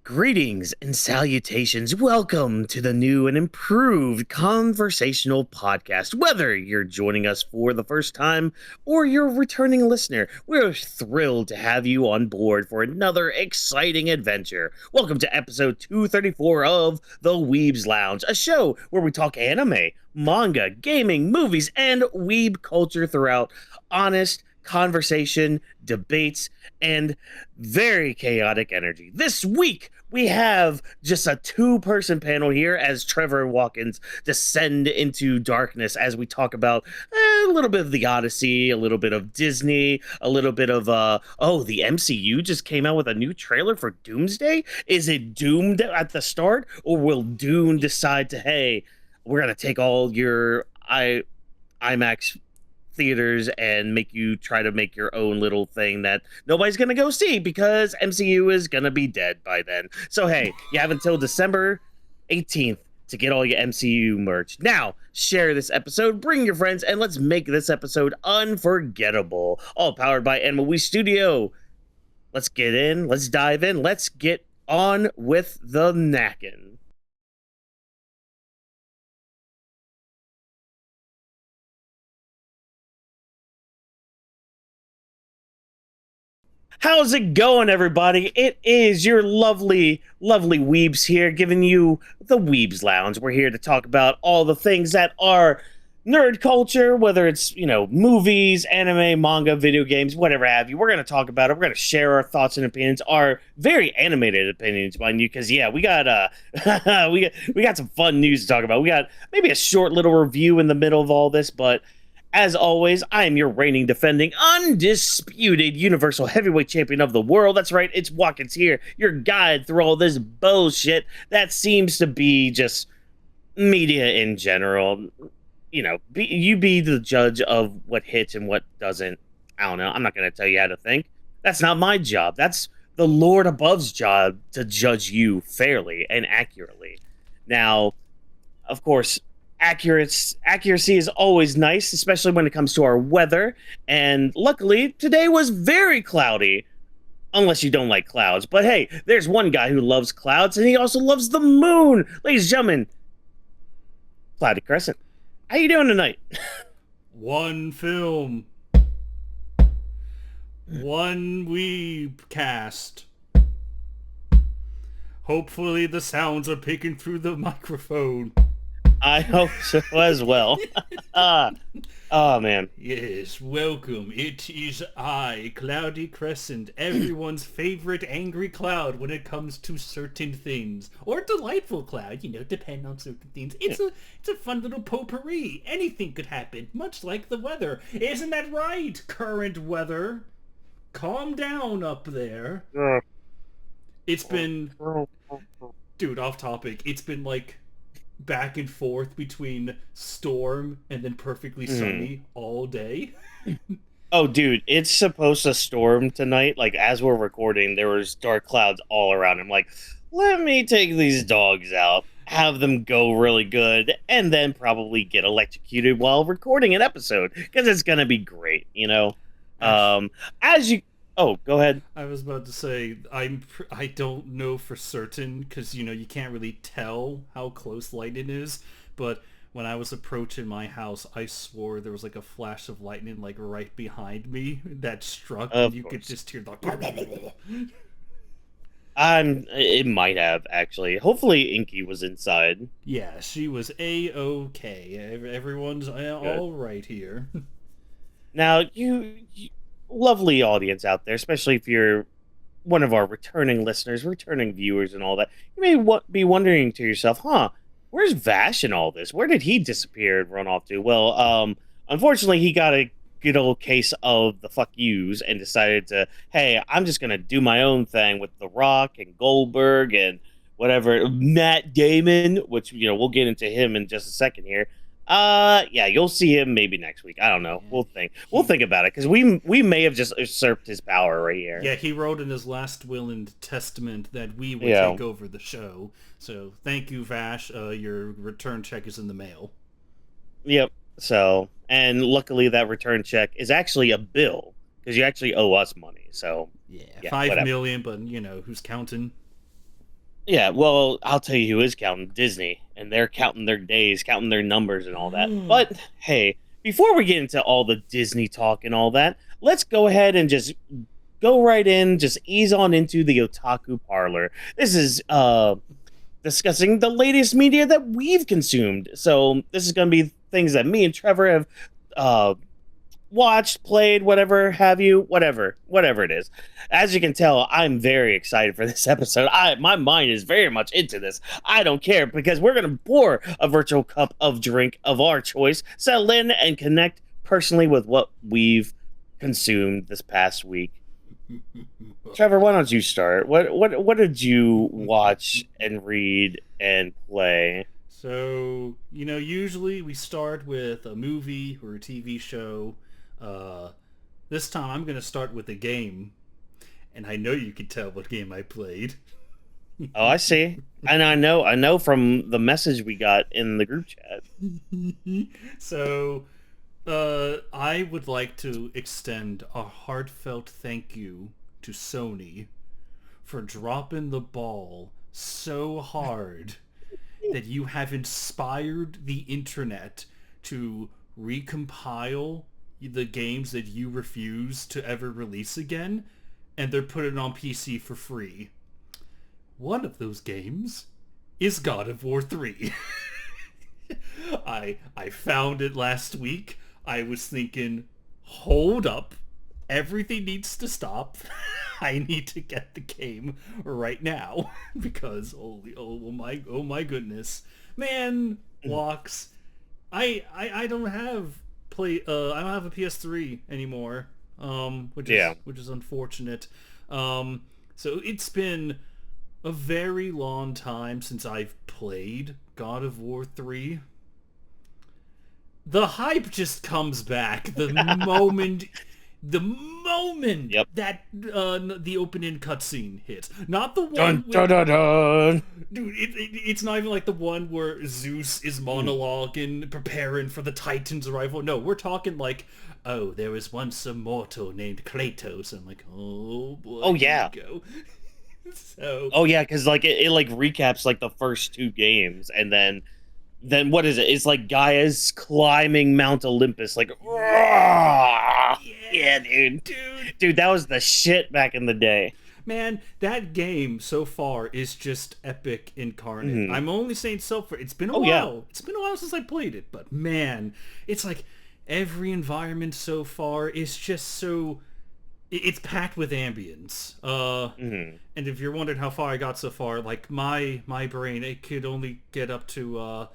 Greetings and salutations. Welcome to the new and improved conversational podcast. Whether you're joining us for the first time or you're a returning listener, we're thrilled to have you on board for another exciting adventure. Welcome to episode 234 of the Weebs Lounge, a show where we talk anime, manga, gaming, movies, and weeb culture throughout honest conversation, debates, and very chaotic energy. This week, we have just a two-person panel here as Trevor and Watkins descend into darkness as we talk about a little bit of the Odyssey, a little bit of Disney, a little bit of, the MCU just came out with a new trailer for Doomsday. Is it doomed at the start, or will Dune decide to, hey, we're going to take all your IMAX theaters and make you try to make your own little thing that nobody's gonna go see because MCU is gonna be dead by then. So hey, you have until December 18th to get all your MCU merch. Now, share this episode, bring your friends, and let's make this episode unforgettable. All powered by AniMa W3 Studio. Let's get in, let's dive in, let's get on with the knackin'. How's it going, everybody? It is your lovely, lovely Weebs here, giving you the Weebs Lounge. We're here to talk about all the things that are nerd culture, whether it's, movies, anime, manga, video games, whatever have you. We're going to talk about it. We're going to share our thoughts and opinions, our very animated opinions, mind you, because, yeah, we got we got some fun news to talk about. We got maybe a short little review in the middle of all this, but as always, I am your reigning, defending, undisputed Universal Heavyweight Champion of the world. That's right, it's Watkins here, your guide through all this bullshit that seems to be just media in general. You be the judge of what hits and what doesn't. I don't know. I'm not going to tell you how to think. That's not my job. That's the Lord above's job to judge you fairly and accurately. Now, of course, accuracy is always nice, especially when it comes to our weather. And luckily, today was very cloudy, unless you don't like clouds. But hey, there's one guy who loves clouds, and he also loves the moon. Ladies and gentlemen, Cloudy Crescent. How you doing tonight? One film. One weeb cast. Hopefully the sounds are picking through the microphone. I hope so as well. Oh, man. Yes, welcome. It is I, Cloudy Crescent, everyone's favorite angry cloud when it comes to certain things. Or delightful cloud, depending on certain things. It's a fun little potpourri. Anything could happen, much like the weather. Isn't that right, current weather? Calm down up there. It's been... Dude, off topic. It's been like back and forth between storm and then perfectly sunny all day. Oh, dude, it's supposed to storm tonight. Like, as we're recording, there was dark clouds all around. I'm like, let me take these dogs out, have them go really good, and then probably get electrocuted while recording an episode, because it's gonna be great, Oh, go ahead. I was about to say, I don't know for certain, because, you can't really tell how close lightning is, but when I was approaching my house, I swore there was, like, a flash of lightning, like, right behind me that struck, and you could just hear the... It might have, actually. Hopefully Inky was inside. Yeah, she was A-okay. Everyone's all right here. Now, you lovely audience out there, especially if you're one of our returning listeners, returning viewers and all that, you may be wondering to yourself, where's Vash in all this? Where did he disappear and run off to? Well, unfortunately, he got a good old case of the fuck yous and decided to, hey, I'm just going to do my own thing with The Rock and Goldberg and whatever, Matt Damon, which, we'll get into him in just a second here. Yeah, you'll see him maybe next week. I don't know. We'll think about it, because we may have just usurped his power right here. Yeah, he wrote in his last will and testament that we would take over the show. So thank you, Vash. Your return check is in the mail. Yep. So, and luckily that return check is actually a bill, because you actually owe us money. So yeah, 5 million, but who's counting? Yeah, well, I'll tell you who is counting: Disney, and they're counting their days, counting their numbers, and all that. But hey, before we get into all the Disney talk and all that, let's go ahead and just go right in, just ease on into the Otaku Parlor. This is discussing the latest media that we've consumed. So this is going to be things that me and Trevor have uh, watched, played, whatever have you, whatever it is. As you can tell, I'm very excited for this episode. My mind is very much into this. I don't care because we're gonna pour a virtual cup of drink of our choice, settle in, and connect personally with what we've consumed this past week. Trevor, why don't you start? What did you watch and read and play? So, usually we start with a movie or a TV show. Uh, this time I'm going to start with a game. And I know you can tell what game I played. Oh, I see. And I know from the message we got in the group chat. So, I would like to extend a heartfelt thank you to Sony for dropping the ball so hard that you have inspired the internet to recompile the games that you refuse to ever release again, and they're putting it on PC for free. One of those games is God of War 3. I found it last week. I was thinking, hold up, everything needs to stop. I need to get the game right now because oh my goodness, man, locks. I don't have I don't have a PS3 anymore. Which is unfortunate. So it's been a very long time since I've played God of War 3. The hype just comes back the moment Yep. that the opening cutscene hits. Not the one Dun dun dun dun. dude, it's not even like the one where Zeus is monologuing, preparing for the Titan's arrival. No, we're talking like, oh, there was once a mortal named Kratos. I'm like, oh boy. Oh yeah. Here we go. So. Oh yeah, because like it like recaps like the first two games, and then what is it? It's like Gaia's climbing Mount Olympus, like, yeah, dude, that was the shit back in the day. Man, that game so far is just epic incarnate. I'm only saying so far. It's been a while. Yeah. It's been a while since I played it, but man, it's like every environment so far is just so. It's packed with ambience. And if you're wondering how far I got so far, like my brain, it could only get up to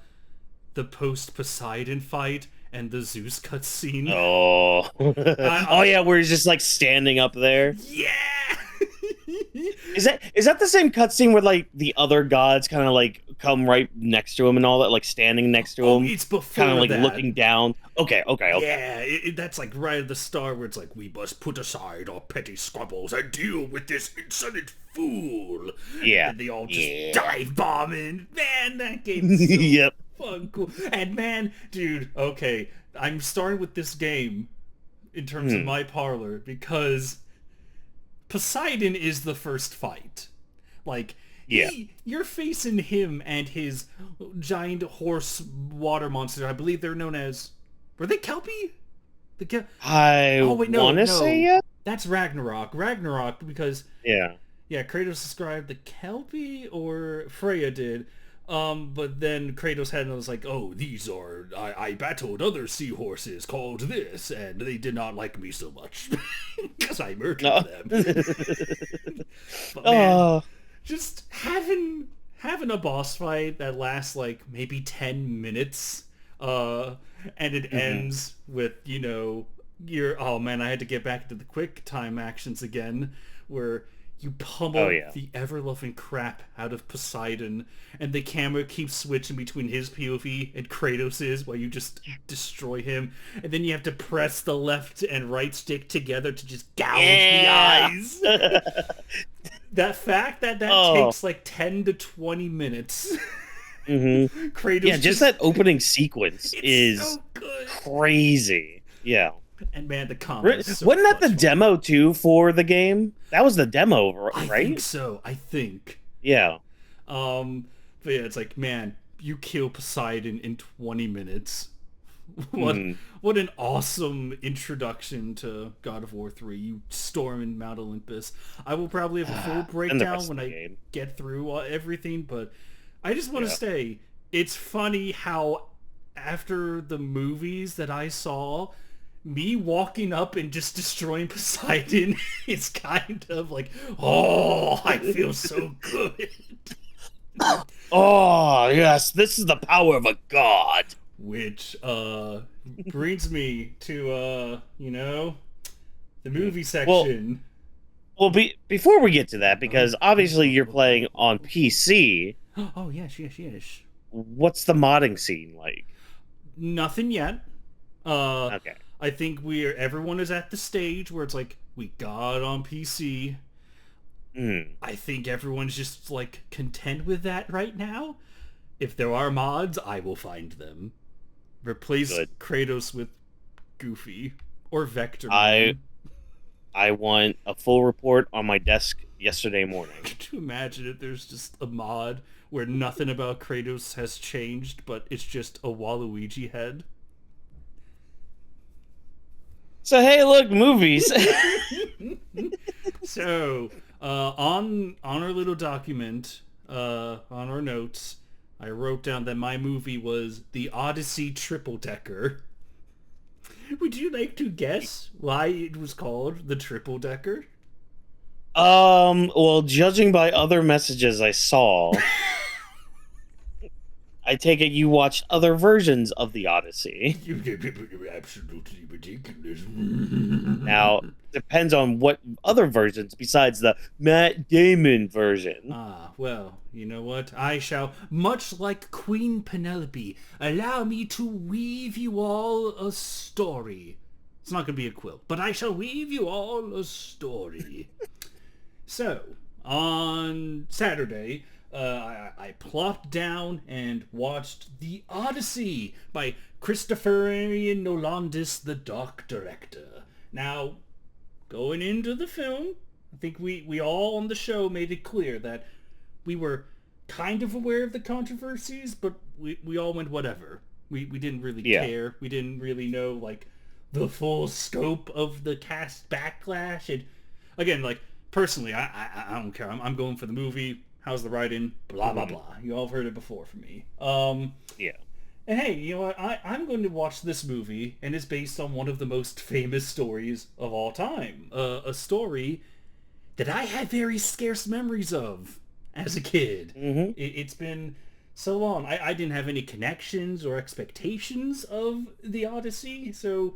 the post Poseidon fight and the Zeus cutscene. Oh, oh yeah, where he's just like standing up there. Yeah. Is that the same cutscene where like the other gods kind of like come right next to him and all that, like standing next to him? It's before kind of like that. looking down. Okay. Yeah, that's like right at the start where it's like, we must put aside our petty squabbles and deal with this insolent fool. Yeah. And they all just dive bombing. Man, that game is so Yep. fun, cool. And man, dude, okay, I'm starting with this game in terms of my parlor because Poseidon is the first fight. Like, yeah, you're facing him and his giant horse water monster. I believe they're known as... Were they Kelpie? I want to say yeah. That's Ragnarok. Ragnarok because... Yeah, Kratos described the Kelpie, or Freya did. But then Kratos had and was like, oh, these are... I battled other seahorses called this, and they did not like me so much. Because I murdered them. But man, just having a boss fight that lasts like maybe 10 minutes, and it ends with, oh man, I had to get back to the quick time actions again, where you pummel the ever-loving crap out of Poseidon, and the camera keeps switching between his POV and Kratos's while you just destroy him, and then you have to press the left and right stick together to just gouge the eyes. That fact that takes like 10 to 20 minutes. Kratos just that opening sequence is so good. Crazy. Yeah. And man, the combat is so wasn't that the demo too for the game? That was the demo, right? I think so. I think. Yeah. But yeah, it's like, man, you kill Poseidon in 20 minutes. What Mhm. what an awesome introduction to God of War 3. You storm in Mount Olympus. I will probably have a full And the breakdown rest of when the I game. get through everything, but I just want to Yeah. say it's funny how after the movies that I saw, me walking up and just destroying Poseidon is kind of like, oh, I feel so good. Oh, yes, this is the power of a god. Which brings me to the movie Well, section. before we get to that, Oh, because obviously you're playing on PC, oh yes, yes, yes. what's the modding scene like? Nothing yet. Uh, Okay. I think everyone is at the stage where it's like we got on PC. Mm, I think everyone's just like content with that right now. If there are mods, I will find them. Replace good. Kratos with Goofy or Vector I Man. I want a full report on my desk yesterday morning. Could you imagine if there's just a mod where nothing about Kratos has changed, but it's just a Waluigi head? So hey, look, movies. So, on our little document, on our notes, I wrote down that my movie was the Odyssey Triple Decker. Would you like to guess why it was called the Triple Decker? Well, judging by other messages I saw, I take it you watched other versions of the Odyssey. You're absolutely ridiculous. Now, depends on what other versions besides the Matt Damon version. Ah, well, you know what? I shall, much like Queen Penelope, allow me to weave you all a story. It's not going to be a quilt, but I shall weave you all a story. So, on Saturday, I plopped down and watched The Odyssey by Christopher Nolandis, the Dark Director. Now, going into the film, I think we all on the show made it clear that we were kind of aware of the controversies, but we all went whatever. We didn't really Yeah. care. We didn't really know, like, the full scope of the cast backlash. And, again, like, personally, I don't care. I'm going for the movie. How's the writing? Blah, blah, blah. You all have heard it before from me. Yeah. And hey, you know what? I'm going to watch this movie, and it's based on one of the most famous stories of all time. A story that I had very scarce memories of as a kid. Mm-hmm. It's been so long. I didn't have any connections or expectations of the Odyssey, so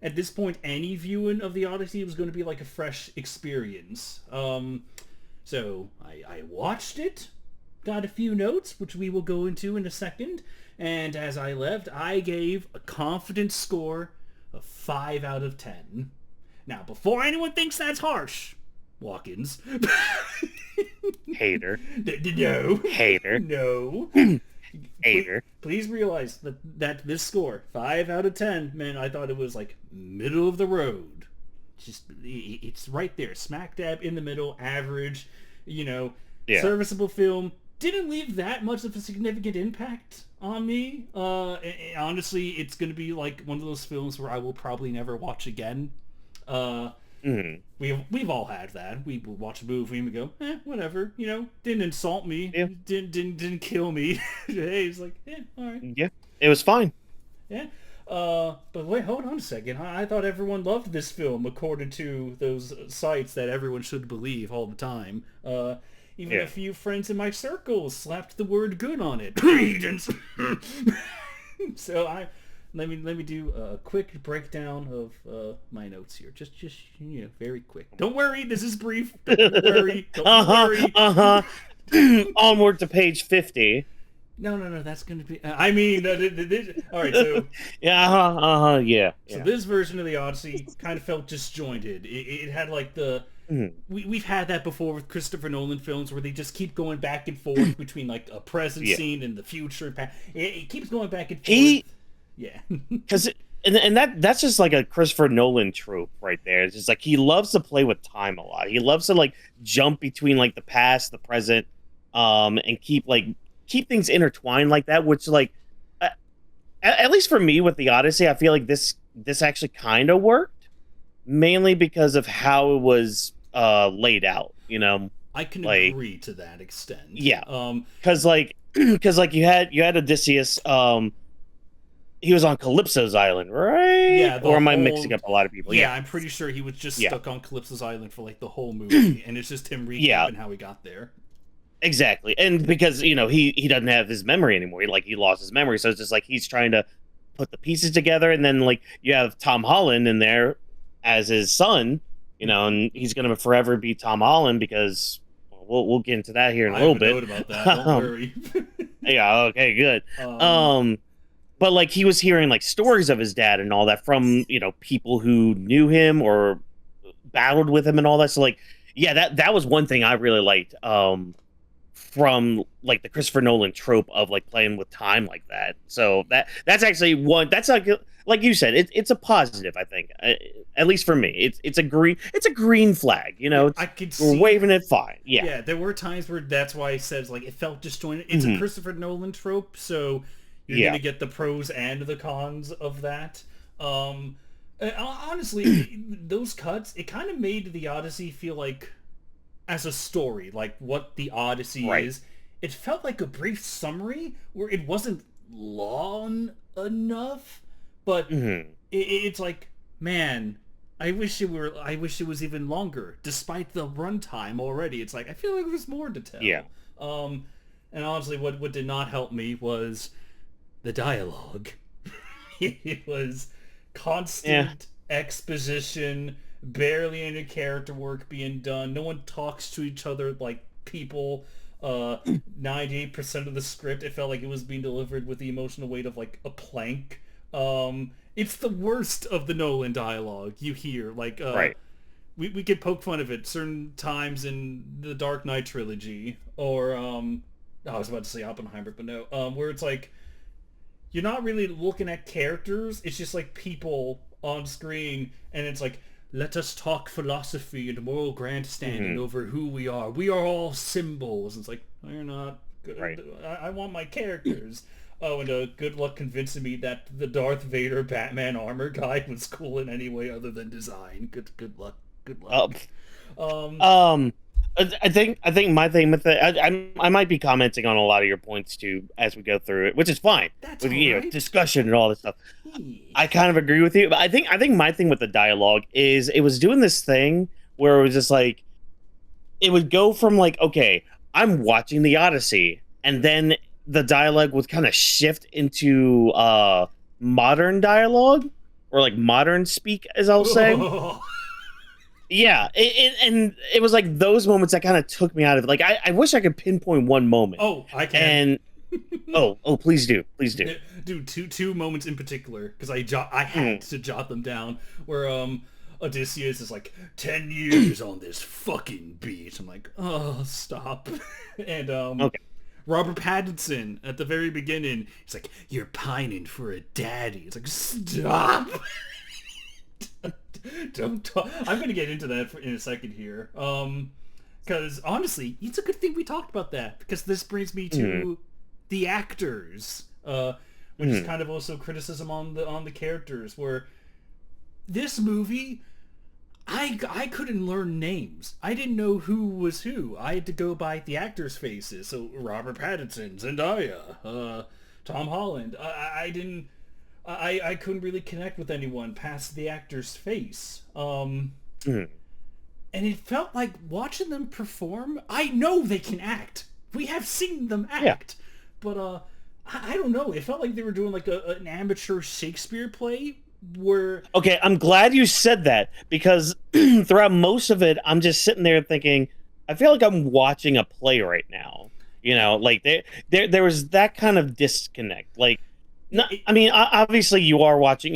at this point, any viewing of the Odyssey was going to be like a fresh experience. So I watched it, got a few notes, which we will go into in a second, and as I left, I gave a confident score of 5 out of 10. Now, before anyone thinks that's harsh, Watkins, Hater. no, Hater. no. Hater. Please realize that this score, 5 out of 10, man, I thought it was like middle of the road. Just, it's right there, smack dab in the middle, average, Yeah. serviceable film. Didn't leave that much of a significant impact on me. Honestly, it's going to be like one of those films where I will probably never watch again. Mm-hmm. We've all had that. We watch a movie and we go, whatever. Didn't insult me. Yeah. Didn't kill me. Hey, it's like, all right. Yeah. It was fine. Yeah. But wait, hold on a second. I thought everyone loved this film, according to those sites that everyone should believe all the time. Even a few friends in my circle slapped the word good on it. Credence. So let me do a quick breakdown of my notes here. Just very quick. Don't worry, this is brief. Don't worry. Don't worry. Onward to page 50. No, that's going to be... I mean... all right, so... Yeah, yeah. So this version of the Odyssey kind of felt disjointed. It had like the... We've had that before with Christopher Nolan films where they just keep going back and forth between like a present scene and the future. It keeps going back and forth. Yeah. Because... And that's just like a Christopher Nolan trope right there. It's just like he loves to play with time a lot. He loves to like jump between like the past, the present, and keep things intertwined like that, which like uh, at least for me with the Odyssey, I feel like this actually kind of worked, mainly because of how it was laid out, you know. I can Like, agree to that extent. yeah, because like because like you had Odysseus, he was on Calypso's island, right? Yeah, the Or am I mixing whole up a lot of people? yeah, Yeah, I'm pretty sure he was just yeah, stuck on Calypso's island for like the whole movie, and it's just him yeah, recapping how he got there. exactly. And because he doesn't have his memory anymore, he lost his memory, so it's just like he's trying to put the pieces together, and then like you have Tom Holland in there as his son, and he's gonna forever be Tom Holland because we'll get into that here in a I little have a bit. note about that. Don't worry. Yeah, okay, good. um, Um, but like he was hearing like stories of his dad and all that from people who knew him or battled with him and all that. So like, yeah, that was one thing I really liked. From like the Christopher Nolan trope of like playing with time like that. So that's actually one that's like you said, it's a positive. I think, at least for me, it's a green flag. I could We're see. waving it fine. Yeah. Yeah, there were times where that's why I said like it felt disjointed. It's a Mhm. Christopher Nolan trope, so you're Yeah. gonna get the pros and the cons of that. Honestly, those cuts it kind of made the Odyssey feel like as a story, like what the Odyssey Right. is. It felt like a brief summary where it wasn't long enough, but Hmm. it's like, man, I wish it was even longer, despite the runtime already. It's like I feel like there's more to tell. Yeah. Um, and honestly, what did not help me was the dialogue. It was Yeah. constant exposition, barely any character work being done. No one talks to each other like people. 98% of the script, it felt like it was being delivered with the emotional weight of like a plank. It's the worst of the Nolan dialogue you hear. Like, Right. we could poke fun of it certain times in the Dark Knight trilogy, or I was about to say Oppenheimer, but no, where it's like you're not really looking at characters. It's just like people on screen, and it's like, let us talk philosophy and moral grandstanding Hmm. over who we are. We are all symbols. It's like, no, you're not. Right. I want my characters. Oh, and good luck convincing me that the Darth Vader Batman armor guy was cool in any way other than design. Good luck. Good Uh, luck. Um, Um, I think my thing with it, I might be commenting on a lot of your points too as we go through it, which is fine that's with all right. discussion and all this stuff. Yeah. I kind of agree with you, but I think my thing with the dialogue is it was doing this thing where it was just like it would go from like, okay, I'm watching the Odyssey, and then the dialogue would kind of shift into modern dialogue or like modern speak, as I'll say. Yeah, and it was like those moments that kind of took me out of it. Like I wish I could pinpoint one moment. Oh, I can. And oh, please do, please do. Dude, two moments in particular because I had to jot them down where Odysseus is like 10 years on this fucking beach. I'm like, oh, stop. And Okay. Robert Pattinson at the very beginning, he's like, you're pining for a daddy. It's like, stop. Don't talk. I'm gonna get into that in a second here. Because honestly, it's a good thing we talked about that because this brings me to the actors, which is kind of also criticism on the characters. Where this movie, I couldn't learn names. I didn't know who was who. I had to go by the actors' faces. So Robert Pattinson, Zendaya, Tom Holland. I didn't. I couldn't really connect with anyone past the actor's face. And it felt like watching them perform. I know they can act. We have seen them act. But I don't know. It felt like they were doing like an amateur Shakespeare play where... Okay, I'm glad you said that because throughout most of it, I'm just sitting there thinking, I feel like I'm watching a play right now. Like there was that kind of disconnect. Like, I mean, obviously you are watching,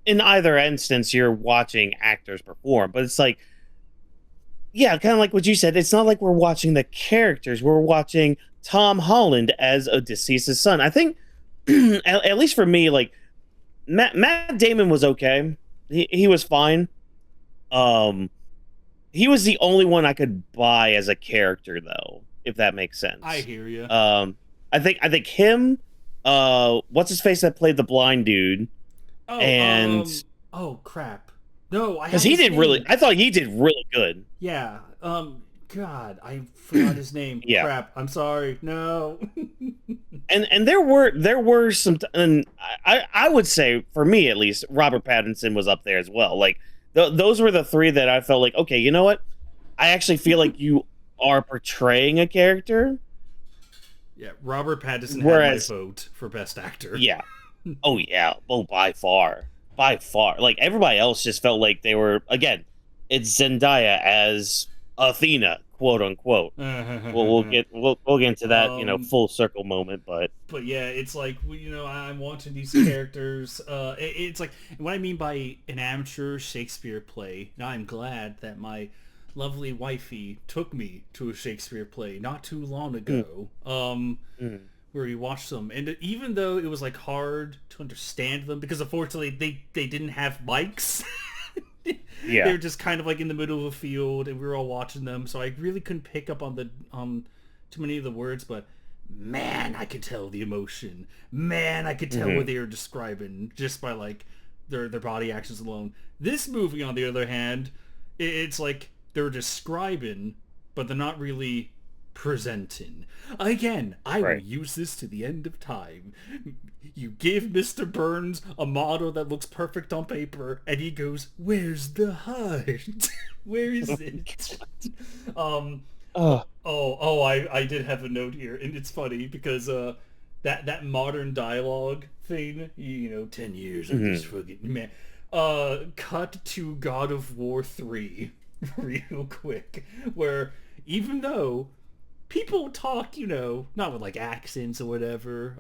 in either instance, you're watching actors perform, but it's like, yeah, kind of like what you said. It's not like we're watching the characters. We're watching Tom Holland as Odysseus' son. I think, at least for me, like, Matt Damon was okay. He was fine. He was the only one I could buy as a character, though. if that makes I sense. hear you. I think him, what's his face that played the blind dude, Oh, and oh crap. No, I because have he his did really, name. I thought he did really good. Yeah. God, I forgot his name. Yeah, Crap. I'm sorry. No. and there were some, and I would say for me at least, Robert Pattinson was up there as well. Like those were the three that I felt like, okay, you know what? I actually feel like you are portraying a character, Yeah, Robert Pattinson had my whereas vote for best actor. yeah, oh yeah, oh by far. Like everybody else just felt like they were again. It's Zendaya as Athena, quote unquote. We'll get into that um, full circle moment, but but yeah, it's like I'm watching these characters. It's like what I mean by an amateur Shakespeare play. Now I'm glad that my lovely wifey took me to a Shakespeare play not too long mm, ago. mm, Where we watched them, and even though it was like hard to understand them because unfortunately they didn't have mics. They yeah, were just kind of like in the middle of a field, and we were all watching them, so I really couldn't pick up on the too many of the words, but man, I could tell the emotion. Man, I could tell hmm what they were describing just by like their body actions alone. This movie, on the other hand, it's like they're describing, but they're not really presenting. Again, I will right. use this to the end of time. You give Mr. Burns a model that looks perfect on paper, and he goes, "Where's the heart? Where is it?" Um, Oh, I did have a note here, and it's funny because that modern dialogue thing, 10 years of this hmm fucking man. Cut to God of War 3 real quick, where even though people talk, not with like accents or whatever.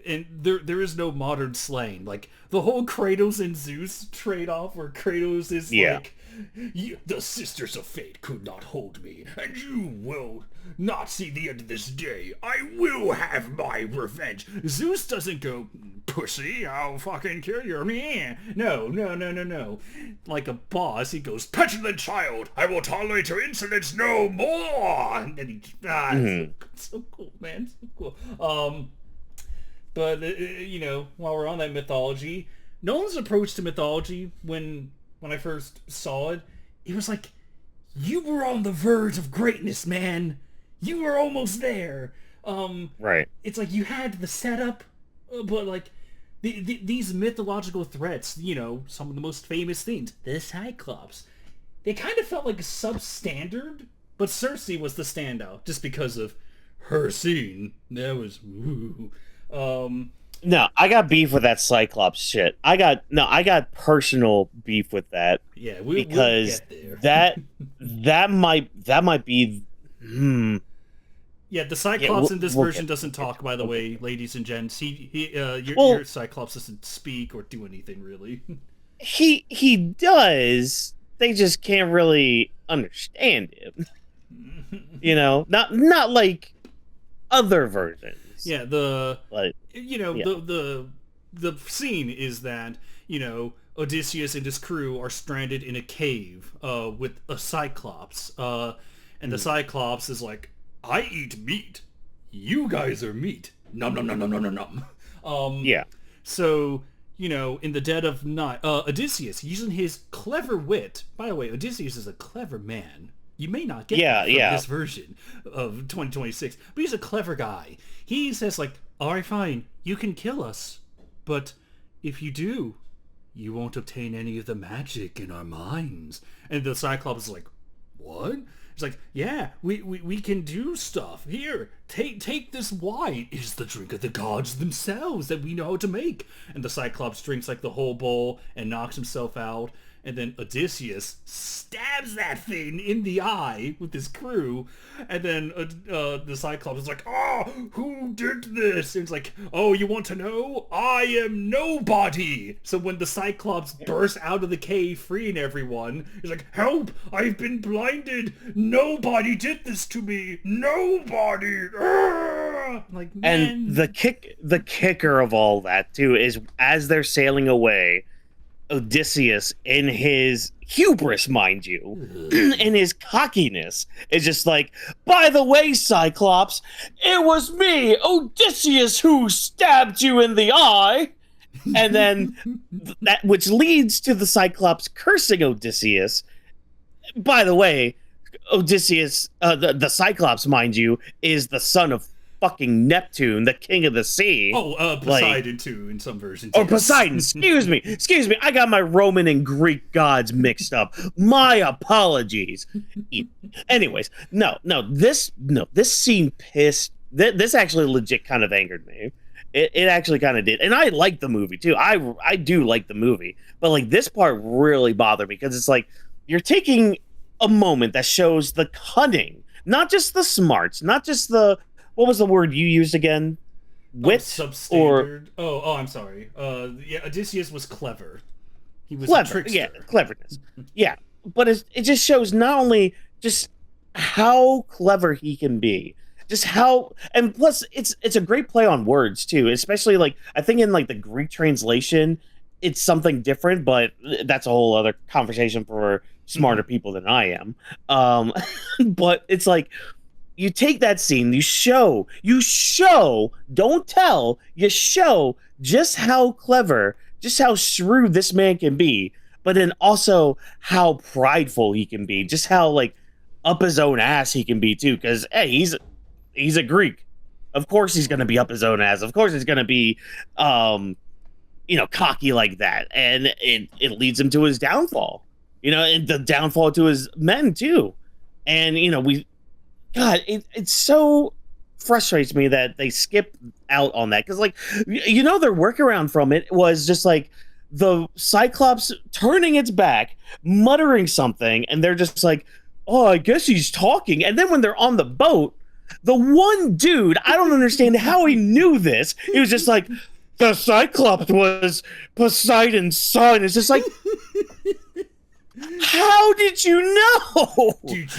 And there is no modern slang. Like the whole Kratos and Zeus trade off, where Kratos is yeah. like, "The sisters of fate could not hold me, and you will not see the end of this day. I will have my revenge." Zeus doesn't go, "Pussy, I'll fucking kill you." Meh. No, no, no, no, no. Like a boss, he goes, "Petulant child, I will tolerate your insolence no more." And then hmm it's so cool, man, so cool. But while we're on that mythology, Nolan's approach to mythology when I first saw it, it was like, you were on the verge of greatness, man. You were almost there. Right. It's like you had the setup, but like these mythological threats, some of the most famous things, the Cyclops, they kind of felt like substandard, but Cersei was the standout just because of her scene. That was woo. No, I got beef with that Cyclops shit. I got personal beef with that Yeah, we'll because get there. that might be. Yeah, the Yeah, Cyclops in this we'll version get doesn't we'll get talk, by the we'll get way, ladies and gents. Your well, Cyclops doesn't speak or do anything really. he does. They just can't really understand him. Not like other versions. Yeah, the Like you know yeah. the scene is that Odysseus and his crew are stranded in a cave with a Cyclops, and the Mm, Cyclops is like, "I eat meat. You guys are meat. Nom nom nom nom nom nom nom." yeah. So, in the dead of night, Odysseus, using his clever wit. By the way, Odysseus is a clever man. You may not get Yeah, that from yeah. this version of 2026, but he's a clever guy. He says like, "All right, fine, you can kill us, but if you do, you won't obtain any of the magic in our minds." And the Cyclops is like, "What?" It's like, "Yeah, we can do stuff. Here, take this wine. It is the drink of the gods themselves that we know how to make." And the Cyclops drinks like the whole bowl and knocks himself out. And then Odysseus stabs that thing in the eye with his crew. And then the Cyclops is like, "Oh, who did this?" And it's like, "Oh, you want to know? I am nobody." So when the Cyclops bursts out of the cave freeing everyone, he's like, "Help! I've been blinded. Nobody did this to me. Nobody." I'm like, And man. the kicker of all that too is as they're sailing away, Odysseus, in his hubris, mind you, in his cockiness, is just like, by the way, Cyclops, it was me, Odysseus, who stabbed you in the eye. And then that, which leads to the Cyclops cursing Odysseus. By the way, Odysseus, the Cyclops, mind you, is the son of fucking Neptune, the king of the sea. Poseidon like, too, in some versions. Or yes. Poseidon, excuse me. I got my Roman and Greek gods mixed up. My apologies. Anyways, this scene pissed. This actually legit kind of angered me. It actually kind of did, and I like the movie too. I do like the movie, but like this part really bothered me because it's like you're taking a moment that shows the cunning, not just the smarts, not just the, what was the word you used again? Wit? Substandard. I'm sorry. Yeah, Odysseus was clever. He was clever. A trickster. Yeah, cleverness. Yeah, but it just shows not only just how clever he can be, just how, and plus it's a great play on words too, especially like I think in like the Greek translation, it's something different, but that's a whole other conversation for smarter people than I am. But it's like you take that scene, you show, don't tell, you show just how clever, just how shrewd this man can be, but then also how prideful he can be, just how like up his own ass he can be too. Because hey, he's a Greek. Of course he's gonna be up his own ass. Of course he's gonna be cocky like that. And it leads him to his downfall. And the downfall to his men too. And it so frustrates me that they skip out on that, because like their workaround from it was just like the Cyclops turning its back, muttering something, and they're just like, oh, I guess he's talking. And then when they're on the boat, the one dude, I don't understand how he knew this. He was just like, the Cyclops was Poseidon's son. It's just like, how did you know?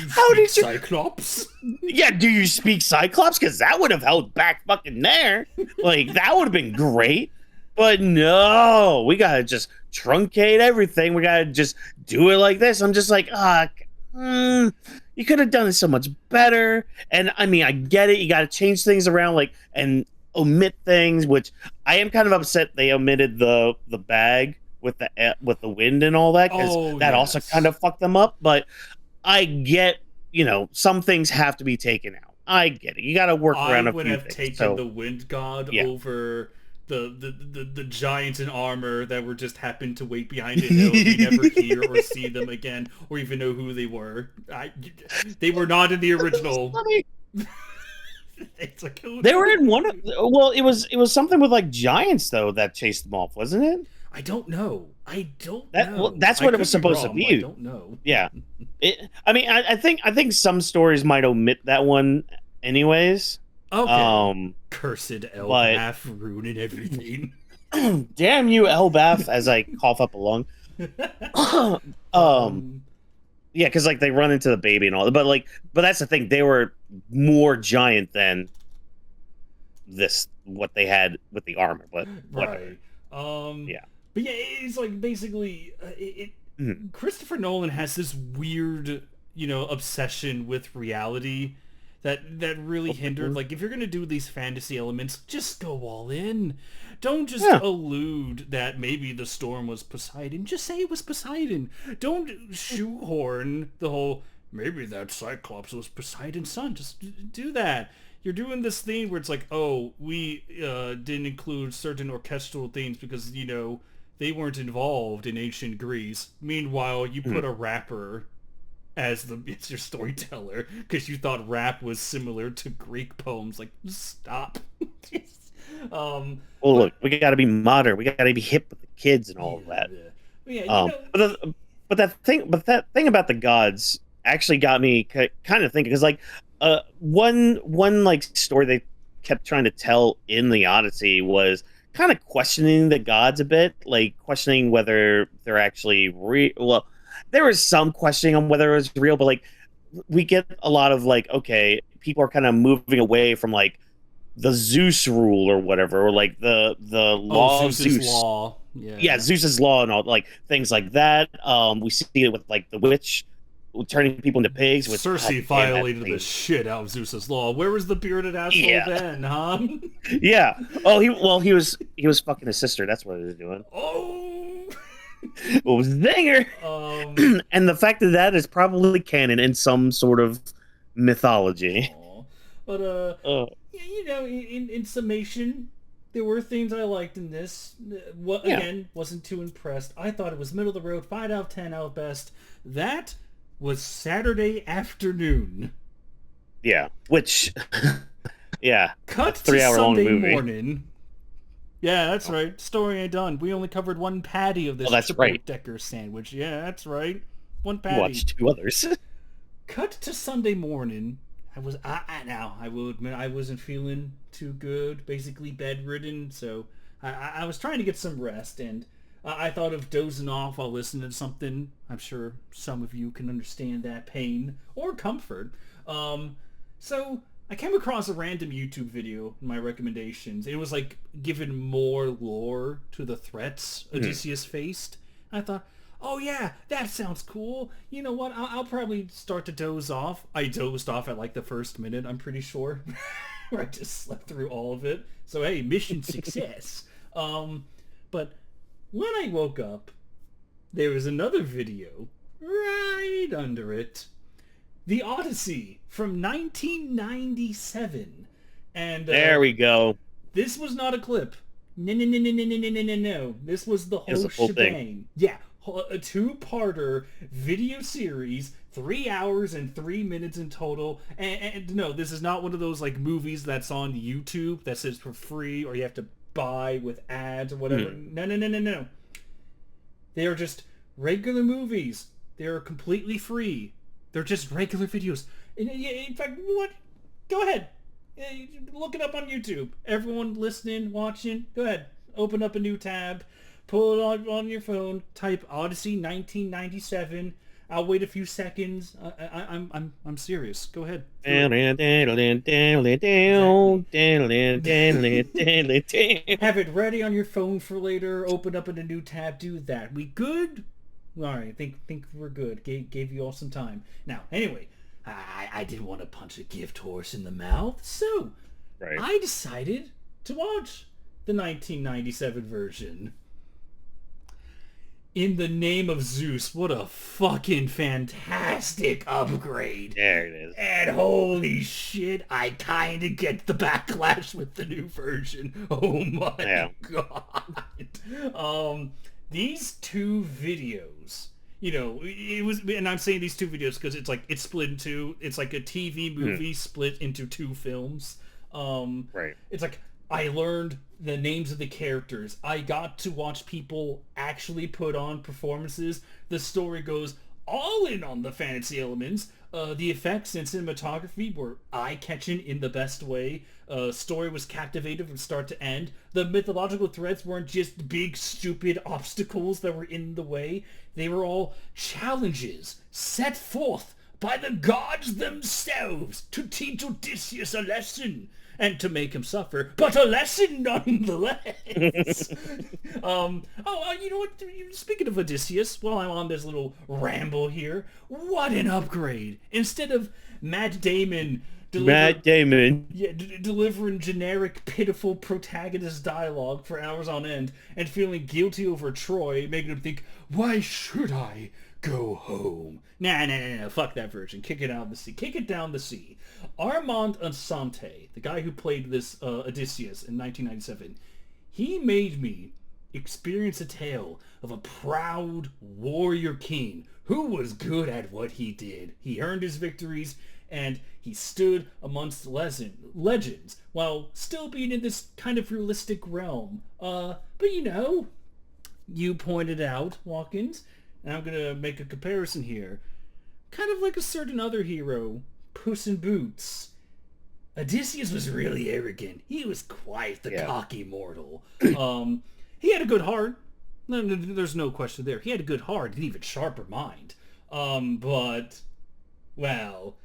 How did you Cyclops? Yeah, do you speak Cyclops? Because that would have held back fucking there. Like, that would have been great. But no, we gotta just truncate everything. We gotta just do it like this. I'm just like, you could have done it so much better. And I mean, I get it. You gotta change things around, like, and omit things, which I am kind of upset they omitted the bag with the wind and all that, because that also kind of fucked them up. But I get, some things have to be taken out. I get it. You got to work around a few things. I would have taken the wind god over the giants in armor that were just happened to wait behind a hill. We never hear or see them again, or even know who they were. They were not in the original. It's like, they were in one of. Well, it was something with like giants though that chased them off, wasn't it? I don't know. Know. Well, that's what it was supposed to be. I don't know. Yeah. I think some stories might omit that one anyways. Okay. Cursed Elbath ruining everything. Damn you, Elbath, as I cough up a lung. Yeah, because like they run into the baby and all that. But that's the thing. They were more giant than what they had with the armor. But whatever. Right. Yeah. But yeah, it's like basically Christopher Nolan has this weird, obsession with reality that really hindered. Like, if you're gonna do these fantasy elements, just go all in. Don't just allude that maybe the storm was Poseidon. Just say it was Poseidon. Don't shoehorn the whole maybe that Cyclops was Poseidon's son. Just do that. You're doing this thing where it's like, oh, we didn't include certain orchestral themes because, they weren't involved in ancient Greece. Meanwhile, you put a rapper as it's your storyteller because you thought rap was similar to Greek poems. Like, stop. Well, look, we got to be modern. We got to be hip with the kids and all of that. But that thing about the gods actually got me kind of thinking, because like one like story they kept trying to tell in the Odyssey was kind of questioning the gods a bit, like questioning whether they're actually real. Well, there was some questioning on whether it was real, but like we get a lot of like, okay, people are kind of moving away from like the Zeus rule or whatever, or like the Oh, law of Zeus's Zeus. law. Yeah, Yeah. Zeus's law and all like things like that. We see it with like the witch turning people into pigs, which god Cersei damn that violated the scene. shit out of Zeus's law. Where was the bearded asshole Yeah, then, huh? yeah. Oh, he was fucking his sister. That's what he was doing. Oh. Well, zinger. um. And the fact that that is probably canon in some sort of mythology. Aw. But Uh, yeah, in summation, there were things I liked in this. What yeah, again, wasn't too impressed. I thought it was middle of the road, 5 out of 10 out best. That was Saturday afternoon. yeah. Which, yeah, a Cut to 3 hour long Sunday movie. morning. Yeah, that's right. Story ain't done. We only covered one patty of this Oh, that's triple right. decker sandwich. Yeah, that's right. One You patty. watched two others. Cut to Sunday morning. I will admit I wasn't feeling too good. Basically bedridden, so I was trying to get some rest, and I thought of dozing off while listening to something. I'm sure some of you can understand that pain or comfort. So I came across a random YouTube video in my recommendations. It was like giving more lore to the threats Odysseus faced. I thought, oh yeah, that sounds cool. You know what? I'll probably start to doze off. I dozed off at like the first minute, I'm pretty sure. Where I just slept through all of it. So hey, mission success. But when I woke up, there was another video right under it. The Odyssey from 1997. And There we go. this was not a clip. No, no, no, no, no, no, no, no, no, no. This was the It was whole the full thing. shebang. Yeah, a two-parter video series, 3 hours and 3 minutes in total. And no, this is not one of those like movies that's on YouTube that says for free or you have to buy with ads or whatever. No, no, no, no, no. They are just regular movies. They are completely free. They're just regular videos. In fact, what? Go ahead. Look it up on YouTube. Everyone listening, watching, go ahead. Open up a new tab. Pull it on your phone. Type Odyssey 1997. I'll wait a few seconds. I'm serious. Go ahead. Have it ready on your phone for later. Open up in a new tab. Do that. We good? All right. Think we're good. Gave you all some time. Now, anyway, I didn't want to punch a gift horse in the mouth, so Right. I decided to watch the 1997 version. In the name of Zeus, what a fucking fantastic upgrade. There it is. And holy shit, I kind of get the backlash with the new version. Oh my god. These two videos, it was, and I'm saying these two videos because it's split into, it's like a TV movie split into two films. Right. It's like I learned the names of the characters. I got to watch people actually put on performances. The story goes all in on the fantasy elements. The effects and cinematography were eye-catching in the best way. Story was captivating from start to end. The mythological threats weren't just big, stupid obstacles that were in the way. They were all challenges set forth by the gods themselves to teach Odysseus a lesson. And to make him suffer, but a lesson nonetheless. You know what? Speaking of Odysseus, while I'm on this little ramble here, what an upgrade! Instead of Matt Damon delivering generic, pitiful protagonist dialogue for hours on end and feeling guilty over Troy, making him think, why should I go home? Nah, fuck that version. Kick it out of the sea. Kick it down the sea. Armand Assante, the guy who played this Odysseus in 1997, he made me experience a tale of a proud warrior king who was good at what he did. He earned his victories, and he stood amongst legends while still being in this kind of realistic realm. But you pointed out, Watkins, and I'm going to make a comparison here, kind of like a certain other hero, Puss in Boots. Odysseus was really arrogant. He was quite the cocky mortal. He had a good heart. There's no question there. He had a good heart, an even sharper mind. But, well,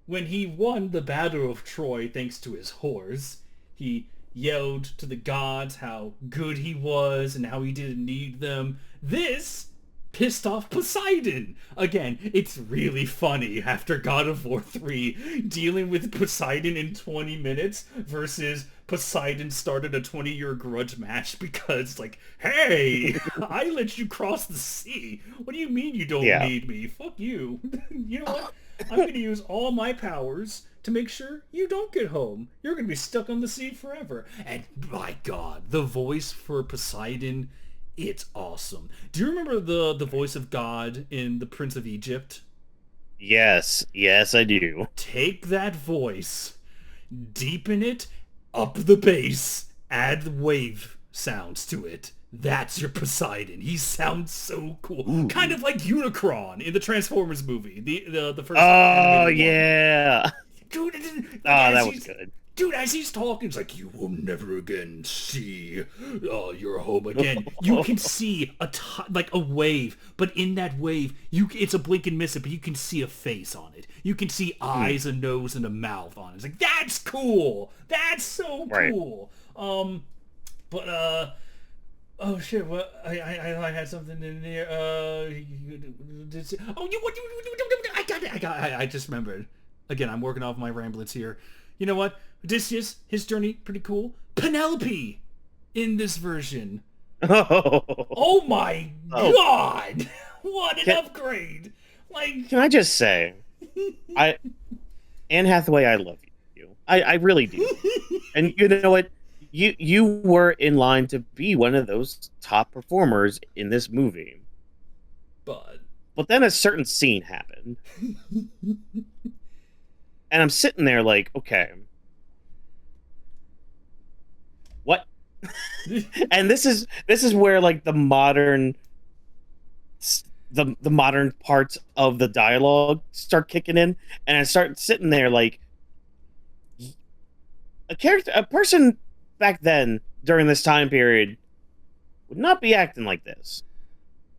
when he won the Battle of Troy thanks to his horse, he yelled to the gods how good he was and how he didn't need them. This pissed off Poseidon. Again, it's really funny after God of War 3 dealing with Poseidon in 20 minutes versus Poseidon started a 20-year grudge match because, like, hey, I let you cross the sea. What do you mean you don't Yeah. need me? Fuck you. You know what? I'm going to use all my powers to make sure you don't get home. You're going to be stuck on the sea forever. And my God, the voice for Poseidon, it's awesome. Do you remember the voice of God in The Prince of Egypt? Yes, yes, I do. Take that voice, deepen it, up the bass, add wave sounds to it. That's your Poseidon. He sounds so cool. Ooh. Kind of like Unicron in the Transformers movie. The first Oh, animated one. yeah. Dude, Oh, that was good. Dude, as he's talking, it's like, you will never again see your home again. You can see like a wave, but in that wave, it's a blink and miss it, but you can see a face on it. You can see eyes, a nose, and a mouth on it. It's like, that's cool. That's so cool. Oh shit! What I had something in there. I just remembered. Again, I'm working off my ramblets here. You know what? Odysseus, his journey, pretty cool. Penelope in this version. Oh my God! What an upgrade! Like, can I just say, Anne Hathaway, I love you. I really do. And you know what? You were in line to be one of those top performers in this movie. But then a certain scene happened. And I'm sitting there like, okay, what? And this is where like the modern parts of the dialogue start kicking in, and I start sitting there like, a person back then during this time period would not be acting like this.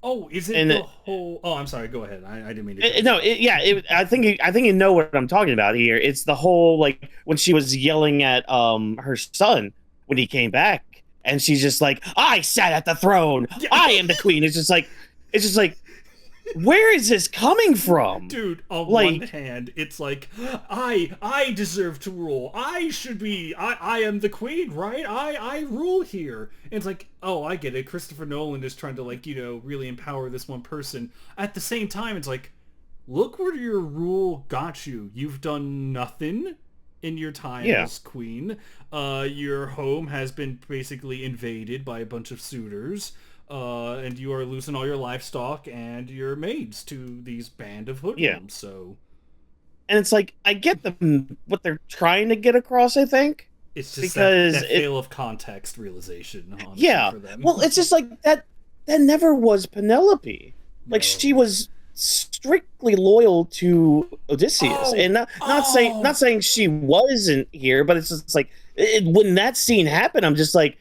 Oh, is it the whole? Oh, I'm sorry. Go ahead. I didn't mean to. I think you know what I'm talking about here. It's the whole like when she was yelling at her son when he came back, and she's just like, "I sat at the throne. I am the queen." It's just like, where is this coming from, dude? On one hand, it's like, I deserve to rule. I should be. I am the queen, right? I rule here. And it's like, oh, I get it. Christopher Nolan is trying to, like, you know, really empower this one person. At the same time, it's like, look where your rule got you. You've done nothing in your time as queen. Your home has been basically invaded by a bunch of suitors. And you are losing all your livestock and your maids to these band of hoodlums. So, and it's like, I get what they're trying to get across. I think it's just because that fail of context realization. For them. Well, it's just like that never was Penelope. Like, she was strictly loyal to Odysseus, and not saying she wasn't here, but it's just like when that scene happened, I'm just like,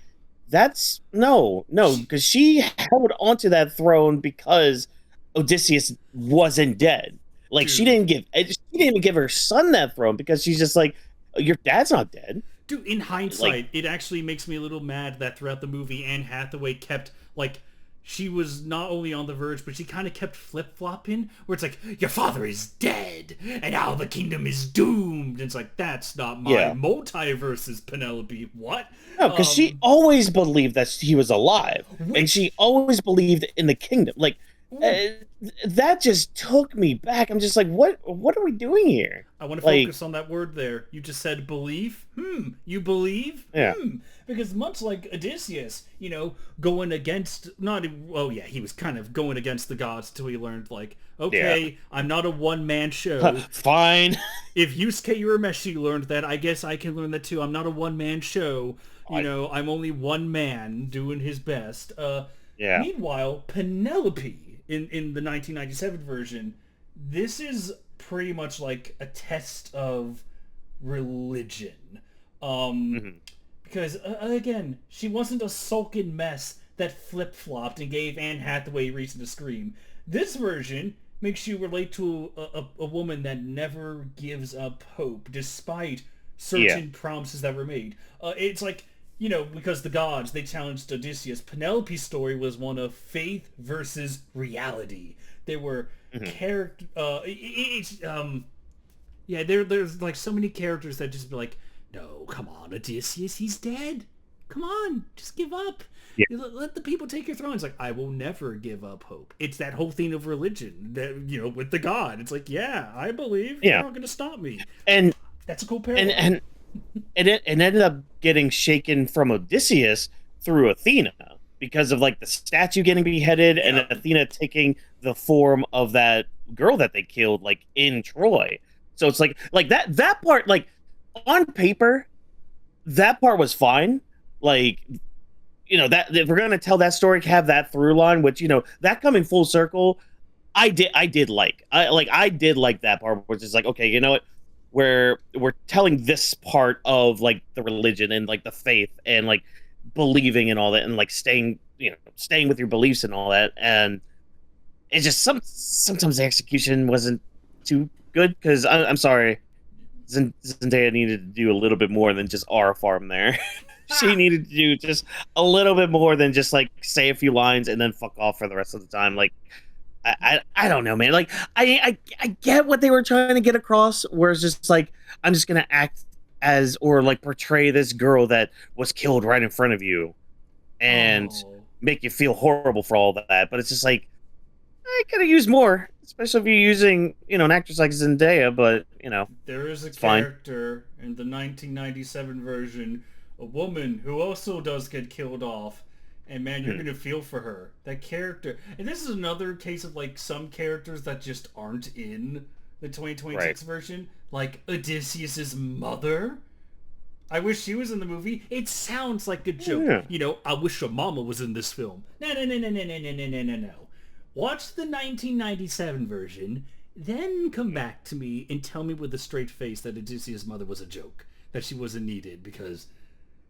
that's no, because she held onto that throne because Odysseus wasn't dead. Like, she didn't even give her son that throne because she's just like, your dad's not dead. Dude, in hindsight, it actually makes me a little mad that throughout the movie, Anne Hathaway kept, like, she was not only on the verge, but she kind of kept flip-flopping, where it's like, your father is dead, and now the kingdom is doomed. And it's like, that's not my multiverse's Penelope. What? No, because she always believed that he was alive, and she always believed in the kingdom. Like, that just took me back. I'm just like, what are we doing here? I want to focus on that word there. You just said believe. You believe? Yeah. Because much like Odysseus, you know, going against he was kind of going against the gods till he learned, like, okay, I'm not a one-man show. Fine. If Yusuke Urameshi learned that, I guess I can learn that too. I'm not a one-man show. You know, I'm only one man doing his best. Meanwhile, Penelope in the 1997 version, this is pretty much like a test of religion. Because, again, she wasn't a sulking mess that flip-flopped and gave Anne Hathaway reason to scream. This version makes you relate to a woman that never gives up hope, despite Yeah. certain promises that were made. It's like, because the gods, they challenged Odysseus. Penelope's story was one of faith versus reality. There were Hmm. character. Yeah, there's like so many characters that just be like, no, come on, Odysseus, he's dead. Come on, just give up. Yeah. Let the people take your throne. It's like, I will never give up hope. It's that whole thing of religion that, with the God. It's like, yeah, I believe. You're Yeah. not going to stop me. And That's a cool and parallel. and it ended up getting shaken from Odysseus through Athena because of like the statue getting beheaded and Yeah. Athena taking the form of that girl that they killed like in Troy. So it's like that part, like on paper that part was fine. Like, that if we're gonna tell that story, have that through line, which that coming full circle, I did like. I did like that part, which is like, okay, you know what, we're telling this part of like the religion and like the faith and like believing and all that and like staying with your beliefs and all that. And it's just sometimes the execution wasn't too good because I'm sorry, Zendaya needed to do a little bit more than just R farm there. She needed to do just a little bit more than just like say a few lines and then fuck off for the rest of the time. Like, I don't know, man. Like, I get what they were trying to get across, where it's just like, I'm just gonna act as or like portray this girl that was killed right in front of you and Oh. make you feel horrible for all that. But it's just like, I could have used more, especially if you're using an actress like Zendaya. But There is a it's fine. character in the 1997 version, a woman who also does get killed off, and man, you're Hmm. gonna feel for her. That character, and this is another case of like some characters that just aren't in the Right. 2026 version, like Odysseus's mother. I wish she was in the movie. It sounds like a joke. Yeah. I wish your mama was in this film. No, no, no, no, no, no, no, no, no, no, no. Watch the 1997 version, then come back to me and tell me with a straight face that Odysseus' mother was a joke, that she wasn't needed, because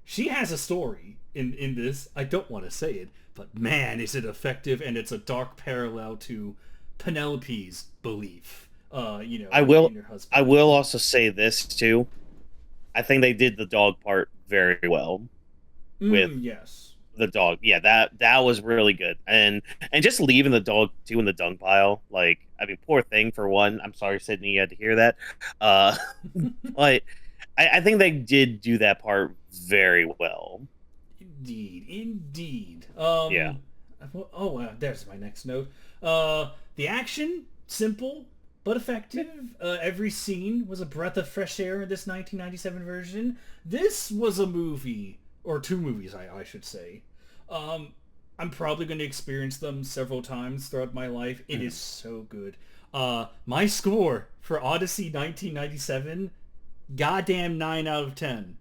she has a story in this. I don't want to say it, but man, is it effective, and it's a dark parallel to Penelope's belief, I in will. her I husband. will also say this too. I think they did the dog part very well with Yes. the dog. Yeah, that was really good. And just leaving the dog too in the dung pile. Like, I mean, poor thing for one. I'm sorry, Sydney, you had to hear that. Uh, but I think they did do that part very well. Indeed, indeed. Yeah. Oh, there's my next note. The action, simple but effective. Every scene was a breath of fresh air in this 1997 version. This was a movie, or two movies, I should say. Um, I'm probably going to experience them several times throughout my life. It is Mhm. so good. My score for Odyssey 1997, goddamn 9 out of 10.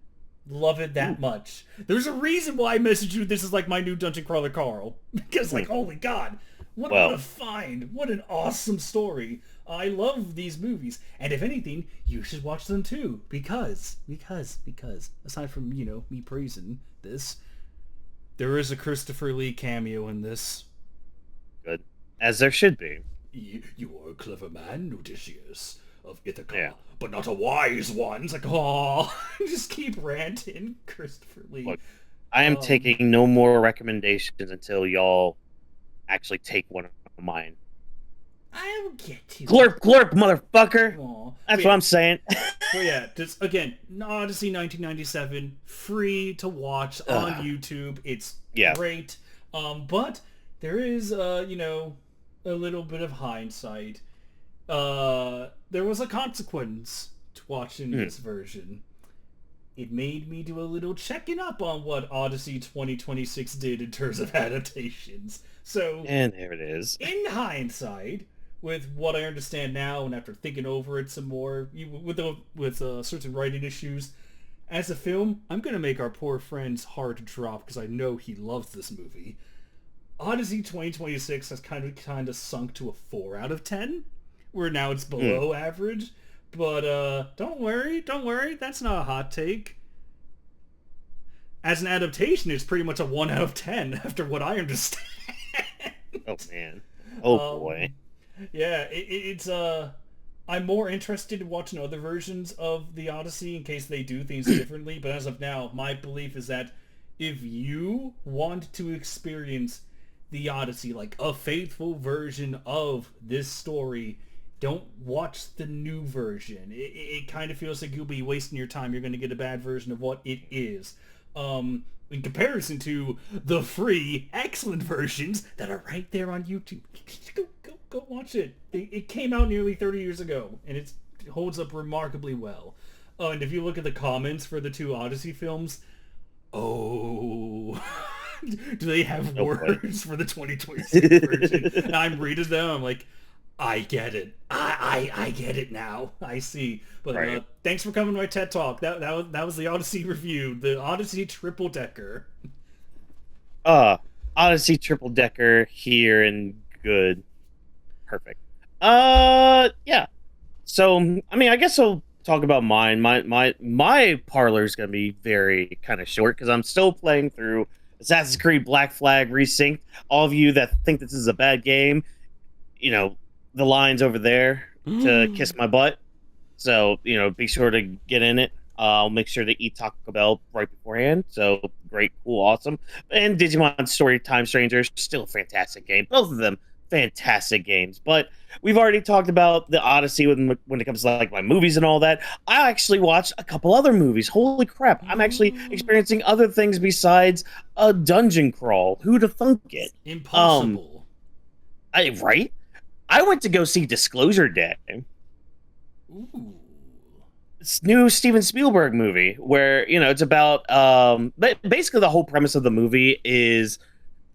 Love it that Ooh. much. There's a reason why I messaged you this is like my new Dungeon Crawler Carl. Because like, Mm. holy god, what a Well, find. What an awesome story. I love these movies. And if anything, you should watch them too. Because aside from, me praising this, there is a Christopher Lee cameo in this. good, as there should be. You are a clever man, Odysseus of Yeah. Ithaca, but not a wise one. It's like, oh, just keep ranting, Christopher Lee. Look, I am Um, taking no more recommendations until y'all actually take one of mine. I will get to it. Glurp, glurp, motherfucker. Aw. That's what I'm saying. So yeah, just again, Odyssey 1997, free to watch on YouTube. It's Yeah. great. But there is, a little bit of hindsight. There was a consequence to watching this version. It made me do a little checking up on what Odyssey 2026 did in terms of adaptations. So, And there it is. in hindsight, with what I understand now, and after thinking over it some more, with certain writing issues, as a film, I'm gonna make our poor friend's heart drop because I know he loves this movie. Odyssey 2026 has kind of sunk to a 4 out of 10, where now it's below average. But don't worry, that's not a hot take. As an adaptation, it's pretty much a 1 out of 10 after what I understand. Oh man. Oh boy. Yeah, it's I'm more interested in watching other versions of the Odyssey in case they do things differently. But as of now, my belief is that if you want to experience the Odyssey, like a faithful version of this story, don't watch the new version. It kind of feels like you'll be wasting your time. You're going to get a bad version of what it is. In comparison to the free, excellent versions that are right there on YouTube. Go watch it. It came out nearly 30 years ago, and it holds up remarkably well. And if you look at the comments for the two Odyssey films, oh, do they have words for the 2026 version? And I'm reading them. I'm like, I get it. I get it now. I see. But Right. Thanks for coming to my TED Talk. That was the Odyssey review. The Odyssey triple decker. Uh, Odyssey triple decker here and good. Perfect. Yeah. So, I mean, I guess I'll talk about mine. My parlor is gonna be very kind of short because I'm still playing through Assassin's Creed Black Flag Resynced. All of you that think this is a bad game, you know, the line's over there to kiss my butt. So, be sure to get in it. I'll make sure to eat Taco Bell right beforehand. So, great, cool, awesome. And Digimon Story Time Strangers, still a fantastic game. Both of them, fantastic games. But we've already talked about the Odyssey when it comes to like my movies and all that. I actually watched a couple other movies. Holy crap. I'm actually experiencing other things besides a dungeon crawl. Who'd have thunk it? Impossible. Right? I went to go see Disclosure Day. Ooh. This new Steven Spielberg movie where, it's about basically the whole premise of the movie is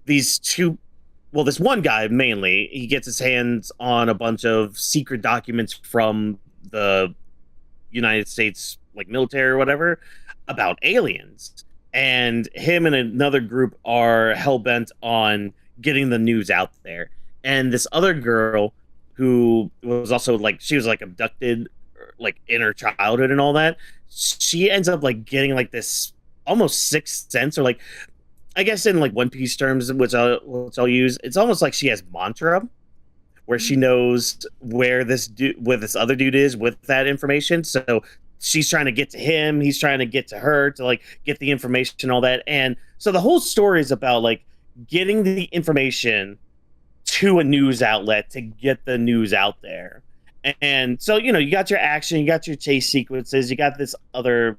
these this one guy mainly, he gets his hands on a bunch of secret documents from the United States like military or whatever about aliens. And him and another group are hell-bent on getting the news out there. And this other girl who was also like, she was like abducted like in her childhood and all that, she ends up like getting like this almost sixth sense, or like, I guess in like One Piece terms, which I'll use, it's almost like she has mantra where she knows where this other dude is with that information. So she's trying to get to him, he's trying to get to her to like get the information and all that. And so the whole story is about like getting the information to a news outlet to get the news out there. And so, you got your action, you got your chase sequences, you got this other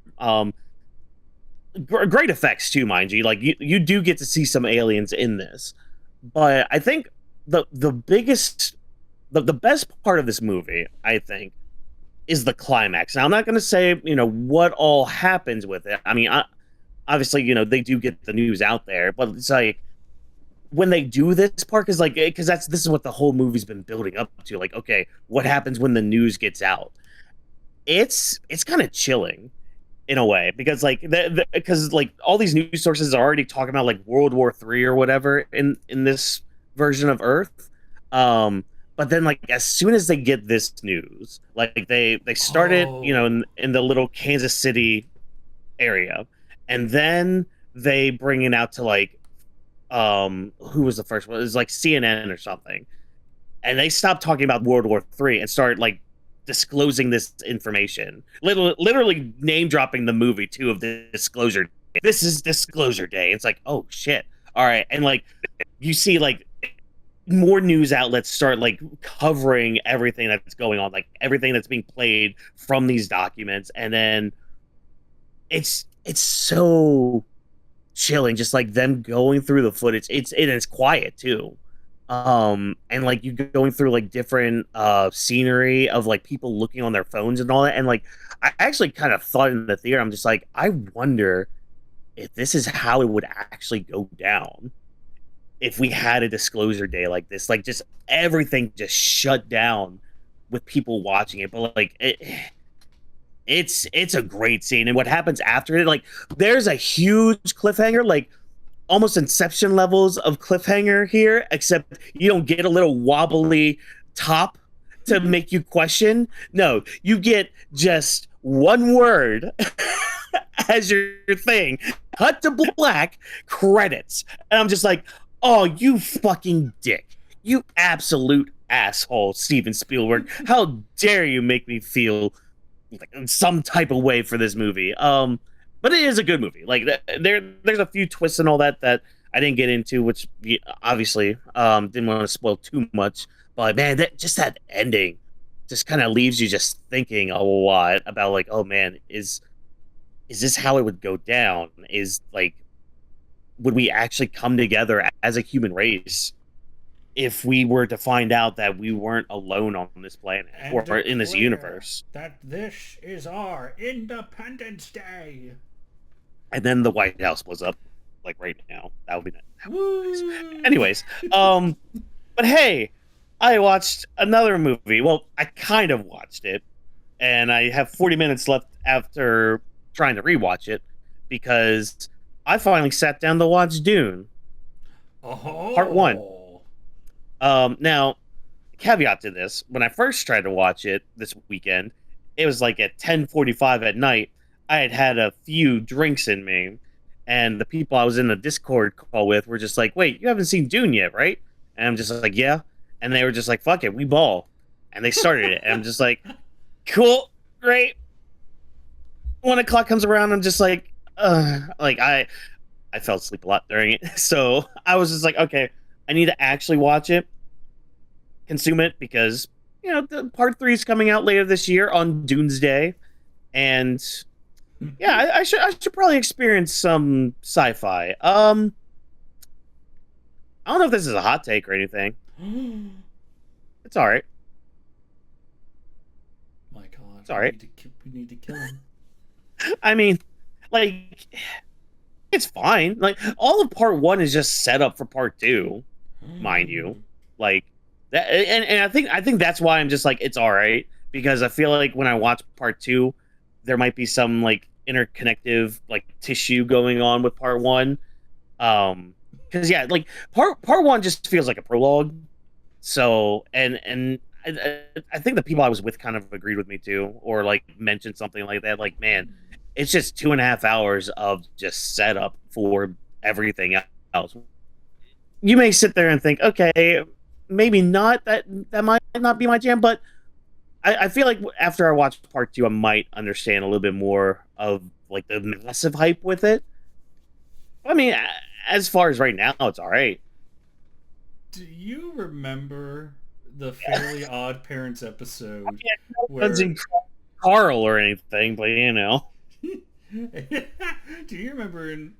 great effects too, mind you. Like you do get to see some aliens in this. But I think the biggest the best part of this movie, I think, is the climax. Now I'm not going to say, what all happens with it. I mean, obviously, they do get the news out there, but it's like when they do this part is like, because this is what the whole movie's been building up to. Like, okay, what happens when the news gets out? It's kind of chilling in a way, because like because like all these news sources are already talking about like World War III or whatever in this version of Earth. But then like as soon as they get this news, like they started, in the little Kansas City area, and then they bring it out to like who was the first one? It was like CNN or something. And they stopped talking about World War III and started like disclosing this information. Literally name dropping the movie too of the Disclosure Day. This is Disclosure Day. It's like, oh shit. All right. And like you see like more news outlets start like covering everything that's going on, like everything that's being played from these documents. And then it's so chilling, just like them going through the footage. It's quiet too, and like you going through like different scenery of like people looking on their phones and all that. And like I actually kind of thought in the theater, I'm just like, I wonder if this is how it would actually go down if we had a Disclosure Day like this, like just everything just shut down with people watching it. But like it's a great scene, and what happens after it, like there's a huge cliffhanger, like almost Inception levels of cliffhanger here, except you don't get a little wobbly top to make you question. No, you get just one word as your thing, cut to black, credits. And I'm just like, oh, you fucking dick, you absolute asshole, Steven Spielberg. How dare you make me feel like some type of way for this movie? But it is a good movie. Like there's a few twists and all that I didn't get into, which obviously didn't want to spoil too much. But man, that ending just kind of leaves you just thinking a lot about like, oh man, is this how it would go down? Is like, would we actually come together as a human race if we were to find out that we weren't alone on this planet And or in this declare universe? that this is our Independence Day. And then the White House blows up, like right now. That would be nice. Woo! Anyways, but hey, I watched another movie. Well, I kind of watched it, and I have 40 minutes left after trying to rewatch it because I finally sat down to watch Dune Oh. Part 1. Now, caveat to this: when I first tried to watch it this weekend, it was like at 10:45 at night. I had a few drinks in me, and the people I was in the Discord call with were just like, "Wait, you haven't seen Dune yet, right?" And I'm just like, "Yeah," and they were just like, "Fuck it, we ball," and they started it, and I'm just like, "Cool, great." 1 o'clock comes around, I'm just like, like I fell asleep a lot during it, so I was just like, okay, I need to actually watch it, consume it, because the part 3 is coming out later this year on Doomsday, and yeah, I should probably experience some sci-fi. I don't know if this is a hot take or anything. It's all right. My God, It's all right. We need to kill him. I mean, like, it's fine. Like, all of part 1 is just set up for part 2, mind you. Like that, and I think that's why I'm just like, it's all right, because I feel like when I watch part 2, there might be some like interconnective like tissue going on with part 1. Because yeah, like part 1 just feels like a prologue. So and I think the people I was with kind of agreed with me too, or like mentioned something like that. Like, man, it's just 2.5 hours of just setup for everything else. You may sit there and think, okay, maybe not. That might not be my jam, but I feel like after I watch part 2, I might understand a little bit more of like the massive hype with it. I mean, as far as right now, it's all right. Do you remember the Fairly Odd Parents episode Where where Carl or anything, but do you remember in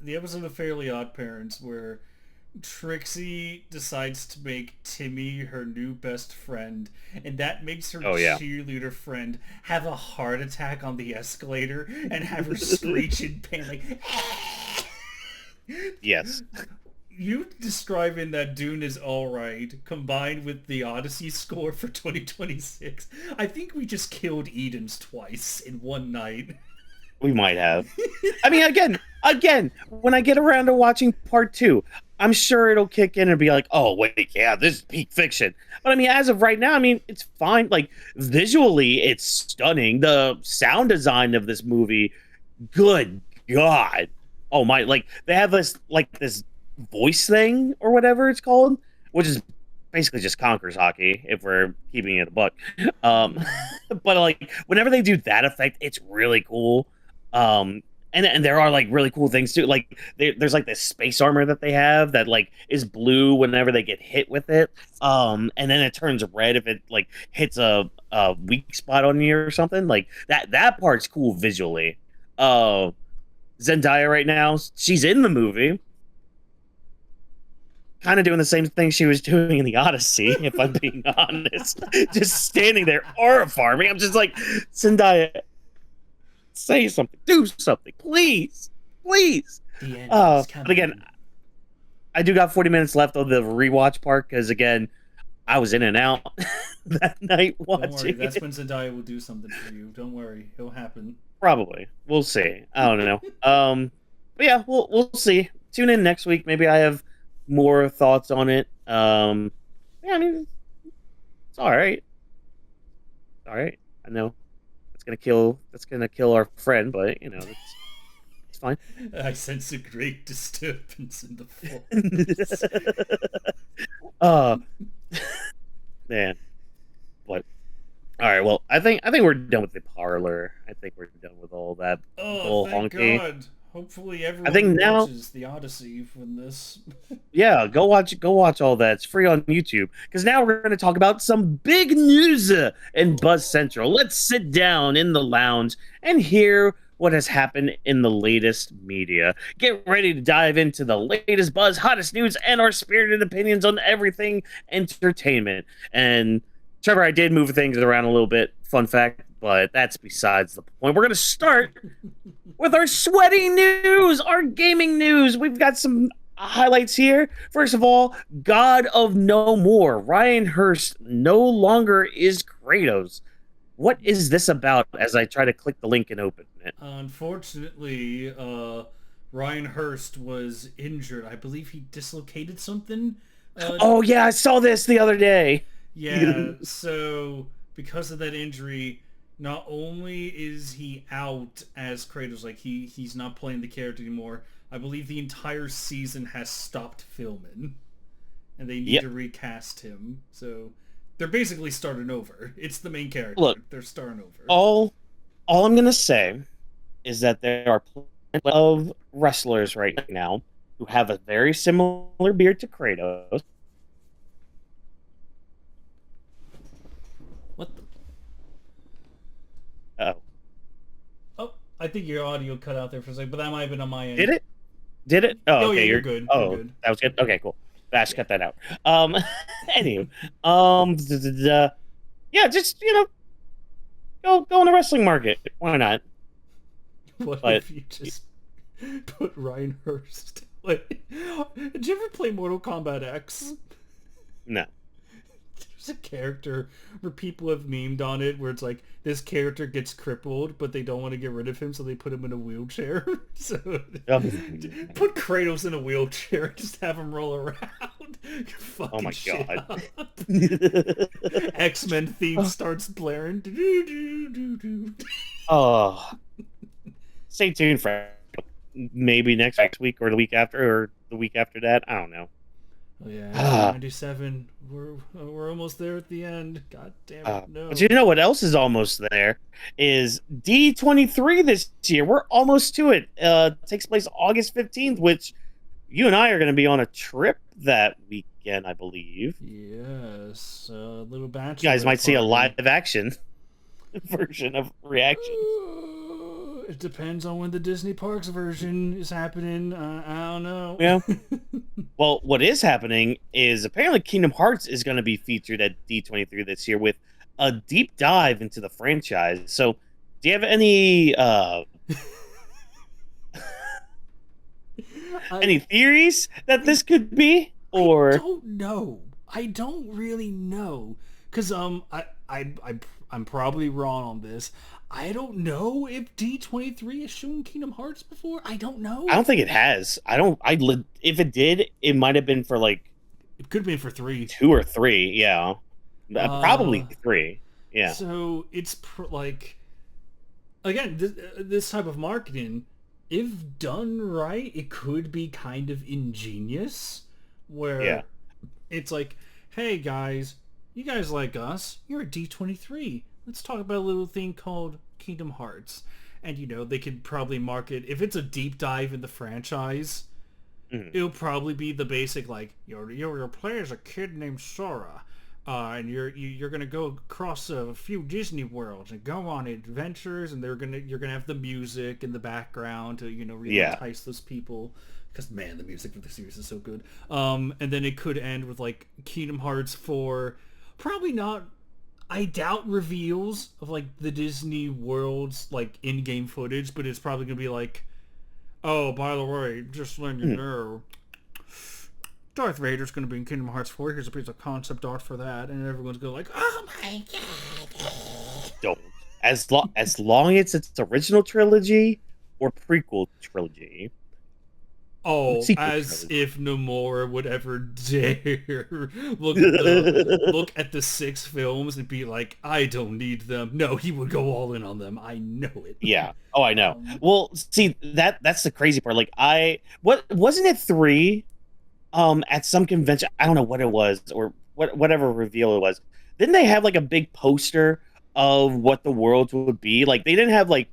the episode of Fairly Odd Parents where Trixie decides to make Timmy her new best friend, and that makes her cheerleader friend have a heart attack on the escalator and have her screech in pain like yes. You describing that Dune is alright, combined with the Odyssey score for 2026, I think we just killed Edens twice in one night. We might have. I mean, again, when I get around to watching part 2, I'm sure it'll kick in and be like, oh, wait, yeah, this is peak fiction. But I mean, as of right now, I mean, it's fine. Like, visually, it's stunning. The sound design of this movie, good God. Oh my, like, they have this voice thing or whatever it's called, which is basically just Conker's hockey if we're keeping it a buck. But like whenever they do that effect, it's really cool. And there are like really cool things too. Like there's like this space armor that they have that like is blue whenever they get hit with it. And then it turns red if it like hits a weak spot on you or something. Like that part's cool visually. Zendaya right now, she's in the movie, kind of doing the same thing she was doing in the Odyssey, if I'm being honest. Just standing there, aura farming. I'm just like, Zendaya, say something, do something, please, please. But again, I do got 40 minutes left of the rewatch part because again, I was in and out that night watching. Don't worry, that's when Zendaya will do something for you. Don't worry, it'll happen. Probably, we'll see. I don't know. But yeah, we'll see. Tune in next week. Maybe I have more thoughts on it. Yeah, I mean, it's all right. All right, I know that's gonna kill our friend, but it's fine. I sense a great disturbance in the force. Man, but all right. Well, I think we're done with the parlor. I think we're done with all that Oh, bull thank honky. God. Hopefully I everyone think now, watches the Odyssey from this. yeah, go watch all that. It's free on YouTube. Because now we're going to talk about some big news in Buzz Central. Let's sit down in the lounge and hear what has happened in the latest media. Get ready to dive into the latest buzz, hottest news, and our spirited opinions on everything entertainment. And Trevor, I did move things around a little bit. Fun fact, but that's besides the point. We're going to start with our sweaty news, our gaming news. We've got some highlights here. First of all, God of No More. Ryan Hurst no longer is Kratos. What is this about as I try to click the link and open it? Unfortunately, Ryan Hurst was injured. I believe he dislocated something. Oh, yeah, I saw this the other day. Yeah, so because of that injury, not only is he out as Kratos, like he's not playing the character anymore, I believe the entire season has stopped filming. And they need Yep. to recast him. So they're basically starting over. It's the main character. Look, They're starting over. all I'm going to say is that there are plenty of wrestlers right now who have a very similar beard to Kratos. What the? Oh, Oh, I think your audio cut out there for a second, but that might have been on my end. did it? Did it? Oh, Oh, okay. yeah, you're good. Oh, You're good. that was good. Okay, cool. Bash, Yeah. cut that out. Anyway, yeah, just go in the wrestling market. Why not? What But if you just put Ryan Hurst? Like, did you ever play Mortal Kombat X? no. There's a character where people have memed on it where it's like this character gets crippled but they don't want to get rid of him so they put him in a wheelchair. So Oh, put Kratos in a wheelchair, just have him roll around. oh my Shit god. up. X-Men theme starts blaring. Oh, stay tuned for maybe next week or the week after or the week after that. I don't know. Oh yeah, Ah. 97. We're almost there at the end. God damn it, no. But you know what else is almost there is D23 this year. We're almost to it. Takes place August 15th, which you and I are going to be on a trip that weekend, I believe. Yes, little batch. You guys might see a live action version of reaction. It depends on when the Disney Parks version is happening. I don't know. Yeah. Well, what is happening is apparently Kingdom Hearts is going to be featured at D23 this year with a deep dive into the franchise. So, do you have any any theories that this could be, or I don't know. I don't really know because I'm probably wrong on this. I don't know if D23 has shown Kingdom Hearts before. I don't know. I don't think it has. If it did, it might have been for like It could have been for 3. 2 or 3. Yeah, probably 3. Yeah. So it's like, again, this type of marketing, if done right, it could be kind of ingenious. Where it's like, hey guys, you guys like us? You're at D23. Let's talk about a little thing called Kingdom Hearts. And, they could probably market, if it's a deep dive in the franchise, it'll probably be the basic, like, your player is a kid named Sora. And you're gonna go across a few Disney worlds and go on adventures, and you're gonna have the music in the background to really entice those people. Because man, the music for the series is so good. And then it could end with like Kingdom Hearts 4, probably not. I doubt reveals of like the Disney worlds like in-game footage, but it's probably gonna be like, oh, by the way, just letting you know, Darth Vader's gonna be in Kingdom Hearts 4. Here's a piece of concept art for that, and everyone's gonna like, oh my god. Don't. As long as it's original trilogy or prequel trilogy. Oh, as if Nomura would ever dare look at the 6 films and be like, I don't need them. No, he would go all in on them. I know it. Yeah. Oh, I know. Well, see, that's the crazy part. Like, what wasn't it 3? At some convention, I don't know what it was or whatever reveal it was. didn't they have like a big poster of what the worlds would be? Like they didn't have like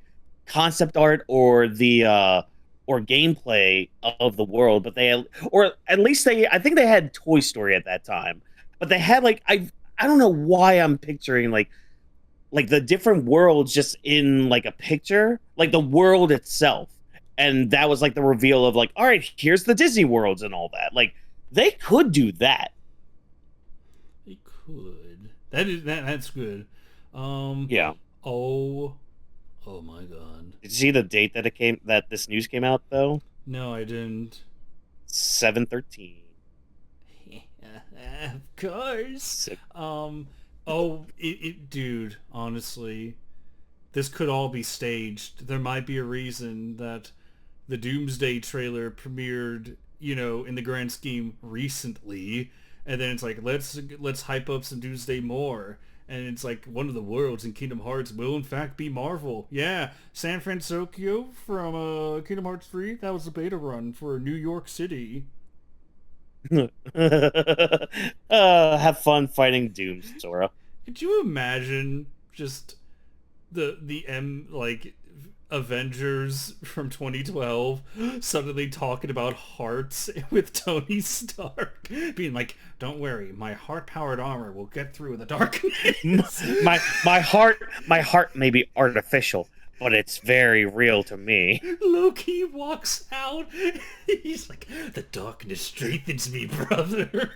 concept art or the or gameplay of the world, but they had, or at least they I think they had Toy Story at that time. But they had like I don't know why I'm picturing like the different worlds just in like a picture, like the world itself. And that was like the reveal of like, all right, here's the Disney worlds and all that. Like they could do that. They could. That's good. Yeah. Oh, oh my God. Did you see the date that this news came out though? No, I didn't. 7/13. Of course. Oh, dude. Honestly, this could all be staged. There might be a reason that the Doomsday trailer premiered, in the grand scheme recently, and then it's like let's hype up some Doomsday more. And it's like one of the worlds in Kingdom Hearts will in fact be Marvel. Yeah, San Francisco from Kingdom Hearts 3. That was the beta run for New York City. Have fun fighting Doom, Sora. Could you imagine just the Avengers from 2012 suddenly talking about hearts with Tony Stark being like, "Don't worry, my heart-powered armor will get through the darkness." my heart may be artificial, but it's very real to me. Loki walks out. He's like, "The darkness strengthens me, brother."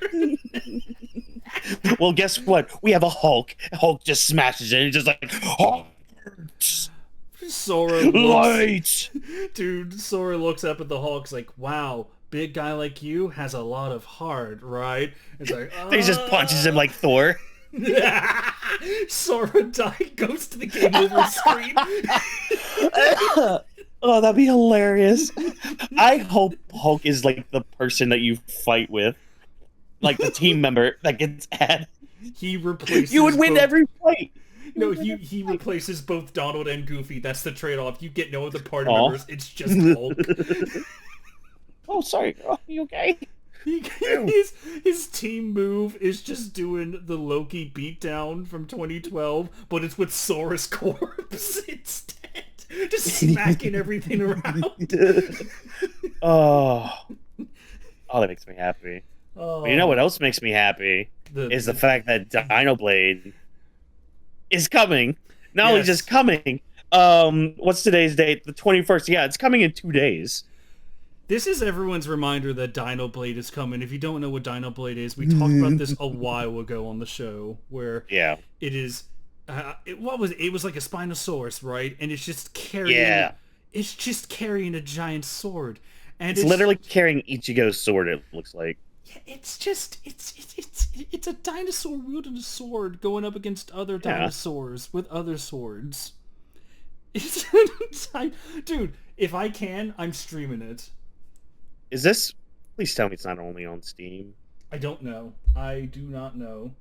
Well, guess what? We have a Hulk. Hulk just smashes it and just like, hearts. Sora Lights. Dude, Sora looks up at the Hulk. He's like, "Wow, big guy like you has a lot of heart, right?" It's like, He just punches him like Thor. Sora goes to the game over screen. Oh, that'd be hilarious. I hope Hulk is like the person that you fight with, like the team member that gets added. He replaces. You would win every fight. No, he replaces both Donald and Goofy. That's the trade-off. You get no other party members. It's just Hulk. Oh, sorry. Are you okay? His team move is just doing the Loki beatdown from 2012, but it's with Sora's corpse instead. Just smacking everything around. Oh, that makes me happy. Oh. But you know what else makes me happy? Is the fact that Dino Blade is coming. Not only just coming. What's today's date? The 21st. Yeah, it's coming in 2 days. This is everyone's reminder that Dino Blade is coming. If you don't know what Dino Blade is, we talked about this a while ago on the show, where it is. It was like a Spinosaurus, right? And it's just carrying. It's just carrying a giant sword, and it's literally carrying Ichigo's sword. It looks like. Yeah, it's just it's a dinosaur wielding a sword going up against other dinosaurs with other swords. It's dude. If I can, I'm streaming it. Is this? Please tell me it's not only on Steam. I don't know. I do not know.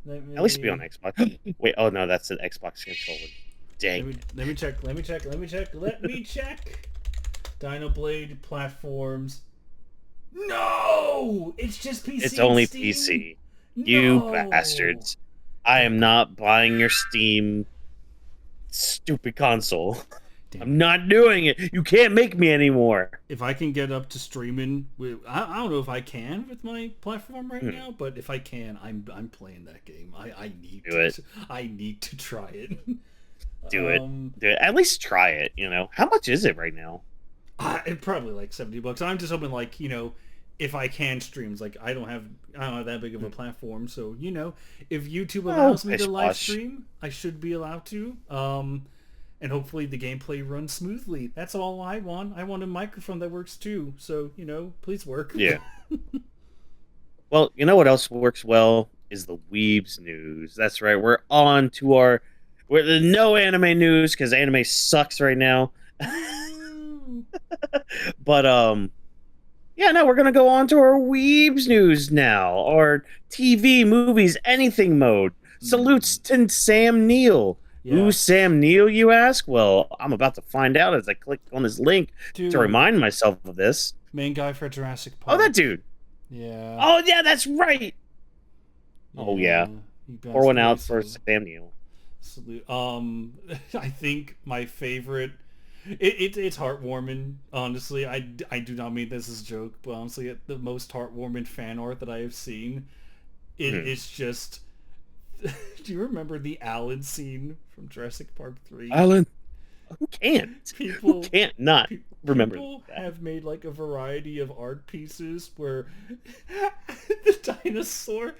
At least be on Xbox. Wait, oh no, that's an Xbox controller. Dang. Let me check. Dino Blade platforms. No! It's just PC. It's only Steam? PC. No. You bastards. I am not buying your Steam stupid console. I'm not doing it. You can't make me anymore. If I can get up to streaming, I don't know if I can with my platform right now, but if I can, I'm playing that game. I need do it. I need to try it. Do it. At least try it. How much is it right now? Probably like $70. I'm just hoping, like, if I can stream, like I don't have that big of a platform, so if YouTube allows me to live stream, I should be allowed to. And hopefully the gameplay runs smoothly. That's all I want. I want a microphone that works too. So, please work. Yeah. Well, you know what else works well is the Weebs news. That's right. We're on to there's no anime news because anime sucks right now. But we're gonna go on to our Weebs news now. Our TV, movies, anything mode. Salutes to Sam Neill. Yeah. Who's Sam Neill, you ask? Well, I'm about to find out as I click on this link to remind myself of this. Main guy for Jurassic Park. Oh, that dude. Yeah. Oh, yeah, that's right. Yeah. Oh, yeah. You Pour best one believe out for so. Sam Neill. Salute. I think my favorite. It's heartwarming. Honestly, I do not mean this as a joke, but honestly, the most heartwarming fan art that I have seen. Hmm. It's just. Do you remember the Alan scene from Jurassic Park 3? Alan, who can't? Who People can't not remember people that? have made like a variety of art pieces where the dinosaur,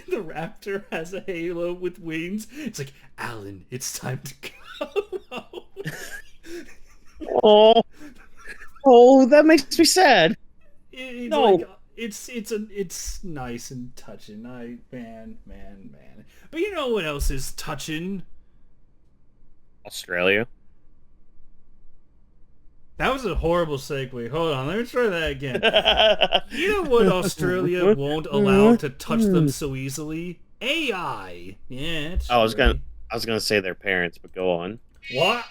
the raptor, has a halo with wings. It's like, Alan, it's time to go. Oh, oh, that makes me sad. It's like No, it's nice and touching. Man. But you know what else is touching? Australia. That was a horrible segue. Hold on, let me try that again. You know what Australia won't allow to touch them so easily? AI. Yeah, it's I was gonna, great. I was gonna say their parents, but go on. What?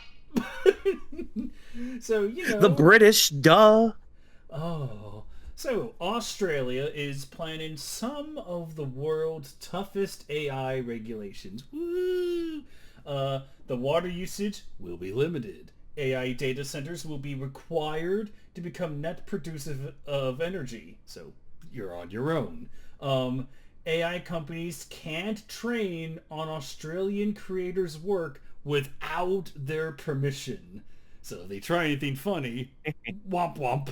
So, The British, duh. oh. So, Australia is planning some of the world's toughest AI regulations. Woo! The water usage will be limited. AI data centers will be required to become net producers of energy. So, you're on your own. AI companies can't train on Australian creators' work without their permission. So if they try anything funny, womp womp.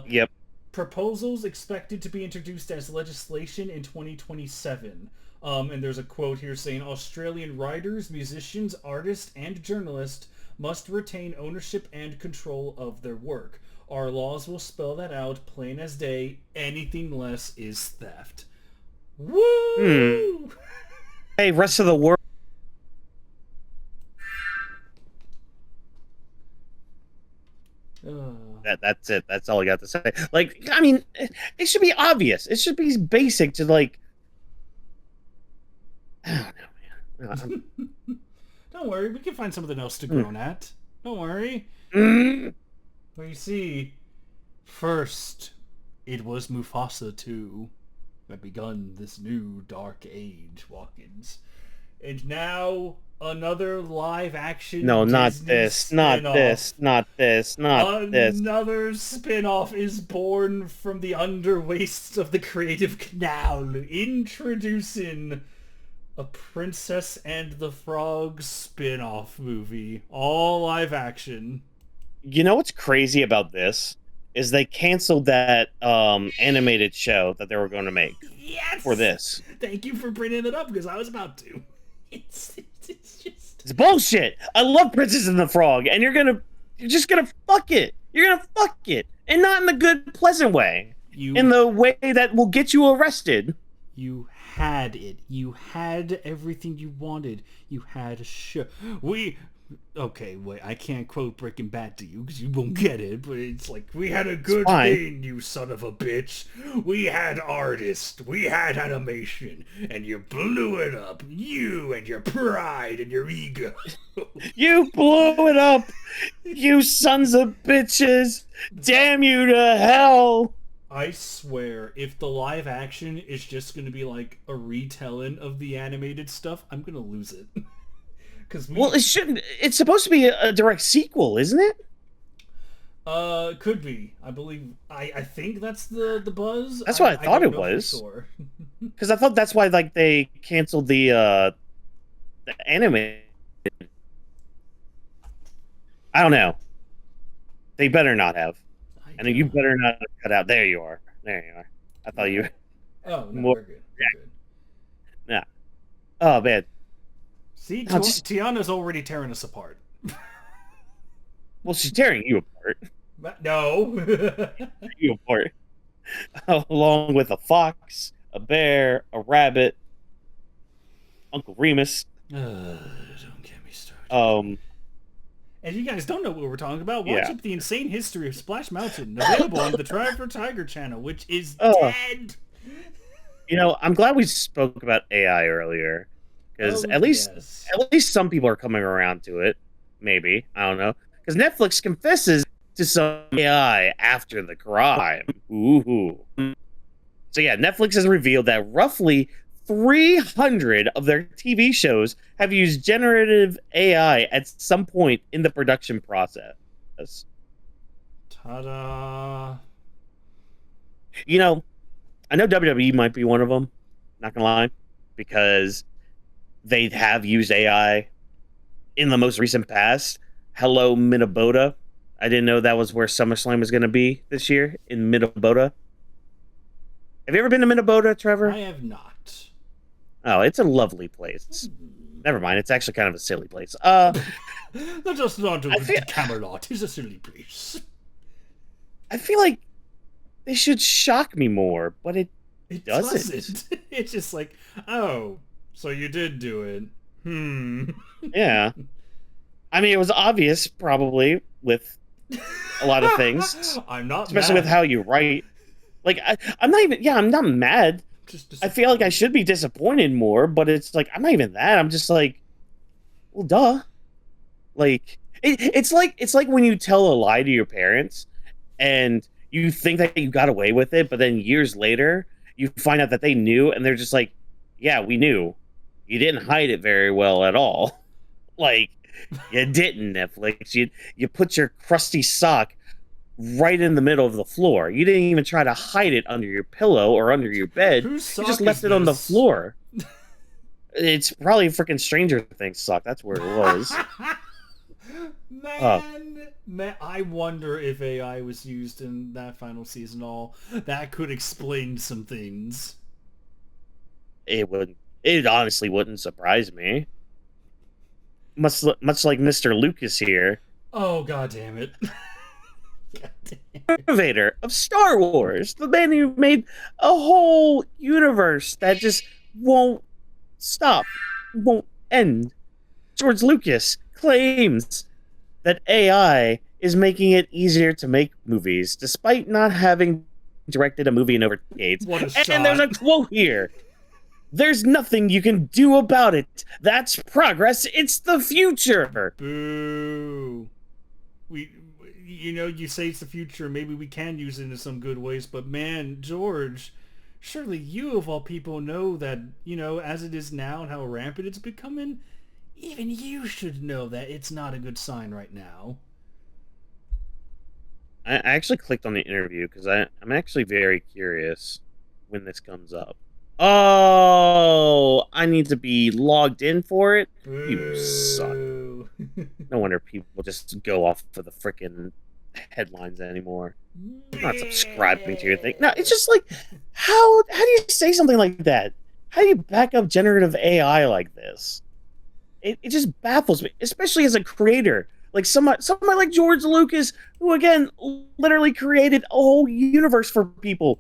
Yep. Proposals expected to be introduced as legislation in 2027. And there's a quote here saying Australian writers, musicians, artists, and journalists must retain ownership and control of their work. Our laws will spell that out plain as day. Anything less is theft. Hmm. Woo! Hey, rest of the world. That's it. That's all I got to say. Like, I mean, it should be obvious. It should be basic to like. I don't know, man. Don't worry, we can find something else to groan at. Don't worry. Mm. Well, you see, first, it was Mufasa 2 that begun this new dark age, Watkins. And now, another live-action No, not Disney this. Not spin-off. this. Not this. Not this. Another spin-off is born from the underwastes of the creative canal, introducing a Princess and the Frog spin-off movie, all live action. You know what's crazy about this is they canceled that animated show that they were going to make Yes! for this. Thank you for bringing it up because I was about to. It's just... It's bullshit. I love Princess and the Frog, and you're just gonna fuck it. You're gonna fuck it, and not in the good, pleasant way. In the way that will get you arrested. You had it. You had everything you wanted. You had a show. Okay, wait, I can't quote Breaking Bad to you because you won't get it, but it's like, we had a good thing, you son of a bitch. We had artists, we had animation, and you blew it up. You and your pride and your ego. You blew it up, you sons of bitches. Damn you to hell. I swear, if the live action is just going to be like a retelling of the animated stuff, I'm going to lose it. Well, it shouldn't. It's supposed to be a direct sequel, isn't it? Could be. I believe. I think that's the buzz. That's what I thought it was. Because I thought that's why like they canceled the anime. I don't know. They better not have. And you better not cut out. There you are. There you are. I thought you. Oh no, we're good. We're good. Yeah. Oh man. See, Tiana's already tearing us apart. Well, she's tearing you apart. No. You apart. Along with a fox, a bear, a rabbit, Uncle Remus. Don't get me started. And you guys don't know what we're talking about, watch up The Insane History of Splash Mountain, available on the Try for Tiger channel, which is dead. You know, I'm glad we spoke about AI earlier. Because at least some people are coming around to it. Maybe. I don't know. Because Netflix confesses to some AI after the crime. Ooh. So yeah, Netflix has revealed that roughly 300 of their TV shows have used generative AI at some point in the production process. Ta-da. You know, I know WWE might be one of them, not gonna lie, because they have used AI in the most recent past. Hello, Minnesota. I didn't know that was where SummerSlam was going to be this year, in Minnesota. Have you ever been to Minnesota, Trevor? I have not. Oh, it's a lovely place. Never mind, it's actually kind of a silly place. Let us not do feel- Camelot. It's a silly place. I feel like they should shock me more, but it doesn't. It's just like, oh, so you did do it. Yeah. I mean, it was obvious, probably, with a lot of things. I'm not especially mad. with how you write. Like, I'm not even, I'm not mad. Just I feel like I should be disappointed more, but it's like, I'm not even that. I'm just like, well, duh. Like, it's like when you tell a lie to your parents and you think that you got away with it, but then years later, you find out that they knew, and they're just like, yeah, we knew. You didn't hide it very well at all. Like, you didn't, Netflix. You put your crusty sock right in the middle of the floor. You didn't even try to hide it under your pillow or under your bed. You just left it on the floor. It's probably freaking Stranger Things sock. That's where it was. Man, I wonder if AI was used in that final season. All that could explain some things. It honestly wouldn't surprise me. Much like Mr. Lucas here. Oh, god damn it. Innovator of Star Wars, the man who made a whole universe that just won't stop, won't end. George Lucas claims that AI is making it easier to make movies, despite not having directed a movie in over decades. What a shot. And there's a quote here. There's nothing you can do about it. That's progress. It's the future. Boo. You say it's the future. Maybe we can use it in some good ways, but man, George, surely you of all people know that, as it is now and how rampant it's becoming, even you should know that it's not a good sign right now. I actually clicked on the interview because I'm actually very curious when this comes up. Oh, I need to be logged in for it? Boo. You suck. No wonder people just go off for the freaking headlines anymore. I'm not subscribing to your thing. No, it's just like, how do you say something like that? How do you back up generative AI like this? It just baffles me, especially as a creator. Like somebody like George Lucas, who again literally created a whole universe for people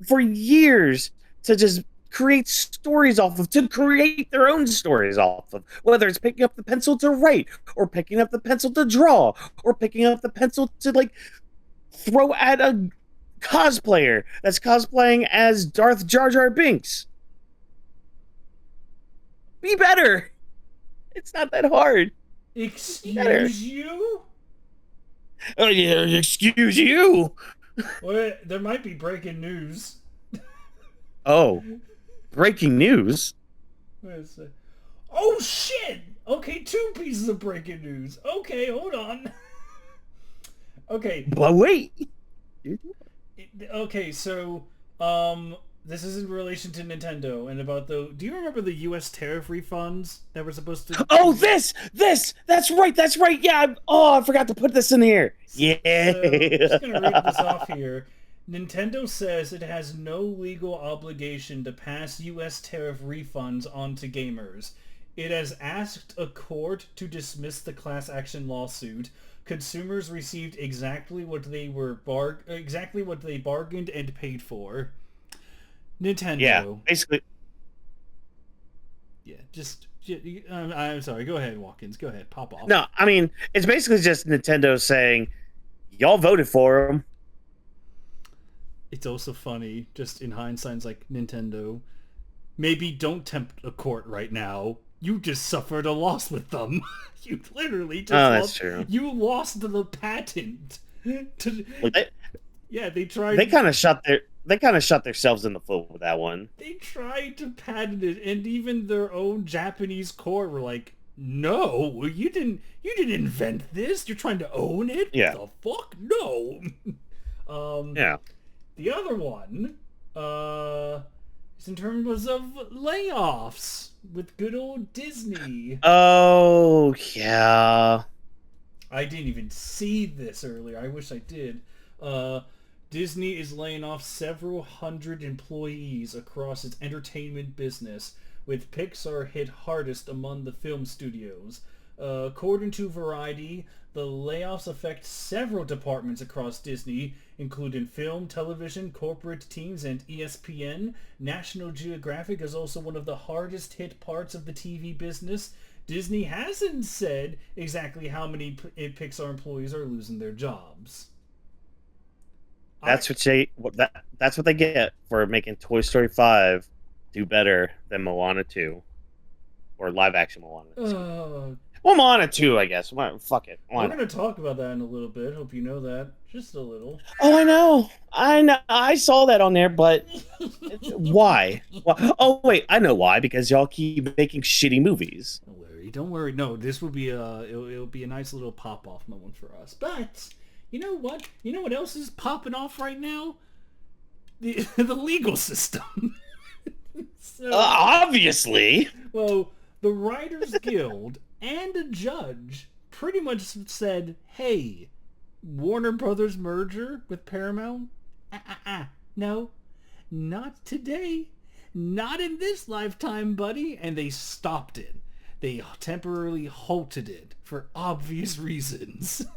for years to just create stories off of, to create their own stories off of, whether it's picking up the pencil to write, or picking up the pencil to draw, or picking up the pencil to like throw at a cosplayer that's cosplaying as Darth Jar Jar Binks. Be better. It's not that hard. Excuse you? Oh yeah, excuse you. Wait, there might be breaking news. Oh, breaking news. Oh shit! Okay, 2 pieces of breaking news. Okay, hold on. Okay. But wait. Okay, so this is in relation to Nintendo and about do you remember the US tariff refunds that were supposed to? Oh, this. That's right. Yeah. I forgot to put this in here. Yeah. So, I'm just gonna read this off here. Nintendo says it has no legal obligation to pass U.S. tariff refunds on to gamers. It has asked a court to dismiss the class action lawsuit. Consumers received exactly what they bargained and paid for. Nintendo. Yeah, basically. Yeah, I'm sorry. Go ahead, Watkins. Go ahead. Pop off. No, I mean, it's basically just Nintendo saying, y'all voted for them. It's also funny, just in hindsight, it's like, Nintendo, maybe don't tempt a court right now. You just suffered a loss with them. You literally just that's true. You lost the patent. They Yeah, they tried. They kind of shot they kind of shot themselves in the foot with that one. They tried to patent it, and even their own Japanese core were like, "No, you didn't invent this. You're trying to own it. Yeah. The fuck, no." Yeah. The other one, is in terms of layoffs with good old Disney. Oh, yeah. I didn't even see this earlier. I wish I did. Disney is laying off several hundred employees across its entertainment business, with Pixar hit hardest among the film studios. According to Variety, the layoffs affect several departments across Disney, including film, television, corporate teams, and ESPN. National Geographic is also one of the hardest hit parts of the TV business. Disney hasn't said exactly how many Pixar employees are losing their jobs. That's what they get for making Toy Story 5 do better than Moana 2 or live action Moana 2. Well, Moana 2, I guess. Fuck it. We're going to talk about that in a little bit. Hope you know that. Just a little. Oh, I know. I saw that on there, but why? Oh, wait. I know why. Because y'all keep making shitty movies. Don't worry. No, this will be it'll be a nice little pop-off moment for us. But you know what? You know what else is popping off right now? The legal system. Obviously. Well, the Writers Guild and a judge pretty much said, "Hey, Warner Brothers merger with Paramount? No, not today. Not in this lifetime, buddy." And they stopped it. They temporarily halted it for obvious reasons.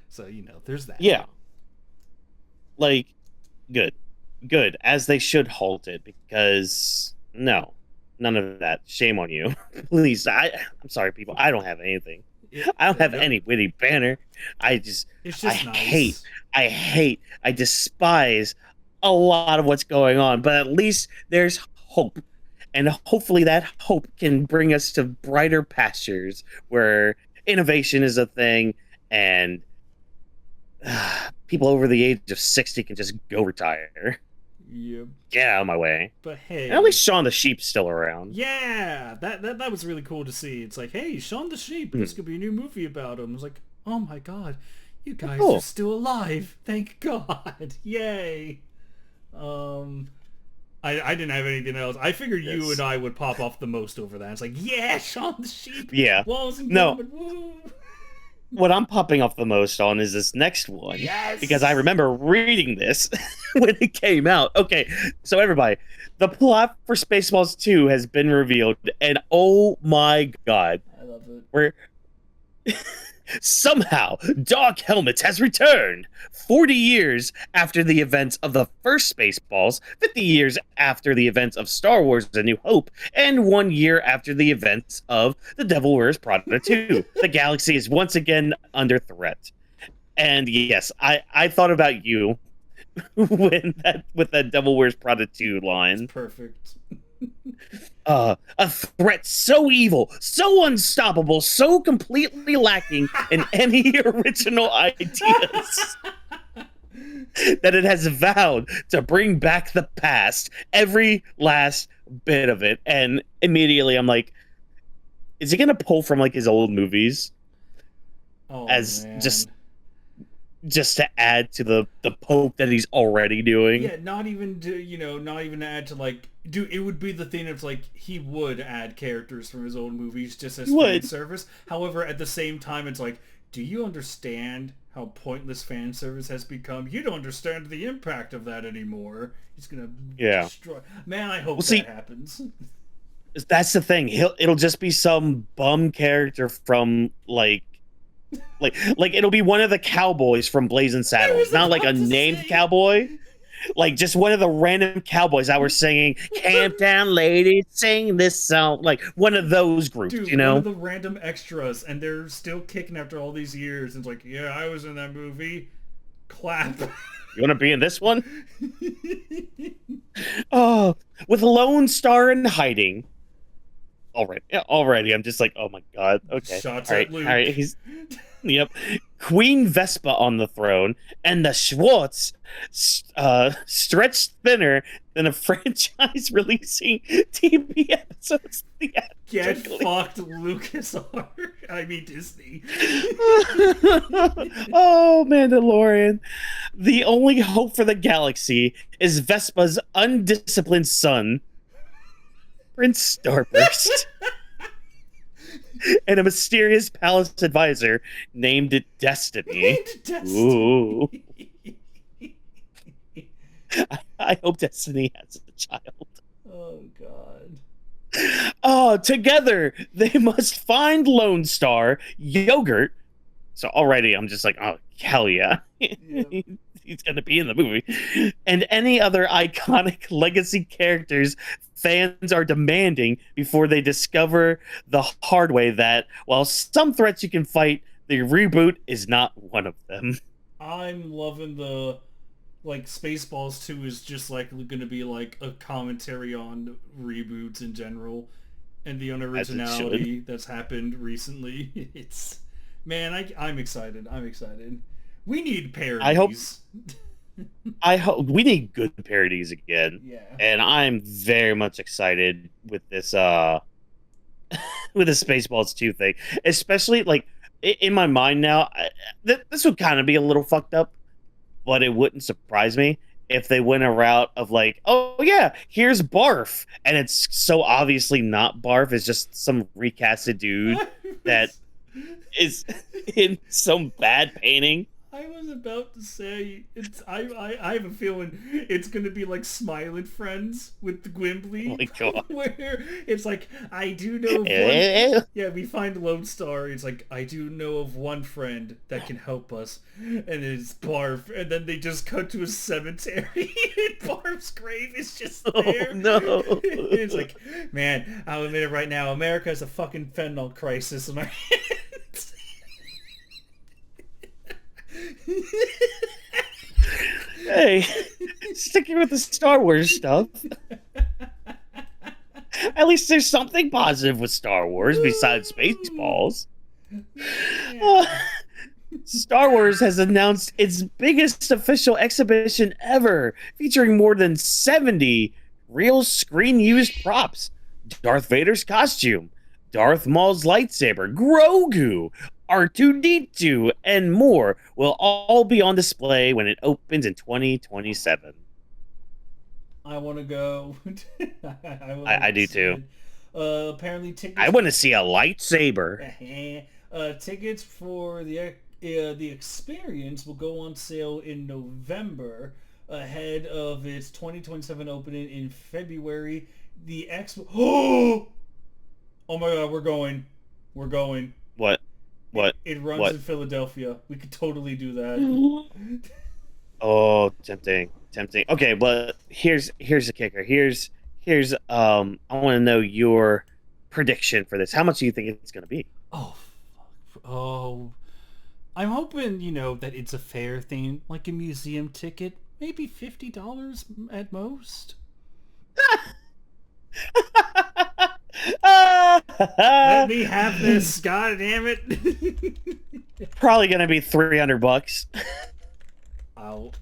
So, there's that. Yeah. Like, good. Good. As they should halt it, because no. None of that. Shame on you. Please. I'm sorry, people. I don't have anything. I don't have any witty banner. It's just nice. I despise a lot of what's going on, but at least there's hope. And hopefully that hope can bring us to brighter pastures where innovation is a thing and people over the age of 60 can just go retire. Yep. Get out of my way. But hey, and at least Shaun the Sheep's still around. Yeah, that was really cool to see. It's like, hey, Shaun the Sheep. This could be a new movie about him. It's like, oh my god, you guys are still alive. Thank God. Yay. I didn't have anything else. I figured you and I would pop off the most over that. It's like, yeah, Shaun the Sheep. Yeah. Walls and no. What I'm popping off the most on is this next one. Yes! Because I remember reading this when it came out. Okay, so everybody, the plot for Spaceballs 2 has been revealed, and oh my god. I love it. Somehow, Doc Helmets has returned 40 years after the events of the first Spaceballs, 50 years after the events of Star Wars A New Hope, and 1 year after the events of The Devil Wears Prada 2. The galaxy is once again under threat. And yes, I thought about you with that Devil Wears Prada 2 line. It's perfect. A threat so evil, so unstoppable, so completely lacking in any original ideas that it has vowed to bring back the past, every last bit of it. And immediately I'm like, is he gonna pull from like his old movies just to add to the poke that he's already doing? Yeah, not even to add to like, dude, it would be the thing of like, he would add characters from his old movies just as fan service. However, at the same time, it's like, do you understand how pointless fan service has become? You don't understand the impact of that anymore. He's gonna destroy. Man, I hope that happens. That's the thing. It'll just be some bum character from like it'll be one of the cowboys from Blazing Saddles, not like a named cowboy, like just one of the random cowboys that were singing "Camp Down Ladies Sing This Song," like one of those groups. Dude, one of the random extras, and they're still kicking after all these years. And it's like, yeah, I was in that movie. Clap. You want to be in this one? Oh, with Lone Star in hiding. Already, I'm just like, oh my god. Okay, shots at Luke. All right, Yep. Queen Vespa on the throne, and the Schwartz stretched thinner than a franchise releasing TV episodes Get theatrically. fucked, LucasArts. I mean Disney. Oh, Mandalorian. The only hope for the galaxy is Vespa's undisciplined son, Prince Starburst, and a mysterious palace advisor named Destiny. Ooh. I hope Destiny has a child. Oh god. Oh, together they must find Lone Star, Yogurt. So already I'm just like, oh, hell yeah. Yeah. He's going to be in the movie. And any other iconic legacy characters fans are demanding before they discover the hard way that while some threats you can fight, the reboot is not one of them. I'm loving the like Spaceballs 2 is just like gonna be like a commentary on reboots in general and the unoriginality that's happened recently. It's man, I'm excited. I'm excited. We need parodies. I hope we need good parodies again. Yeah. And I'm very much excited with this with the Spaceballs 2 thing. Especially like in my mind now, this would kind of be a little fucked up, but it wouldn't surprise me if they went a route of like, oh yeah, here's Barf, and it's so obviously not Barf, it's just some recasted dude that is in some bad painting. I was about to say it's I have a feeling it's gonna be like Smiling Friends with the Gwimbly. Oh my God. Where it's like I do know of one yeah, we find Lone Star, it's like I do know of one friend that can help us, and it's Barf, and then they just cut to a cemetery and Barf's grave is just there. Oh no. It's like, man, I'll admit it right now, America has a fucking fentanyl crisis in our hands. Hey, sticking with the Star Wars stuff. At least there's something positive with Star Wars besides Spaceballs. Star Wars has announced its biggest official exhibition ever, featuring more than 70 real screen-used props. Darth Vader's costume, Darth Maul's lightsaber, Grogu, R2-D2, and more will all be on display when it opens in 2027. I want to go. I do too. Apparently tickets. I want to see a lightsaber. Tickets for the experience will go on sale in November, ahead of its 2027 opening in February. The expo. Oh my God, we're going. We're going. What? What? It runs what? in Philadelphia. We could totally do that. Oh, tempting. Okay, but here's the kicker. Here's I want to know your prediction for this. How much do you think it's going to be? Oh, fuck. Oh, I'm hoping that it's a fair thing, like a museum ticket, maybe $50 at most. Let me have this, god damn it. Probably gonna be $300.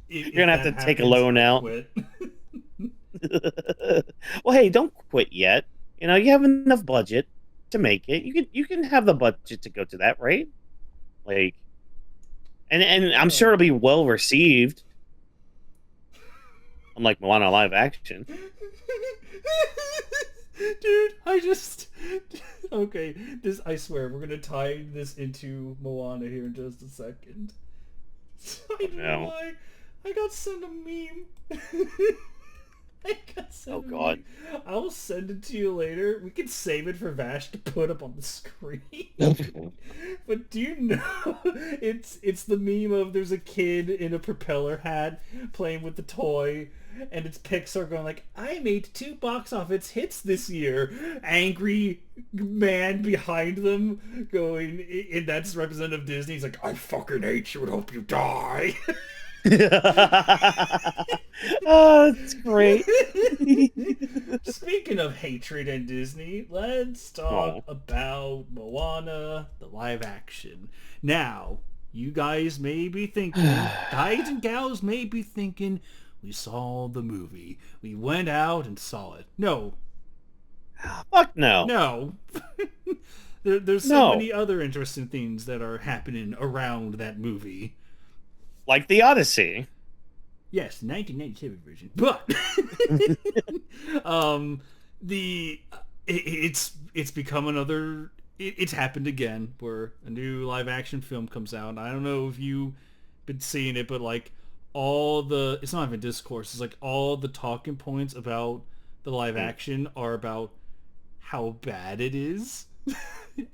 You're gonna have to take a loan out. Well, hey, don't quit yet. You have enough budget to make it. You can have the budget to go to that, right? Like, and I'm sure it'll be well received. Unlike Moana live action. Dude, okay, I swear, we're gonna tie this into Moana here in just a second. I don't know why. I got sent a meme. Oh God. I'll send it to you later. We can save it for Vash to put up on the screen. But do you know it's the meme of there's a kid in a propeller hat playing with the toy, and it's Pixar going like, I made 2 box office hits this year. Angry man behind them going, and that's representative Disney. He's like, I fucking hate you and hope you die. Oh, that's great. Speaking of hatred and Disney, let's talk Oh. about Moana, the live action. Now, you guys may be thinking, guys and gals may be thinking, we saw the movie. We went out and saw it. No, Fuck no. no. There's so No. many other interesting things that are happening around that movie. Like the Odyssey. Yes, 1997 version. But the it's become another. It's happened again where a new live action film comes out. I don't know if you've been seeing it, but like it's not even discourse. It's like all the talking points about the live action are about how bad it is.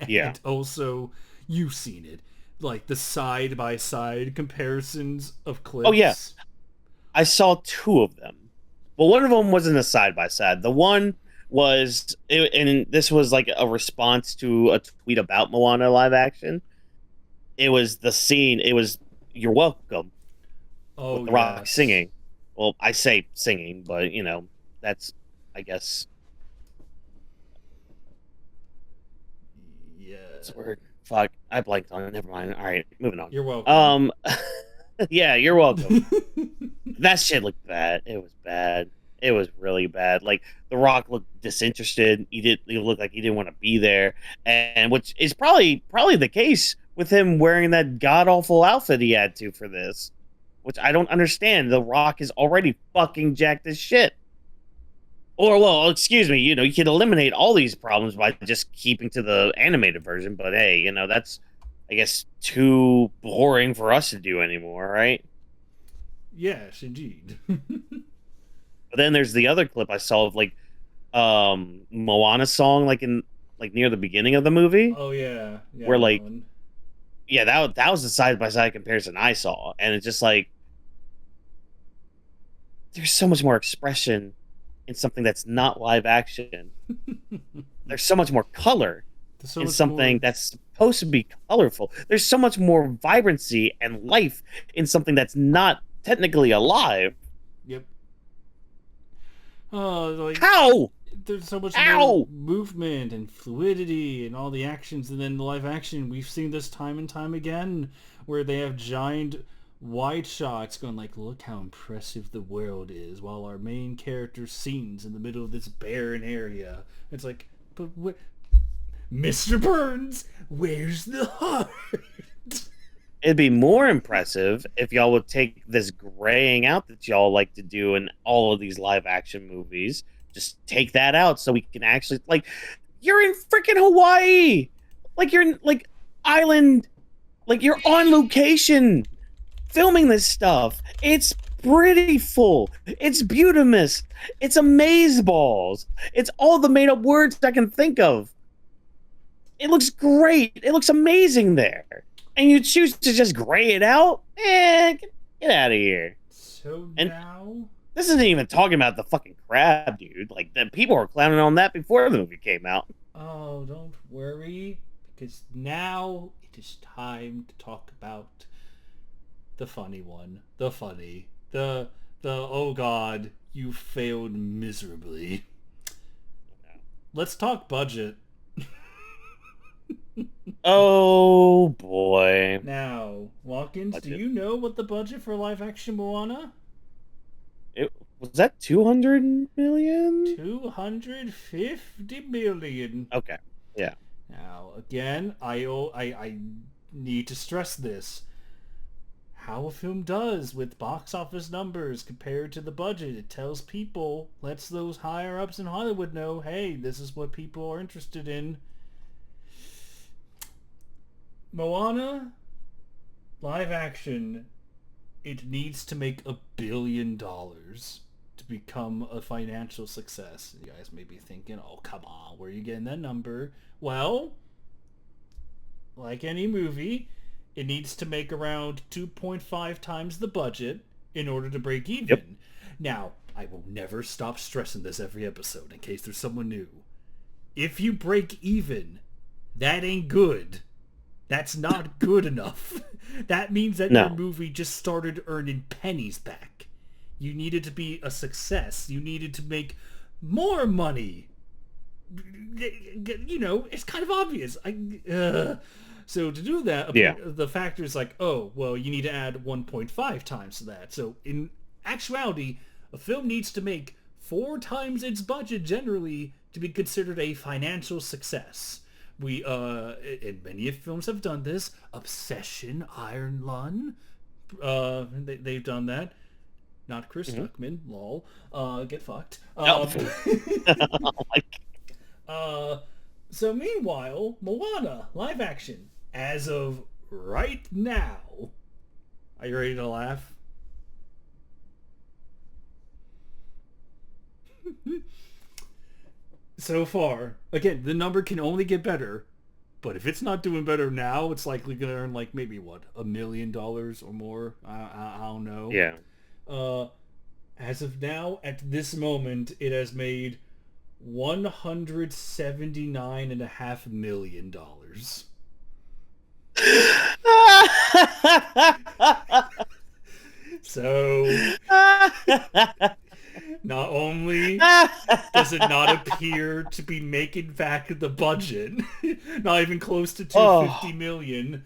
Yeah. And also you've seen it, like the side by side comparisons of clips. Oh, yeah. I saw two of them. Well, one of them wasn't a side by side. The one was, and this was like a response to a tweet about Moana live action. It was the scene. It was "You're welcome" Oh, with the Rock yes. singing. Well, I say singing, but that's, I guess, Yeah. that's the word. Fuck, I blanked on it. Never mind. All right, moving on. You're welcome. Yeah, you're welcome. That shit looked bad. It was bad. It was really bad. Like The Rock looked disinterested. He looked like he didn't want to be there, and which is probably the case with him wearing that god awful outfit he had to for this, which I don't understand. The Rock is already fucking jacked as shit. Or well, excuse me. You can eliminate all these problems by just keeping to the animated version. But hey, that's, I guess, too boring for us to do anymore, right? Yes, indeed. But then there's the other clip I saw of like Moana song like near the beginning of the movie Oh yeah, yeah. where That like one. yeah that was the side by side comparison I saw, and it's just like there's so much more expression in something that's not live action. There's so much more color There's so in much something more. that's supposed to be colorful. There's so much more vibrancy and life in something that's not technically alive. Yep. Oh, like How? there's so much more Ow! movement and fluidity and all the actions, and then the live action, we've seen this time and time again where they have giant wide shots going like, look how impressive the world is, while our main character scenes in the middle of this barren area. It's like, but what, Mr. Burns, where's the heart? It'd be more impressive if y'all would take this graying out that y'all like to do in all of these live action movies. Just take that out so we can actually, like, you're in freaking Hawaii. Like, you're in, like, island. Like, you're on location filming this stuff. It's pretty full. It's beautimous. It's amazeballs. It's all the made up words I can think of. It looks great. It looks amazing there. And you choose to just gray it out? Get out of here. So And now, this isn't even talking about the fucking crab, dude. Like, the people were clowning on that before the movie came out. oh, don't worry, because now it is time to talk about the funny one. The funny. The oh god, you failed miserably. Let's talk budget. Oh, boy. Now, Watkins, do Budget. you know what the budget for live action Moana? Was that 200 million? 250 million. Okay. Yeah. Now, again, I need to stress this. How a film does with box office numbers compared to the budget. It tells people, lets those higher ups in Hollywood know, hey, this is what people are interested in. Moana, live action, it needs to make $1 billion to become a financial success. You guys may be thinking, oh, come on, where are you getting that number? Well, like any movie, it needs to make around 2.5 times the budget in order to break even. Yep. Now, I will never stop stressing this every episode in case there's someone new. If you break even, that ain't good. That's not good enough. That means that your No. movie just started earning pennies back. You needed to be a success. You needed to make more money. It's kind of obvious. So to do that, Yeah. the factor is like, oh, well, you need to add 1.5 times to that. So in actuality, a film needs to make 4 times its budget generally to be considered a financial success. And many films have done this. Obsession, Iron Lung, they've done that. Not Chris Stuckman, lol. Get fucked. Oh. Oh my So meanwhile, Moana, live action, as of right now. Are you ready to laugh? So far, again, the number can only get better, but if it's not doing better now, it's likely going to earn like maybe what, $1 million or more. I don't know. Yeah. As of now, at this moment, it has made $179.5 million. So, not only does it not appear to be making back the budget, not even close to 250 million,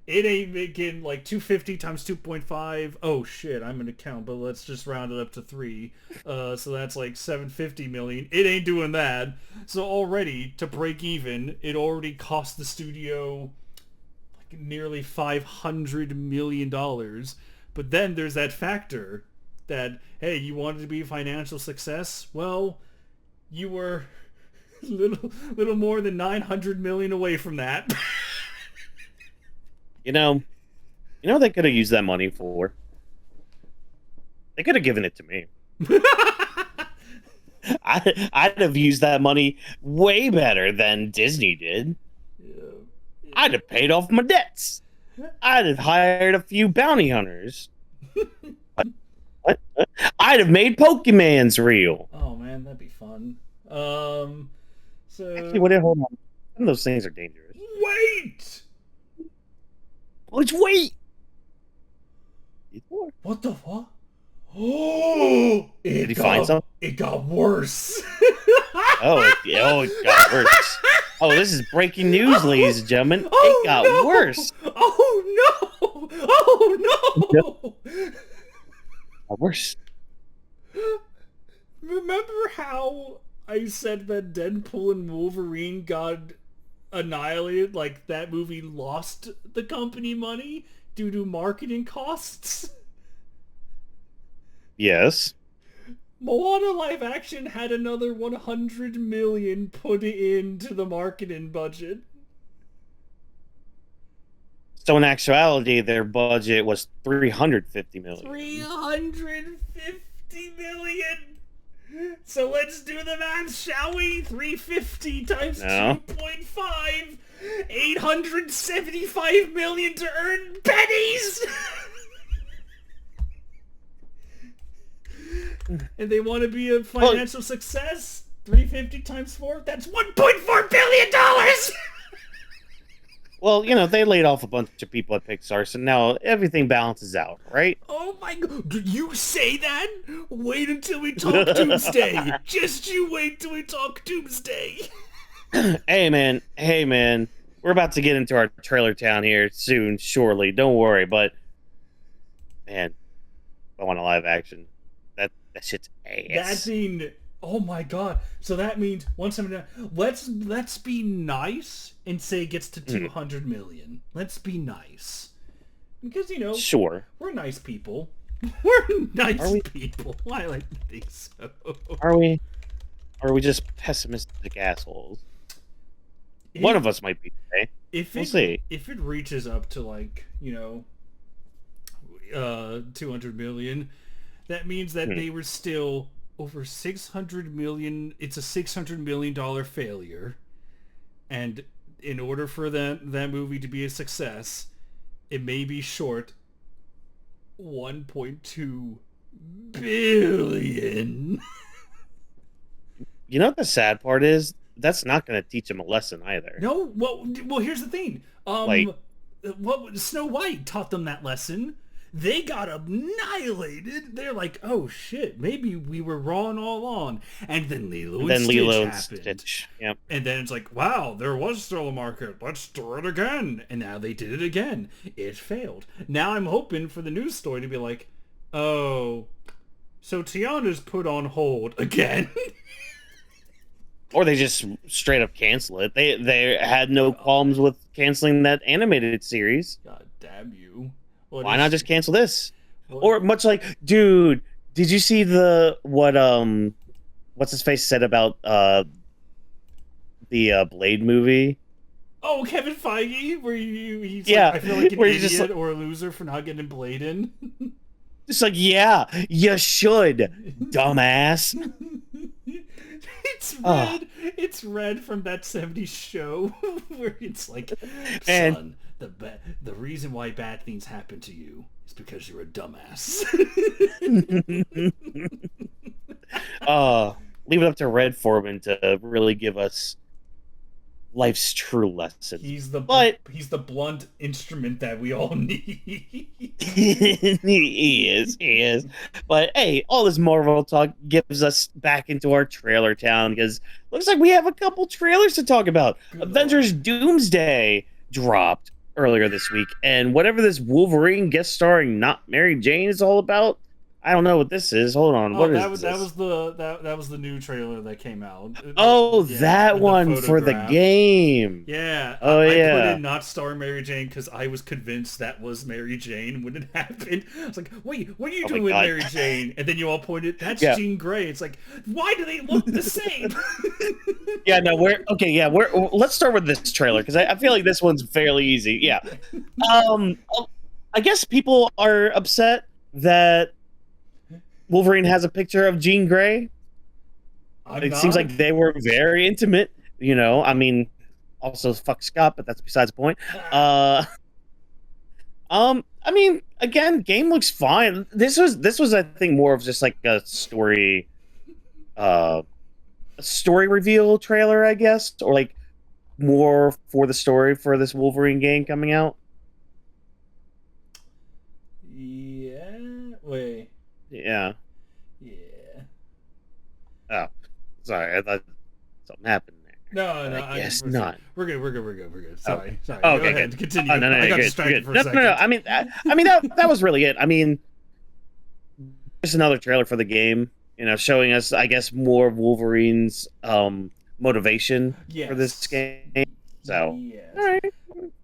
it ain't making like 250 times 2.5. Oh shit, I'm gonna count, but let's just round it up to 3. So that's like 750 million. It ain't doing that. So already, to break even, it already cost the studio like nearly $500 million. But then there's that factor that, hey, you wanted to be a financial success? Well, you were little more than 900 million away from that. You know they could have used that money for. They could have given it to me. I'd have used that money way better than Disney did. Yeah. I'd have paid off my debts. I'd have hired a few bounty hunters. I'd have made Pokemans real. Oh man, that'd be fun. So Actually, hold on. Some of those things are dangerous. wait. Let's wait. What the fuck? Oh, Did he find something? It got worse. It got worse. Oh, this is breaking news, ladies and gentlemen. It got worse. Oh no! Oh no! Got worse. Remember how I said that Deadpool and Wolverine got annihilated? Like that movie lost the company money due to marketing costs? Yes. Moana live action had another 100 million put into the marketing budget. So in actuality, their budget was 350 million. 350 million. So let's do the math, shall we? 350 times 2.5. 875 million to earn pennies. And they want to be a financial success. 350 times 4, that's $1.4 billion. Well, they laid off a bunch of people at Pixar, so now everything balances out, right? Oh my god, did you say that? Wait until we talk Doomsday. Just you wait till we talk Doomsday. Hey man, we're about to get into our trailer town here soon, surely. Don't worry, but man, I want a live action. That shit's ass. That mean, oh my god. So that means once I'm done, let's be nice and say it gets to 200 million. Let's be nice. Because Sure. We're nice people. We're nice people. I like to think so. Are we? Or are we just pessimistic assholes? One of us might be today. We'll see. If it reaches up to like, 200 million, that means that they were still over 600 million. It's a $600 million failure. And in order for that movie to be a success, it may be short 1.2 billion. You know what the sad part is? that's not going to teach him a lesson either. No, well, here's the thing. Like, What Snow White taught them that lesson. They got annihilated. They're like, oh shit, maybe we were wrong all along. And then Lilo and Stitch happened. Yep. And then it's like, wow, there was still a market. Let's do it again. And now they did it again. It failed. Now I'm hoping for the news story to be like, oh, so Tiana's put on hold again. Or they just straight up cancel it. They had no qualms with canceling that animated series. God damn you. Why not just cancel this? Or much like, dude, did you see what's his face said about the Blade movie? Oh, Kevin Feige, where he's yeah, like, I feel like an idiot just like, or a loser for not getting Blade in. Just like, yeah, you should, dumbass. It's red. It's red from that 70s show where it's like, son, the reason why bad things happen to you is because you're a dumbass. Leave it up to Red Foreman to really give us life's true lesson. He's the blunt instrument that we all need. He is. But hey, all this Marvel talk gives us back into our trailer town because looks like we have a couple trailers to talk about. Good Avengers Lord. Doomsday dropped earlier this week, and whatever this Wolverine guest starring not Mary Jane is all about, I don't know what this is. Hold on, what is this? That was the new trailer that came out. Oh, yeah, that one for the game. Yeah. Oh, I yeah. put in not star Mary Jane because I was convinced that was Mary Jane when it happened. I was like, wait, what are you doing with Mary Jane? And then you all pointed, that's Jean Grey. It's like, why do they look the same? Yeah, no, let's start with this trailer because I feel like this one's fairly easy. Yeah. I guess people are upset that Wolverine has a picture of Jean Grey. Seems like they were very intimate, you know. I mean, also fuck Scott, but that's besides the point. I mean, again, game looks fine. This was I think more of just like a story reveal trailer, I guess, or like more for the story for this Wolverine game coming out. Yeah. Wait. Yeah. Yeah. Oh, sorry. I thought something happened there. No. I guess not. We're good. Sorry. Oh, Go okay, ahead. good. Continue. Oh, no, I got good, distracted good. for a second. No. I mean, that was really it. I mean, just another trailer for the game. You know, showing us, I guess, more of Wolverine's motivation for this game. So, all right,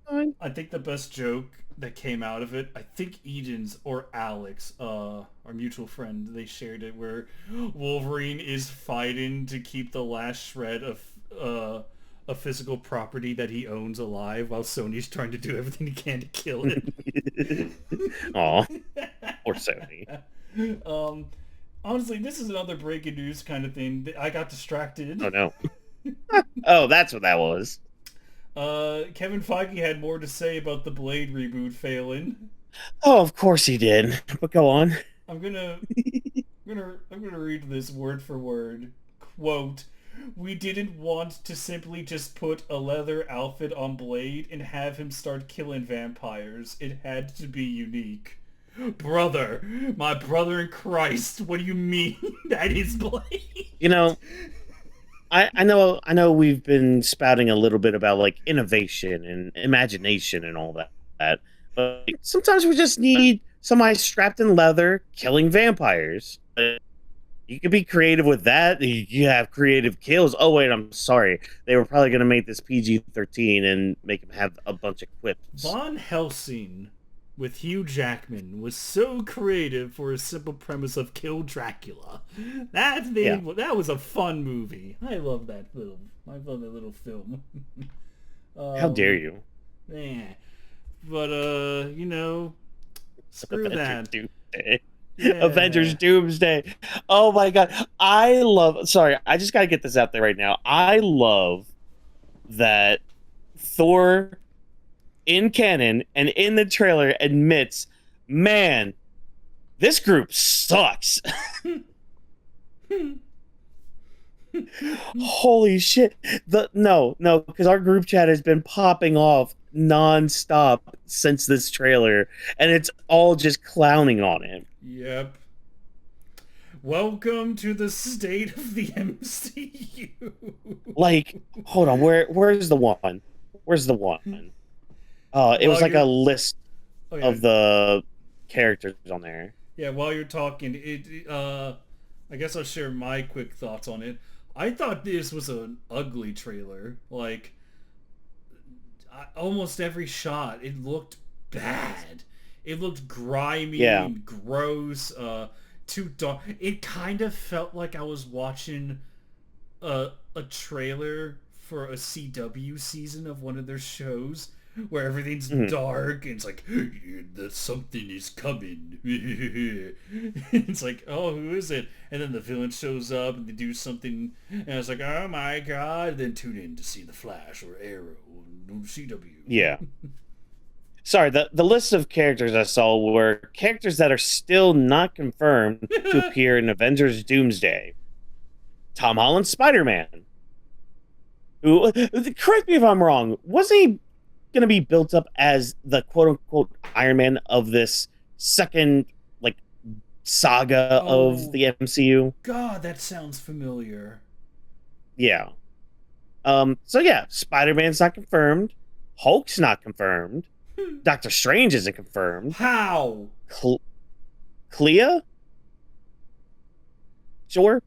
fine. I think the best joke that came out of it, I think Eden's or Alex, our mutual friend, they shared it where Wolverine is fighting to keep the last shred of a physical property that he owns alive while Sony's trying to do everything he can to kill it. Aw, or Sony. Honestly, this is another breaking news kind of thing. I got distracted. Oh no. Oh, that's what that was. Kevin Feige had more to say about the Blade reboot failing. Oh, of course he did. But go on. I'm gonna read this word for word. Quote, "We didn't want to simply just put a leather outfit on Blade and have him start killing vampires. It had to be unique." Brother, my brother in Christ, what do you mean that is Blade? You know, I know we've been spouting a little bit about like innovation and imagination and all that, but sometimes we just need somebody strapped in leather killing vampires. You could be creative with that. You have creative kills. Oh wait, I'm sorry. They were probably going to make this PG-13 and make him have a bunch of quips. Von Helsing with Hugh Jackman was so creative for a simple premise of kill Dracula. That was a fun movie. I love that film. I love that little film. How dare you? Yeah. But you know, screw that. Doomsday. Yeah. Avengers Doomsday. Oh my god. Sorry, I just gotta get this out there right now. I love that Thor in canon and in the trailer admits, man, this group sucks. Holy shit. No, because our group chat has been popping off nonstop since this trailer, and it's all just clowning on it. Yep. Welcome to the state of the MCU. Like, hold on, where's the one? Where's the one? It was While like a you're, list oh yeah, of the characters on there. yeah. While you're talking, I guess I'll share my quick thoughts on it. I thought this was an ugly trailer. Like, almost every shot, it looked bad. It looked grimy Yeah. and gross. Too dark. It kind of felt like I was watching a trailer for a CW season of one of their shows where everything's Mhm. dark and it's like that something is coming. It's like, oh, who is it? And then the villain shows up and they do something and it's like, oh my god. Then tune in to see the Flash or Arrow or CW. Yeah. Sorry, the list of characters I saw were characters that are still not confirmed to appear in Avengers Doomsday. Tom Holland's Spider-Man. Who, correct me if I'm wrong, wasn't he going to be built up as the quote-unquote Iron Man of this second, like, saga of Oh the MCU? god, that sounds familiar. Yeah. So yeah, Spider-Man's not confirmed. Hulk's not confirmed. Doctor Strange isn't confirmed. How? Clea? Sure.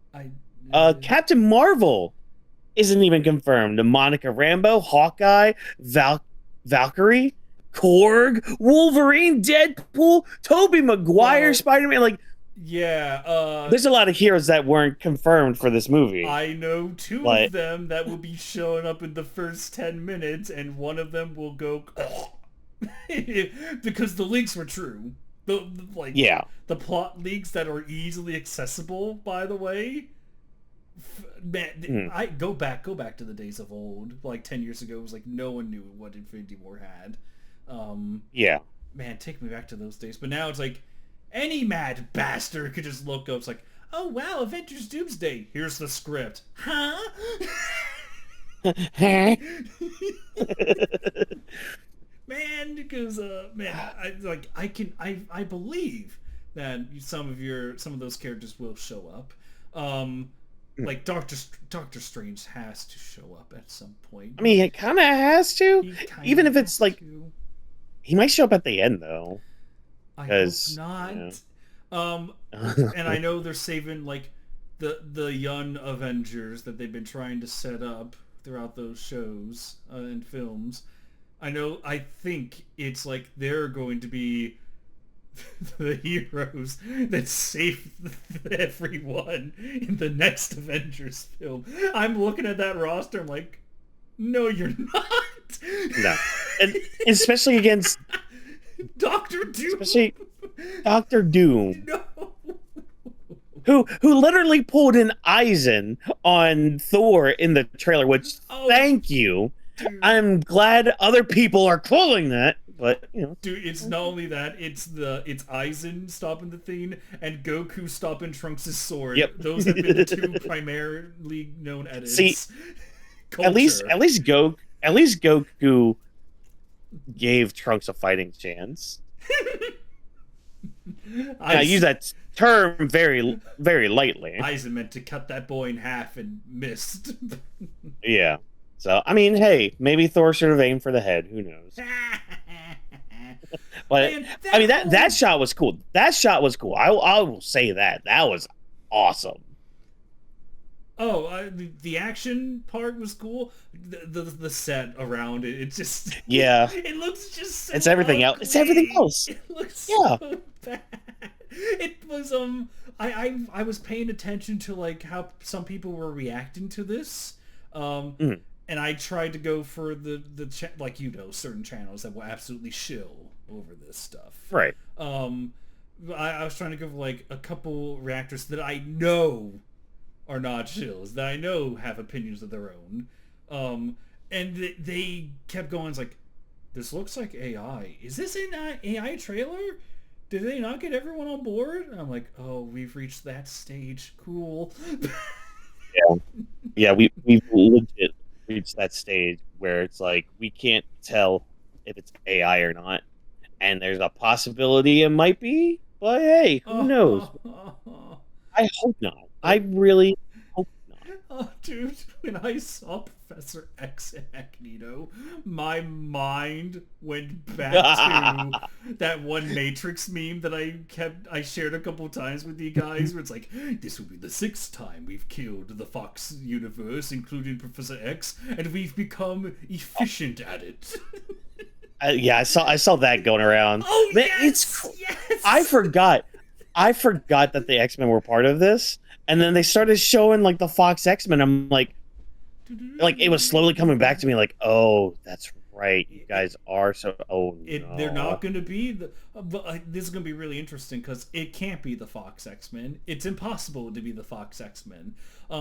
Captain Marvel isn't even confirmed. Monica Rambeau, Hawkeye, Valkyrie, Korg, Wolverine, Deadpool, Tobey Maguire, Well, Spider-Man. Like, yeah, there's a lot of heroes that weren't confirmed for this movie. I know two Like, of them that will be showing up in the first 10 minutes, and one of them will go because the leaks were true. Like, yeah. the plot leaks that are easily accessible, by the way. Man, I go back to the days of old. Like 10 years ago, it was like no one knew what Infinity War had. Yeah. Man, take me back to those days. But now it's like any mad bastard could just look up. It's like, oh wow, Avengers Doomsday. Here's the script. Huh? Man, because I believe that some of those characters will show up. Like Doctor Strange has to show up at some point. I mean, it kind of has to. He kinda Even if it's has like, to. he might show up at the end though. I hope 'Cause, not. you And I know they're saving like the young Avengers that they've been trying to set up throughout those shows and films. I think it's like they're going to be the heroes that save everyone in the next Avengers film. I'm looking at that roster, I'm like, no, you're not. No. And especially against Doctor Doom. especially Doctor Doom, No. who literally pulled an Eisen on Thor in the trailer, which Oh, thank you. dude. I'm glad other people are calling that, but you know. Dude, it's not only that, it's Aizen stopping the thing and Goku stopping Trunks' sword. Yep. Those have been the two primarily known edits. See, Culture. at least Goku gave Trunks a fighting chance. I use that term very, very lightly. Aizen meant to cut that boy in half and missed. Yeah. So, I mean, hey, maybe Thor should have aimed for the head. Who knows? But, Man, I mean, that shot was cool. That shot was cool. I will say that. That was awesome. Oh, the action part was cool. The set around it, it just Yeah. it looks just so It's everything else. It's everything ugly. else. It looks Yeah. so bad. It was I was paying attention to like how some people were reacting to this. And I tried to go for the like certain channels that will absolutely shill over this stuff. Right. I was trying to go for like a couple reactors that I know are not shills, that I know have opinions of their own. And they kept going, it's like, this looks like AI. Is this an AI trailer? Did they not get everyone on board? And I'm like, oh, we've reached that stage. Cool. Yeah. Yeah, we've legit reached that stage where it's like we can't tell if it's AI or not, and there's a possibility it might be, but hey, who knows? I hope not. I really hope not. Oh, dude, when I saw Professor X and Magneto, my mind went back to that one Matrix meme that I shared a couple times with you guys, where it's like, this will be the 6th time we've killed the Fox universe, including Professor X, and we've become efficient at it. Yeah, I saw that going around. Oh, Man, yes! Yes! I forgot that the X-Men were part of this, and then they started showing like the Fox X-Men. I'm like it was slowly coming back to me, like, oh, that's right, you guys are so. Oh no, They're not going to be the. But this is going to be really interesting because it can't be the Fox X-Men. It's impossible to be the Fox X-Men.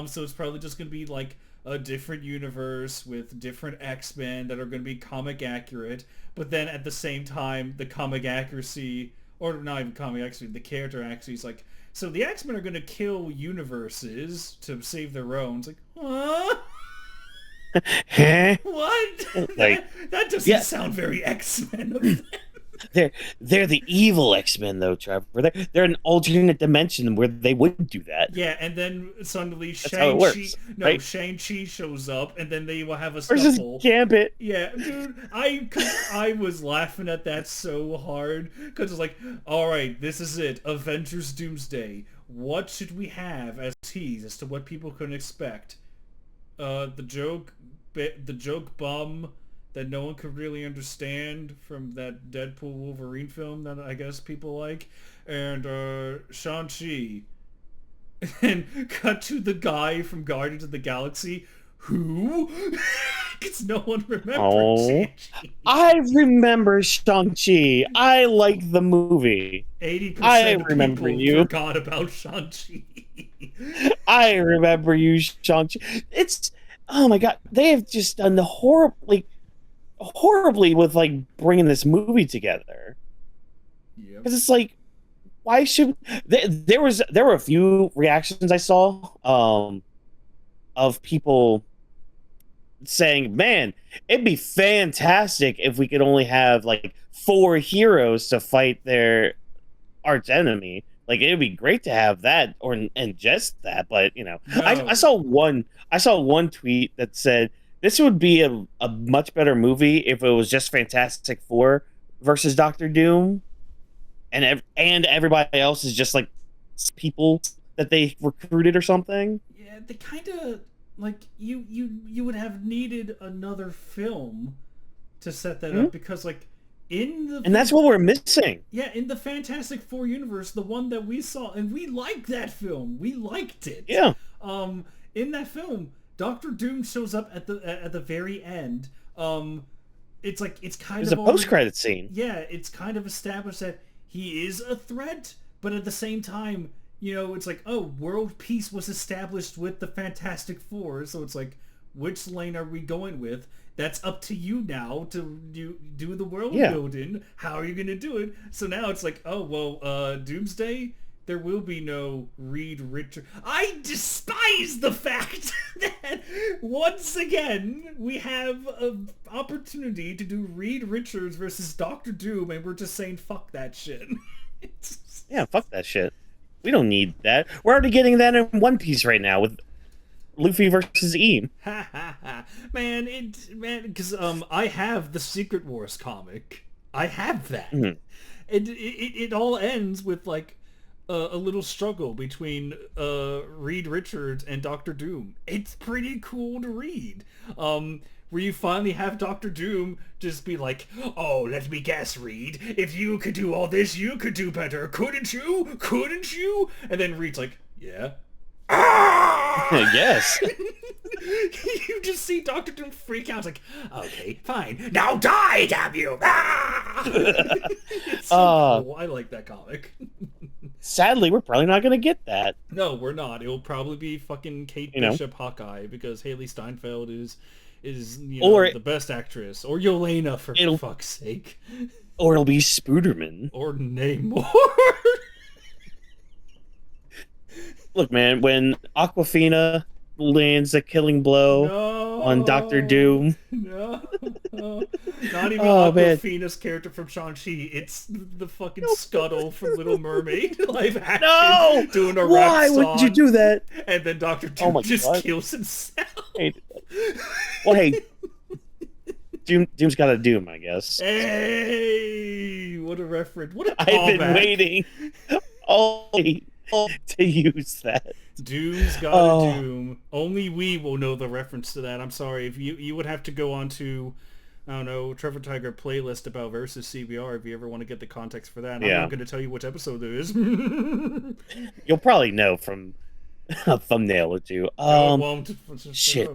So it's probably just going to be like a different universe with different X-Men that are going to be comic accurate. But then at the same time, the comic accuracy, or not even comic accuracy, the character accuracy is like, so the X-Men are going to kill universes to save their own. It's like, huh? Huh? What? Like, that doesn't sound very X-Men of them. They're the evil X-Men though, Trevor. They're an alternate dimension where they wouldn't do that. Yeah, and then suddenly Shang-Chi Shang-Chi shows up, and then they will have a versus scuffle. Gambit. Yeah, dude, I was laughing at that so hard because it's like, all right, this is it, Avengers Doomsday. What should we have as tease as to what people can expect? The joke bomb that no one could really understand from that Deadpool Wolverine film that I guess people like, and Shang-Chi. And cut to the guy from Guardians of the Galaxy, who? Because no one remembers Shang-Chi. I remember Shang-Chi. I like the movie. 80% of people forgot about Shang-Chi. I remember you, Shang-Chi. It's, oh my god, they have just done the horribly with like bringing this movie together. Yeah, because it's like, why should there were a few reactions I saw of people saying, man, it'd be fantastic if we could only have like 4 heroes to fight their arch enemy. Like, it'd be great to have that, and just that, but you know, no. I saw one tweet that said this would be a much better movie if it was just Fantastic Four versus Doctor Doom, and everybody else is just like people that they recruited or something. Yeah, they kind of like you would have needed another film to set that up, because like and that's what we're missing. Yeah, in the Fantastic Four universe, the one that we saw, and we liked that film. We liked it. Yeah. In that film, Doctor Doom shows up at the very end. It's like it's kind of a post-credit scene. Yeah, it's kind of established that he is a threat, but at the same time, you know, it's like, oh, world peace was established with the Fantastic Four, so it's like, which lane are we going with? That's up to you now to do the world building. How are you going to do it? So now it's like, oh, well, Doomsday, there will be no Reed Richards. I despise the fact that once again we have an opportunity to do Reed Richards versus Doctor Doom, and we're just saying fuck that shit. Yeah, fuck that shit. We don't need that. We're already getting that in One Piece right now with Luffy versus Eam. man, because I have the Secret Wars comic. I have that. Mm-hmm. It all ends with like a little struggle between Reed Richards and Doctor Doom. It's pretty cool to read. Where you finally have Doctor Doom just be like, oh, let me guess, Reed. If you could do all this, you could do better. Couldn't you? Couldn't you? And then Reed's like, yeah. Yes. You just see Doctor Doom freak out. It's like, okay, fine. Now die, damn you! It's so cool. I like that comic. Sadly, we're probably not going to get that. No, we're not. It'll probably be fucking Kate Bishop Hawkeye, because Haley Steinfeld is you know, the best actress. Or Yelena, for fuck's sake. Or it'll be Spooderman. Or Namor. Look, man, when Aquafina lands a killing blow on Doctor No, Doom. no, not even Oh man, Aquafina's character from Shang-Chi. It's the fucking no, Scuttle from Little Mermaid, live action, no! doing a rap Why would you song, do that? and then Doctor Oh Doom my just god! kills himself. Hey, well, hey, Doom's got a Doom, I guess. Hey, what a reference! What a I've been callback! waiting only to use that. Doom's got Oh, a Doom. Only we will know the reference to that. I'm sorry. If you would have to go on to, I don't know, Trevor Tiger playlist about versus CBR if you ever want to get the context for that. And I'm yeah. not going to tell you which episode there is. You'll probably know from a thumbnail or two. No, it won't. Shit.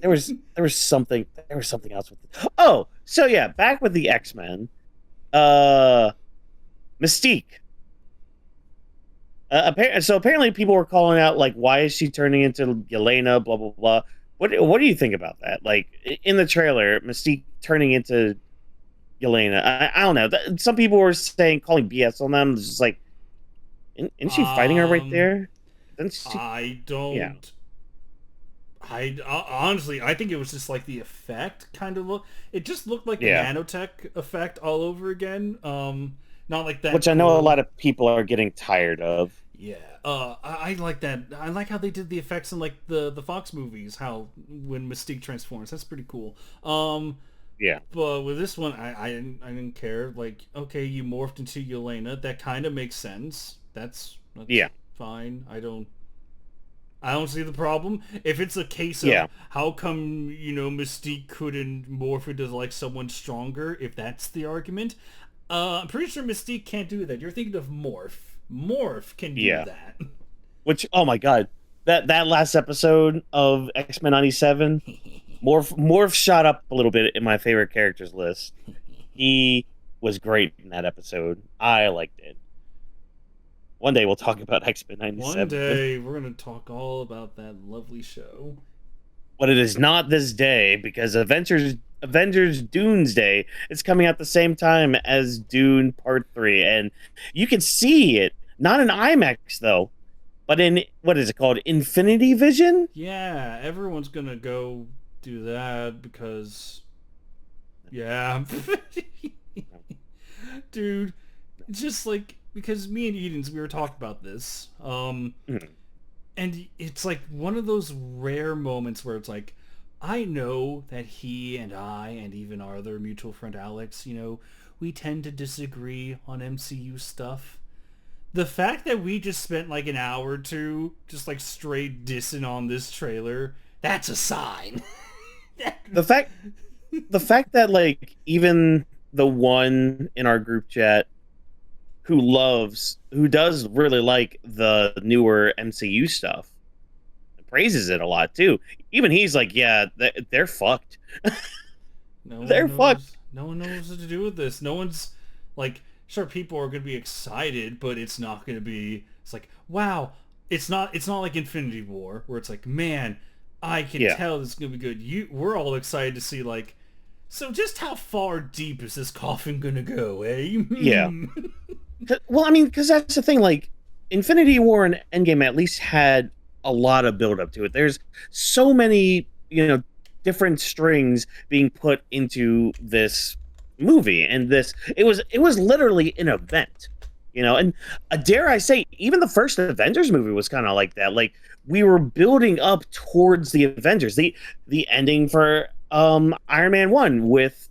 There was something else with it. Oh, so yeah, back with the X-Men. Mystique. Apparently people were calling out like, why is she turning into Yelena? Blah blah blah. What do you think about that? Like in the trailer, Mystique turning into Yelena. I don't know. Some people were calling BS on them. It's just like, isn't she fighting her right there? I don't. Yeah. I honestly, I think it was just like the effect kind of look. It just looked like Yeah. the nanotech effect all over again. Not like that. Which I know a cool- lot of people are getting tired of. Yeah. I like that. I like how they did the effects in like the Fox movies. How when Mystique transforms, that's pretty cool. Yeah. But with this one, I didn't care. Like, okay, you morphed into Yelena. That kind of makes sense. That's Yeah. fine. I don't see the problem. If it's a case of Yeah. how come, Mystique couldn't morph into like someone stronger, if that's the argument, I'm pretty sure Mystique can't do that. You're thinking of Morph. Morph can do Yeah. that. Which, oh my god, that last episode of X-Men '97, Morph shot up a little bit in my favorite characters list. He was great in that episode. I liked it. One day we'll talk about X-Men '97. One day we're gonna talk all about that lovely show. But it is not this day because Avengers Doomsday is coming out the same time as Dune Part 3, and you can see it not in IMAX though, but in what is it called, Infinity Vision? Yeah, everyone's gonna go do that because, yeah, dude, it's just like because me and Edens we were talking about this, and it's like one of those rare moments where it's like, I know that he and I and even our other mutual friend Alex, we tend to disagree on MCU stuff. The fact that we just spent like an hour or two just like straight dissing on this trailer, that's a sign. The fact that like even the one in our group chat who does really like the newer MCU stuff praises it a lot too. Even he's like, yeah, they're fucked. They're fucked. No one knows what to do with this. No one's like, sure, people are going to be excited, but it's not going to be, it's like, wow, it's not like Infinity War where it's like, man, I can tell this is going to be good. We're all excited to see like, so just how far deep is this coffin going to go, eh? Yeah. Well, I mean, because that's the thing, like, Infinity War and Endgame at least had a lot of build up to it. There's so many, different strings being put into this movie, and it was literally an event, and dare I say, even the first Avengers movie was kind of like that. Like, we were building up towards the Avengers. The ending for Iron Man 1 with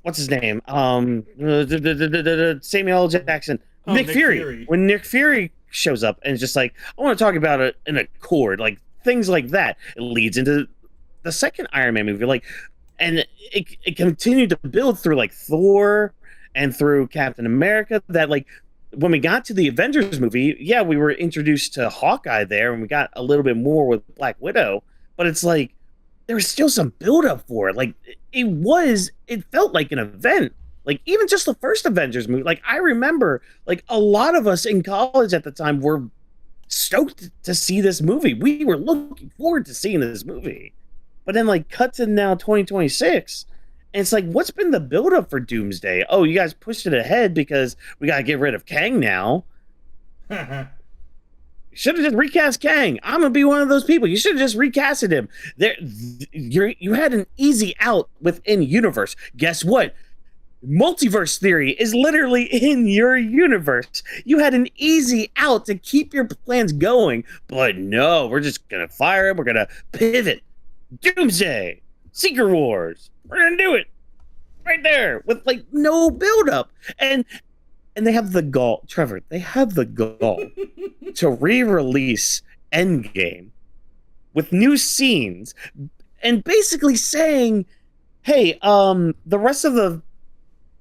what's his name? Samuel L. Jackson. Nick Fury. When Nick Fury shows up and it's just like, I want to talk about an accord, like things like that. It leads into the second Iron Man movie, like, and it continued to build through like Thor and through Captain America. That like when we got to the Avengers movie, yeah, we were introduced to Hawkeye there, and we got a little bit more with Black Widow. But it's like there was still some build up for it. Like it felt like an event. Like even just the first Avengers movie. Like I remember, like a lot of us in college at the time were stoked to see this movie. We were looking forward to seeing this movie. But then like cut to now 2026, and it's like, what's been the build up for Doomsday? Oh, you guys pushed it ahead because we gotta get rid of Kang now. Should have just recast Kang. I'm gonna be one of those people. You should have just recasted him. You had an easy out within universe. Guess what? Multiverse theory is literally in your universe. You had an easy out to keep your plans going, but no, we're just gonna fire him. We're gonna pivot. Doomsday, Secret Wars. We're gonna do it right there with like no buildup. And they have the gall, Trevor. They have the gall to re-release Endgame with new scenes and basically saying, "Hey, the rest of the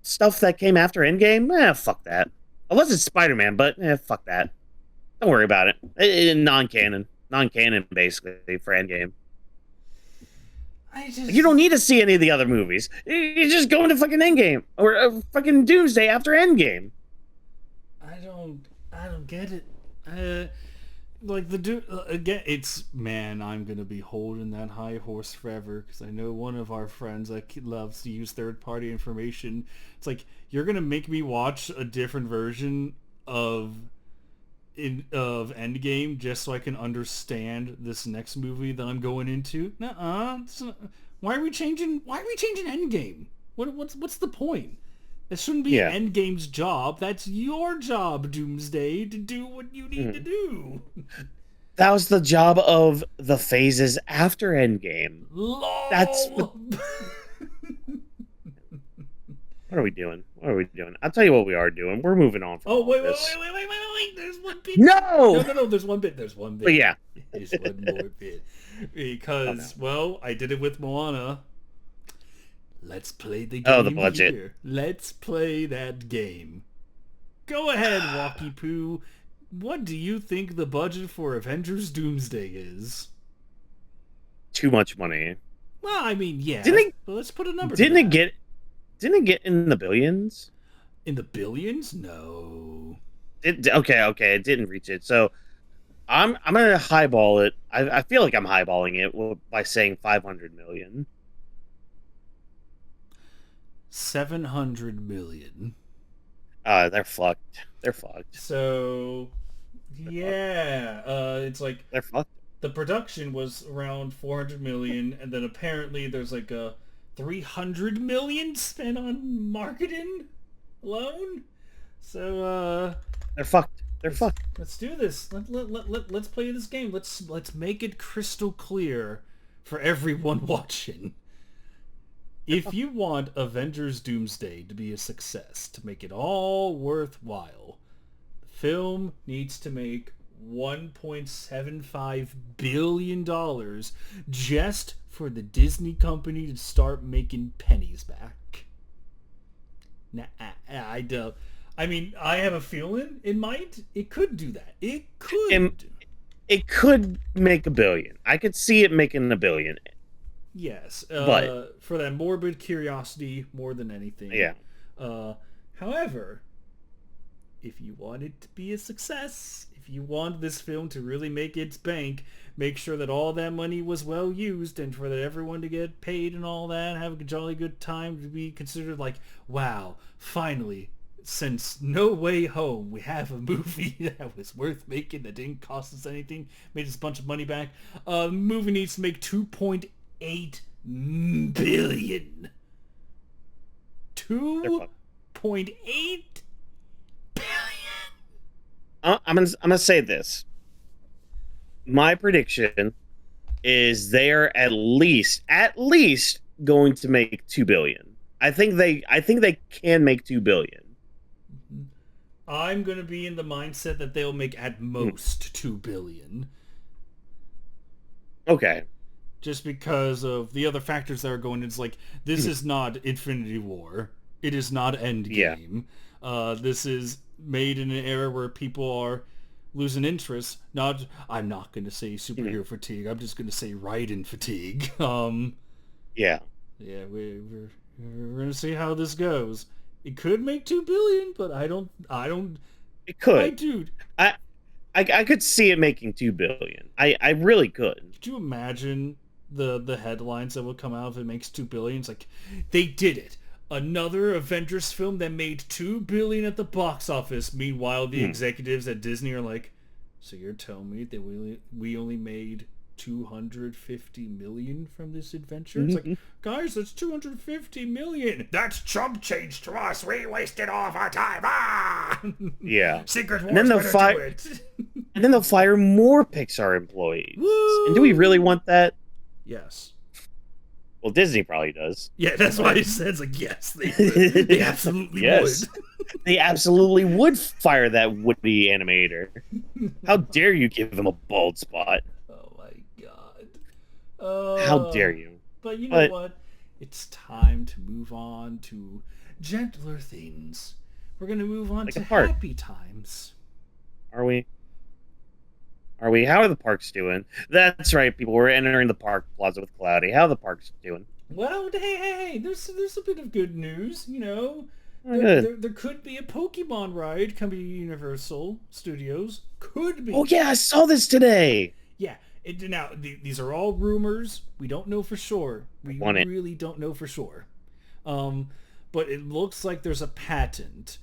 stuff that came after Endgame, fuck that. Unless it's Spider-Man, but fuck that. Don't worry about it. Non-canon, basically for Endgame. You don't need to see any of the other movies. You just go into fucking Endgame or fucking Doomsday after Endgame." I don't get it. Like again, it's man. I'm gonna be holding that high horse forever because I know one of our friends that loves to use third-party information. It's like you're gonna make me watch a different version of Endgame just so I can understand this next movie that I'm going into. Nuh-uh. Why are we changing Endgame? What's the point? It shouldn't be Endgame's job. That's your job, Doomsday, to do what you need to do. That was the job of the phases after Endgame. LOL. That's what are we doing? I'll tell you what we are doing. We're moving on from wait. There's one bit. No, there's one bit. But yeah. There's one more bit. Because, I did it with Moana. Let's play the game. The budget. Here. Let's play that game. Go ahead, Walkie Poo. What do you think the budget for Avengers Doomsday is? Too much money. Well, I mean, yeah. But let's put a number. Didn't it get in the billions? In the billions? No. Okay. It didn't reach it. So I'm gonna highball it. I feel like I'm highballing it by saying 500 million. 700 million. They're fucked. So, it's like they're fucked. The production was around 400 million, and then apparently there's like a 300 million spent on marketing alone. So, they're fucked. Let's do this. Let's play this game. Let's make it crystal clear for everyone watching. If you want Avengers Doomsday to be a success, to make it all worthwhile, the film needs to make $1.75 billion just for the Disney company to start making pennies back. Nah, I don't. I mean, I have a feeling it could do that. It could make $1 billion. I could see it making $1 billion. Yes, but for that morbid curiosity more than anything. Yeah. However, if you want it to be a success, if you want this film to really make its bank, make sure that all that money was well used, and for that everyone to get paid and all that, have a jolly good time, to be considered like, wow, finally, since No Way Home, we have a movie that was worth making, that didn't cost us anything, made us a bunch of money back. The movie needs to make 2.8 billion. 2.8 billion. I'm gonna say this. My prediction is they're at least going to make 2 billion. I think they can make 2 billion. I'm gonna be in the mindset that they'll make at most 2 billion. Okay. Just because of the other factors that are going, it's like, this is not Infinity War. It is not Endgame. Yeah. This is made in an era where people are losing interest. I'm not going to say superhero fatigue. I'm just going to say writing fatigue. Yeah. Yeah, we're going to see how this goes. It could make 2 billion, but I don't. It could. Dude. I could see it making 2 billion. I really could. Could you imagine the headlines that will come out if it makes 2 billion? It's like, they did it. Another Avengers film that made 2 billion at the box office. Meanwhile, the executives at Disney are like, So you're telling me that we only made 250 million from this adventure? It's like, guys, that's 250 million. That's chump change to us. We wasted all of our time. Ah! Yeah. Secret Wars And then they'll better do it. And then they'll fire more Pixar employees. Woo! And do we really want that? Yes. Well, Disney probably does. Yeah, that's why he says, like, yes, they absolutely Yes. would. They absolutely would fire that would-be animator. How dare you give him a bald spot? Oh my god. How dare you? But you know what? It's time to move on to gentler things. We're going to move on to happy times. Are we? How are the parks doing? That's right, people. We're entering the park plaza with Cloudy. How are the parks doing? Well, hey, there's a bit of good news, you know. There could be a Pokemon ride coming to Universal Studios. Could be. Oh, yeah, I saw this today. Yeah. Now, these are all rumors. We don't know for sure. We really don't know for sure. But it looks like there's a patent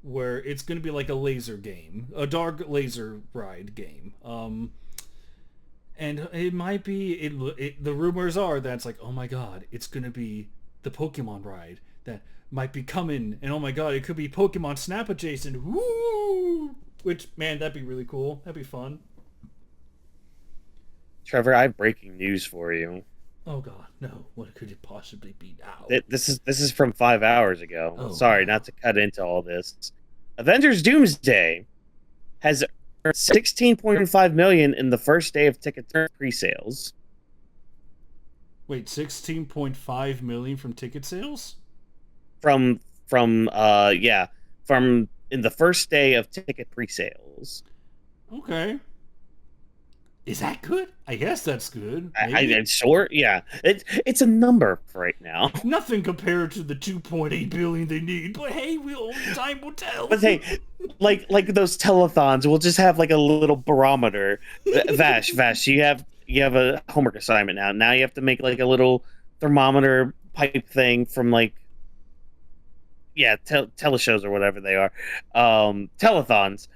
where it's going to be like a laser game, a dark laser ride game. And it might be, the rumors are that it's like, oh my god, it's going to be the Pokemon ride that might be coming, and oh my god, it could be Pokemon Snap adjacent. Woo! Which, man, that'd be really cool. That'd be fun. Trevor, I have breaking news for you. Oh god, no. What could it possibly be now? This is from 5 hours ago. Oh, sorry, not to cut into all this. Avengers Doomsday has earned $16.5 million in the first day of ticket pre-sales. Wait, 16.5 million from ticket sales? From in the first day of ticket pre-sales. Okay. Is that good? I guess that's good. Sure, yeah. It's a number for right now. Nothing compared to the 2.8 billion they need, but hey, time will tell. But hey, like those telethons, we'll just have like a little barometer. Vash, you have a homework assignment now. Now you have to make like a little thermometer pipe thing from like teleshows or whatever they are. Telethons.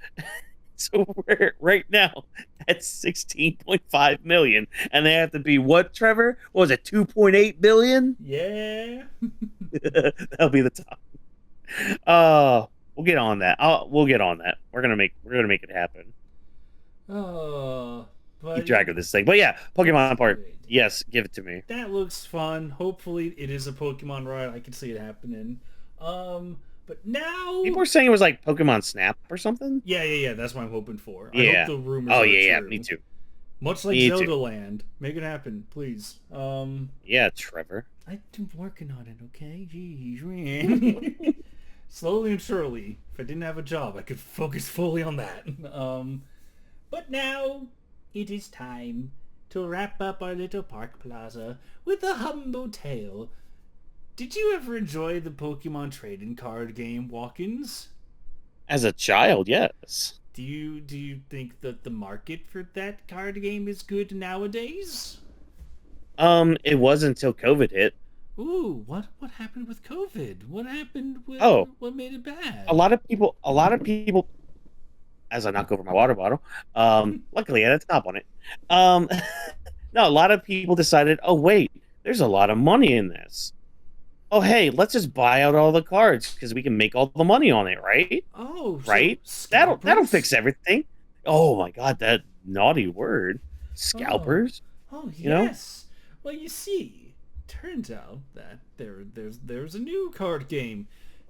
So we're right now at 16.5 million, and they have to be what, Trevor? What was it, 2.8 billion? Yeah. That'll be the top. We'll get on that. We'll get on that. We're gonna make it happen. Keep track of this thing. But yeah, Pokemon Park. Yes, give it to me. That looks fun. Hopefully it is a Pokemon ride. I can see it happening. But now people were saying it was like Pokemon Snap or something. Yeah. That's what I'm hoping for. Yeah. I hope the rumors are true. Me too. Much like Zelda Land. Make it happen, please. Yeah, Trevor. I'm working on it, okay? Jeez, man. Slowly and surely. If I didn't have a job, I could focus fully on that. But now it is time to wrap up our little park plaza with a humble tale. Did you ever enjoy the Pokemon trading card game walk-ins? As a child, yes. Do you think that the market for that card game is good nowadays? It was until COVID hit. Ooh, what happened with COVID? What happened with what made it bad? A lot of people as I knock over my water bottle, luckily I had a top on it. No, a lot of people decided, oh wait, there's a lot of money in this. Oh, hey, let's just buy out all the cards because we can make all the money on it, right? Oh, right. So that'll fix everything. Oh my god, that naughty word, scalpers. Oh yes. You know? Well, you see, turns out that there's a new card game.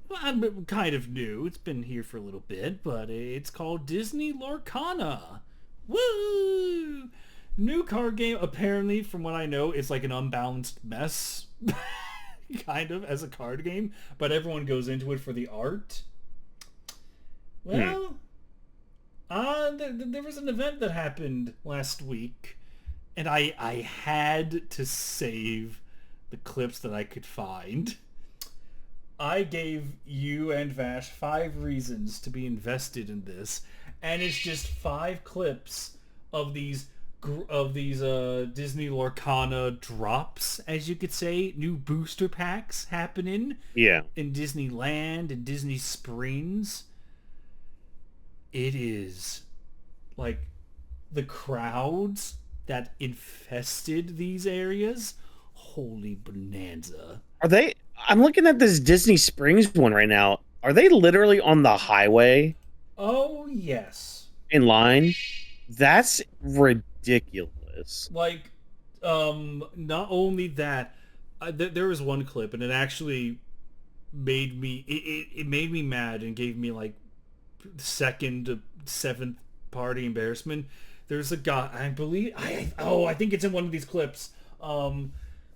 Well, kind of new. It's been here for a little bit, but it's called Disney Lorcana. Woo! New card game. Apparently, from what I know, it's like an unbalanced mess. Kind of as a card game, but everyone goes into it for the art. Well, there was an event that happened last week, and I had to save the clips that I could find. I gave you and Vash 5 reasons to be invested in this, and it's just 5 clips of these Disney Lorcana drops, as you could say, new booster packs happening. Yeah. In Disneyland and Disney Springs. It is like the crowds that infested these areas. Holy bonanza. Are they? I'm looking at this Disney Springs one right now. Are they literally on the highway Oh yes. in line? That's ridiculous. Like, not only that, there was one clip, and it actually made me it made me mad and gave me like second to seventh party embarrassment. There's a guy, I believe, I think it's in one of these clips,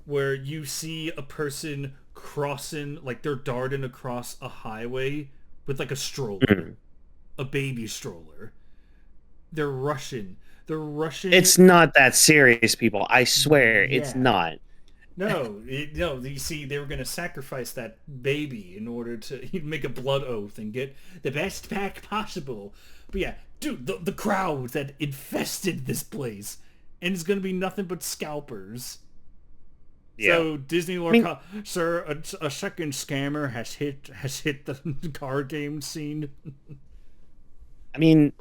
where you see a person crossing, like they're darting across a highway with like a stroller, Mhm. a baby stroller. They're rushing. They're rushing. It's not that serious, people. I swear, it's Yeah. not. No. You see, they were going to sacrifice that baby in order to make a blood oath and get the best pack possible. But yeah, dude, the crowd that infested this place, and it's going to be nothing but scalpers. Yeah. So Disney Lord, I mean, sir, a second scammer has hit the card game scene. I mean,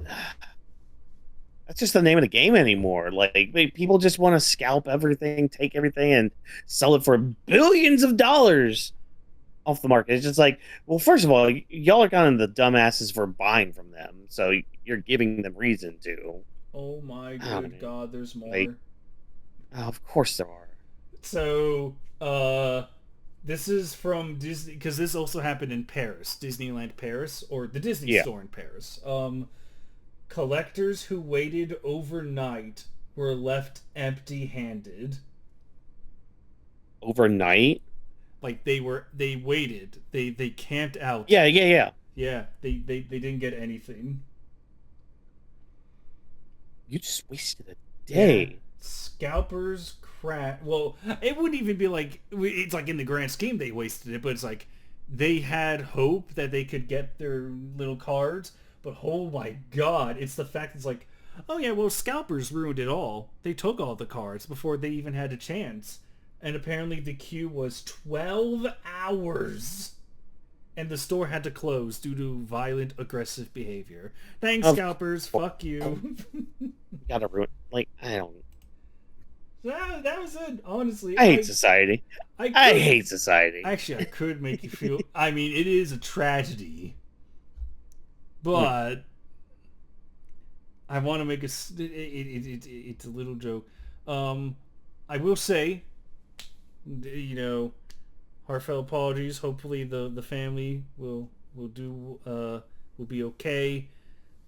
that's just the name of the game anymore. People just want to scalp everything, take everything, and sell it for billions of dollars off the market. It's just like, well, first of all, y'all are kind of the dumbasses for buying from them, so you're giving them reason to. Oh my Oh, good man. God, there's more. Like, oh, of course there are. So, this is from Disney, because this also happened in Paris, Disneyland Paris, or the Disney Yeah, store in Paris. Collectors who waited overnight were left empty-handed. overnight. Like they waited, they camped out. Yeah, yeah, yeah. Yeah, they didn't get anything. You just wasted a Yeah, day. scalpers well, it wouldn't even be like, it's like in the grand scheme they wasted it, but it's like they had hope that they could get their little cards, but oh my god, it's the fact it's like, oh yeah, well, scalpers ruined it all. They took all the cards before they even had a chance, and apparently the queue was 12 hours. And the store had to close due to violent, aggressive behavior. Thanks, Of scalpers. course, Fuck you. you gotta ruin. Like, I don't. That was it. Honestly, I hate society. I I could hate society. actually I could make you feel. I mean, it is a tragedy, Mm. but I want to make it's a little joke. I will say, heartfelt apologies. Hopefully, the family will be okay.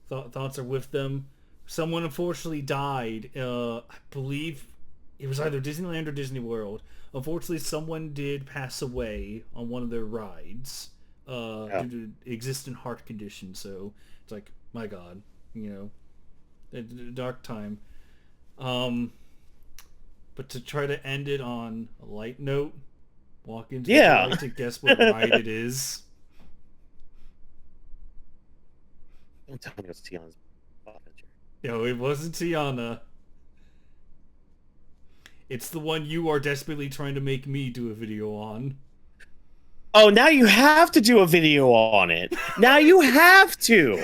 Thoughts are with them. Someone unfortunately died. I believe it was either Disneyland or Disney World. Unfortunately, someone did pass away on one of their rides Yeah. due to existing heart condition. So it's like, my God, a dark time. Um, but to try to end it on a light note, walk into the Yeah. ride to guess what ride it is. Don't tell me it's Tiana's adventure. It wasn't Tiana. It's the one you are desperately trying to make me do a video on. Oh, now you have to do a video on it. Now you have to.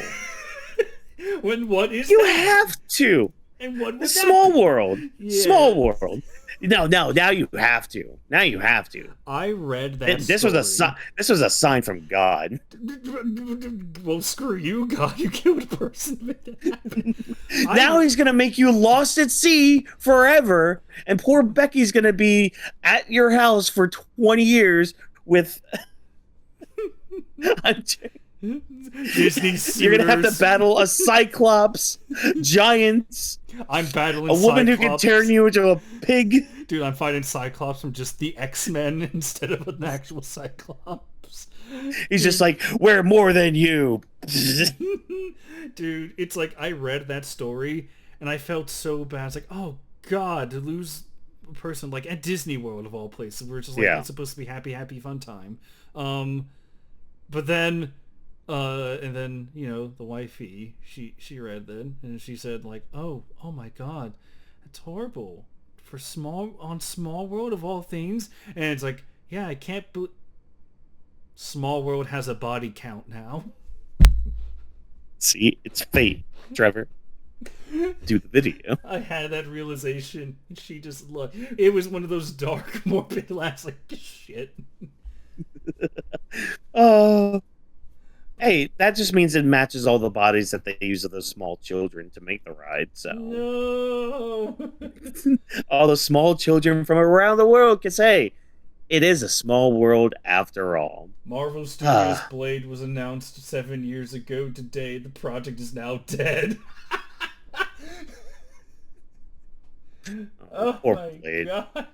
What is You that? have to. And what The was small that? world. Yes. Small world. No, now you have to. Now you have to. I read that This was a sign. This was a sign from God. Well, screw you, God. You killed a person. Now he's gonna make you lost at sea forever, and poor Becky's gonna be at your house for 20 years with. Disney suitors. You're gonna have to battle a cyclops, giants, I'm battling a woman who can Cyclops. turn you into a pig. Dude, I'm fighting Cyclops from just the X-Men instead of an actual Cyclops. He's just like, we're more than you. Dude, it's like I read that story and I felt so bad. It's like, oh God, to lose a person like at Disney World of all places. We're just like, Yeah. it's supposed to be happy, happy, fun time. But then, and then the wifey, she read that and she said like, oh my God, that's horrible for Small World of all things. And it's like, yeah, I can't believe Small World has a body count now. See, it's fate, Trevor. do the video. I had that realization. She just looked. It was one of those dark, morbid laughs. Like shit. Uh, hey, that just means it matches all the bodies that they use of those small children to make the ride. So No. all the small children from around the world can say it is a small world after all. Marvel Studios' Blade was announced 7 years ago today. The project is now dead. Oh Poor my Blade. god.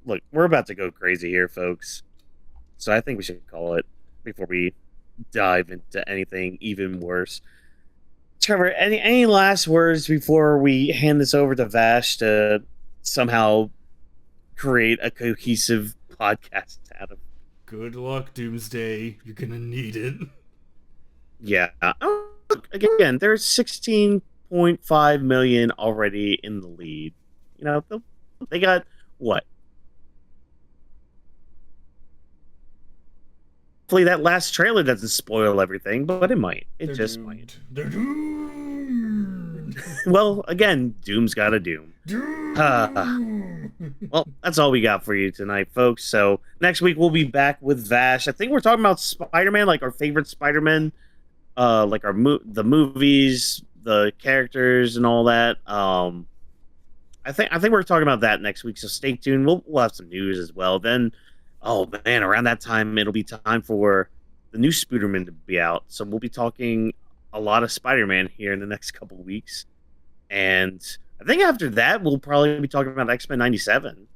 Look, we're about to go crazy here, folks. So I think we should call it before we dive into anything even worse. Trevor, any last words before we hand this over to Vash to somehow create a cohesive podcast out of? Good luck, Doomsday. You're gonna need it. Yeah. Again, there's 16.5 million already in the lead. You know, they got what? Hopefully that last trailer doesn't spoil everything, but it might. It just might. They're doomed. Well, again, Doom's got a Doom. Well, that's all we got for you tonight, folks. So next week we'll be back with Vash. I think we're talking about Spider-Man, like our favorite Spider-Man, like the movies, the characters, and all that. I think we're talking about that next week. So stay tuned. We'll have some news as well. Then, oh man, around that time it'll be time for the new Spider-Man to be out. So we'll be talking a lot of Spider-Man here in the next couple of weeks. And I think after that, we'll probably be talking about X-Men 97.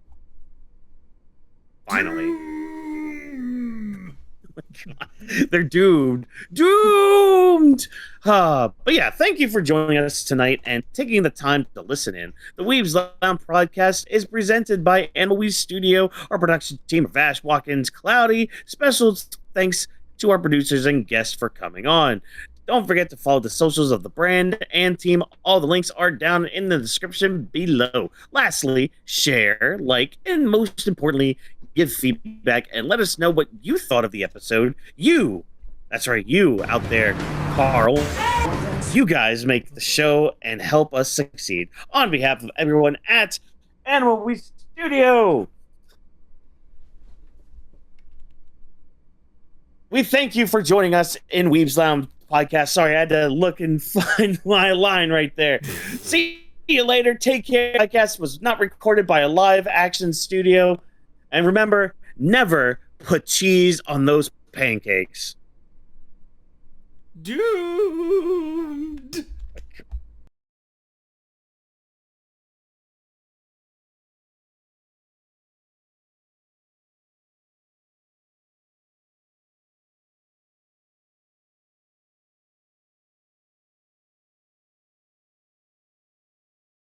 Finally. Oh my God. They're doomed. Doomed! But yeah, thank you for joining us tonight and taking the time to listen in. The Weebs Lounge podcast is presented by AniMa W3 Studio, our production team of Vash, Watkins, Cloudy. Special thanks to our producers and guests for coming on. Don't forget to follow the socials of the brand and team. All the links are down in the description below. Lastly, share, like, and most importantly, give feedback and let us know what you thought of the episode. That's right, you out there, Carl. You guys make the show and help us succeed. On behalf of everyone at AniMa W3 Studio, we thank you for joining us in Weebs Lounge podcast. Sorry, I had to look and find my line right there. See you later. Take care. Podcast was not recorded by a live action studio. And remember, never put cheese on those pancakes. Dude.